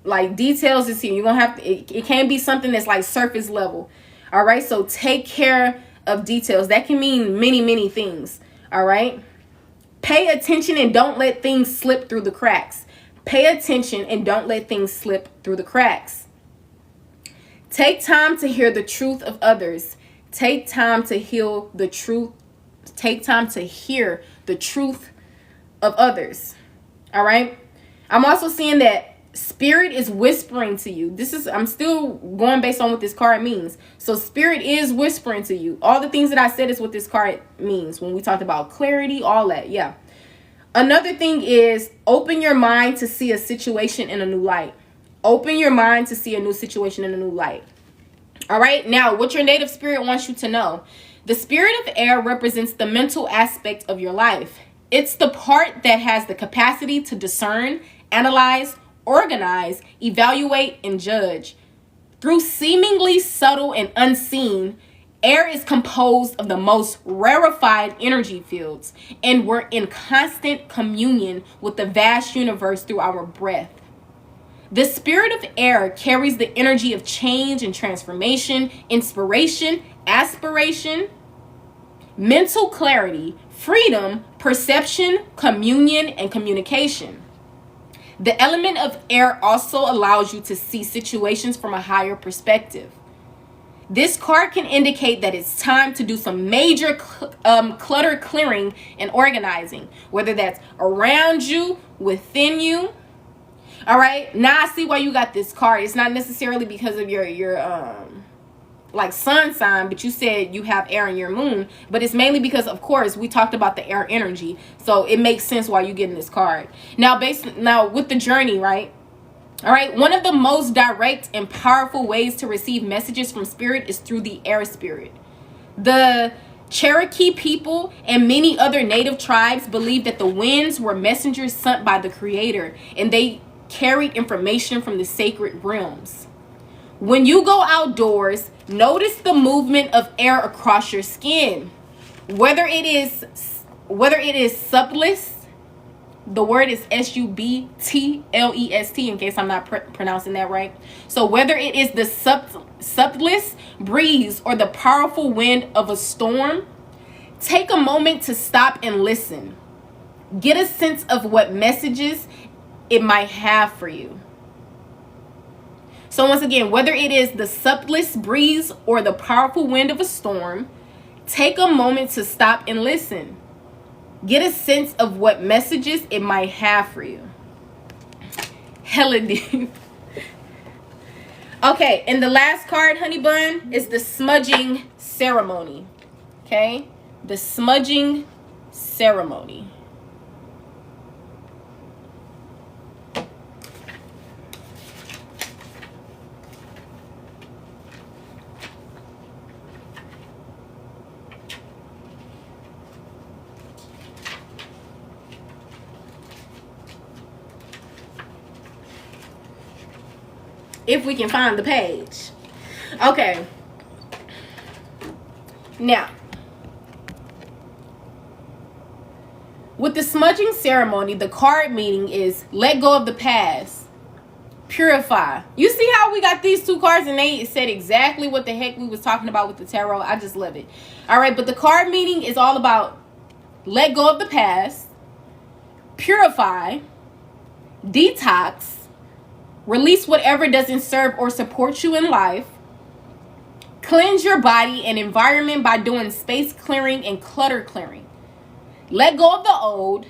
Like details is here. You're gonna have to. It can't be something that's like surface level. All right. So take care of details. That can mean many things. All right. Pay attention and don't let things slip through the cracks. Pay attention and don't let things slip through the cracks. Take time to hear the truth of others. Take time to heal the truth. Take time to hear the truth of others. All right. I'm also seeing that spirit is whispering to you. I'm still going based on what this card means. So spirit is whispering to you. All the things that I said is what this card means when we talked about clarity, all that. Yeah. Another thing is open your mind to see a situation in a new light. Open your mind to see a new situation in a new light. All right. Now, what your native spirit wants you to know. The spirit of air represents the mental aspect of your life. It's the part that has the capacity to discern, analyze, organize, evaluate, and judge. Through seemingly subtle and unseen, air is composed of the most rarefied energy fields, and we're in constant communion with the vast universe through our breath. The spirit of air carries the energy of change and transformation, inspiration, aspiration, mental clarity, freedom, perception, communion, and communication. The element of air also allows you to see situations from a higher perspective. This card can indicate that it's time to do some major clutter clearing and organizing, whether that's around you, within you. All right. Now I see why you got this card. It's not necessarily because of your like sun sign, but you said you have air in your moon, but it's mainly because, of course, we talked about the air energy. So it makes sense why you're getting this card. Now, with the journey, right? All right. One of the most direct and powerful ways to receive messages from spirit is through the air spirit. The Cherokee people and many other native tribes believe that the winds were messengers sent by the Creator, and they carried information from the sacred realms. When you go outdoors, notice the movement of air across your skin. Whether it is subtlest, the word is subtlest in case I'm not pronouncing that right. So whether it is the subtlest breeze or the powerful wind of a storm, take a moment to stop and listen. Get a sense of what messages it might have for you. So once again, whether it is the subtlest breeze or the powerful wind of a storm, take a moment to stop and listen. Get a sense of what messages it might have for you. Hella deep. Okay, and the last card, honey bun, is the smudging ceremony. Okay, the smudging ceremony. if we can find the page. Okay. Now, with the smudging ceremony, the card meaning is let go of the past, purify. You see how we got these two cards and they said exactly what the heck we was talking about with the tarot? I just love it. All right, but the card meaning is all about let go of the past, purify, detox, release whatever doesn't serve or support you in life, cleanse your body and environment by doing space clearing and clutter clearing. Let go of the old,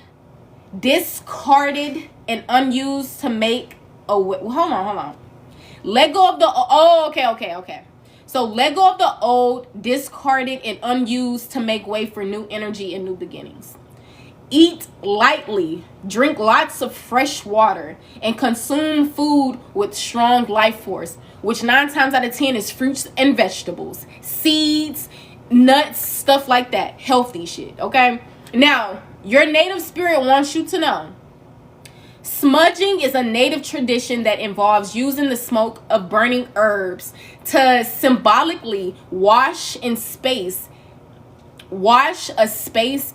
discarded and unused to make a way. Hold on. Let go of the okay. So let go of the old, discarded and unused to make way for new energy and new beginnings. Eat lightly, drink lots of fresh water, and consume food with strong life force, which 9 times out of 10 is fruits and vegetables, seeds, nuts, stuff like that. Healthy shit, okay? Now, your native spirit wants you to know, smudging is a native tradition that involves using the smoke of burning herbs to symbolically wash a space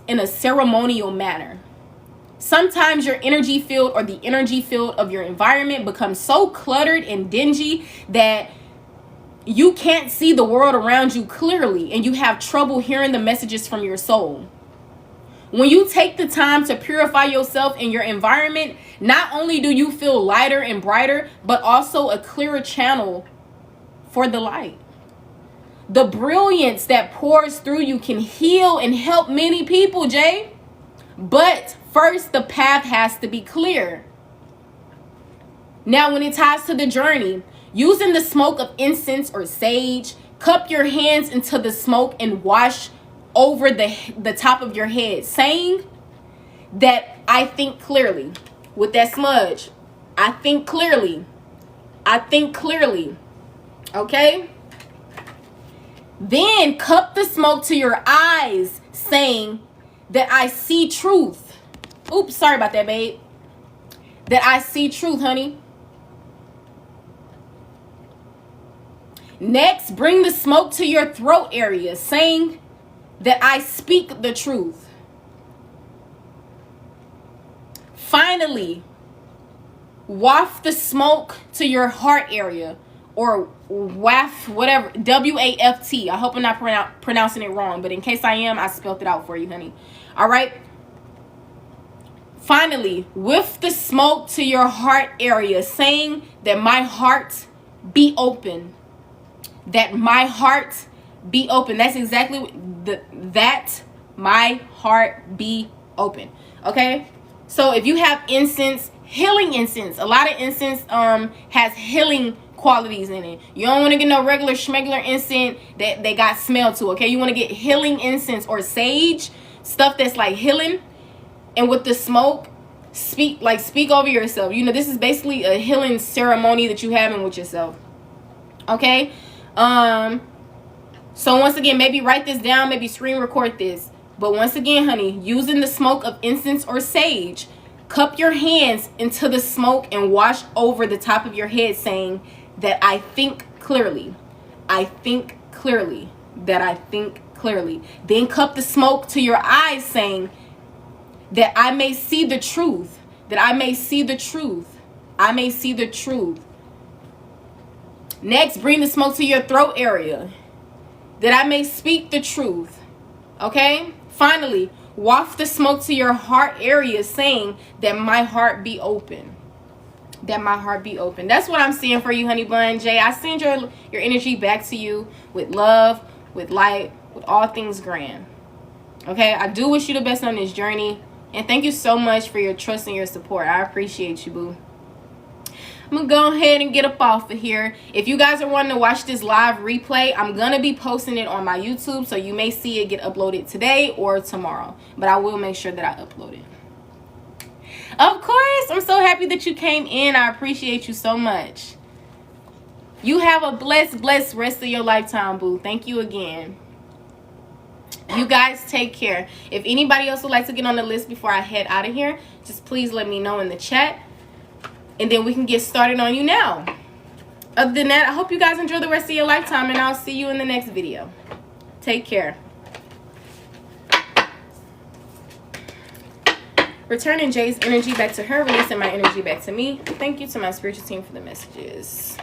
in a ceremonial manner. Sometimes your energy field or the energy field of your environment becomes so cluttered and dingy that you can't see the world around you clearly and you have trouble hearing the messages from your soul. When you take the time to purify yourself in your environment, not only do you feel lighter and brighter, but also a clearer channel for the light. The brilliance that pours through you can heal and help many people, Jay. But first, the path has to be clear. Now, when it ties to the journey, using the smoke of incense or sage, cup your hands into the smoke and wash over the top of your head, saying that I think clearly. With that smudge, I think clearly. Okay? Then cup the smoke to your eyes, saying that I see truth. Oops, sorry about that, babe. That I see truth, honey. Next, bring the smoke to your throat area, saying that I speak the truth. Finally, waft the smoke to your heart area, or waft, whatever, W-A-F-T. I hope I'm not pronouncing it wrong, but in case I am, I spelled it out for you, honey. All right. Finally, whiff the smoke to your heart area, saying that my heart be open. That my heart be open. That's exactly that my heart be open. Okay? So if you have incense, healing incense, a lot of incense has healing qualities in it. You don't want to get no regular schmegular incense that they got smell to, okay? You want to get healing incense or sage, stuff that's like healing. And with the smoke, speak over yourself. You know, this is basically a healing ceremony that you're having with yourself. Okay? So once again, maybe write this down, maybe screen record this. But once again, honey, using the smoke of incense or sage, cup your hands into the smoke and wash over the top of your head, saying that I think clearly. I think clearly. That I think clearly. Then cup the smoke to your eyes, saying that I may see the truth. That I may see the truth. I may see the truth. Next, bring the smoke to your throat area, that I may speak the truth. Okay? Finally, waft the smoke to your heart area, saying that my heart be open. That my heart be open. That's what I'm seeing for you, honey bun. Jay, I send your energy back to you with love, with light, with all things grand. Okay? I do wish you the best on this journey. And thank you so much for your trust and your support. I appreciate you, boo. I'm going to go ahead and get up off of here. If you guys are wanting to watch this live replay, I'm going to be posting it on my YouTube. So you may see it get uploaded today or tomorrow. But I will make sure that I upload it. Of course, I'm so happy that you came in. I appreciate you so much. You have a blessed rest of your lifetime, boo. Thank you again. You guys take care. If anybody else would like to get on the list before I head out of here, just please let me know in the chat. And then we can get started on you now. Other than that, I hope you guys enjoy the rest of your lifetime, and I'll see you in the next video. Take care. Returning Jay's energy back to her, releasing my energy back to me. Thank you to my spiritual team for the messages.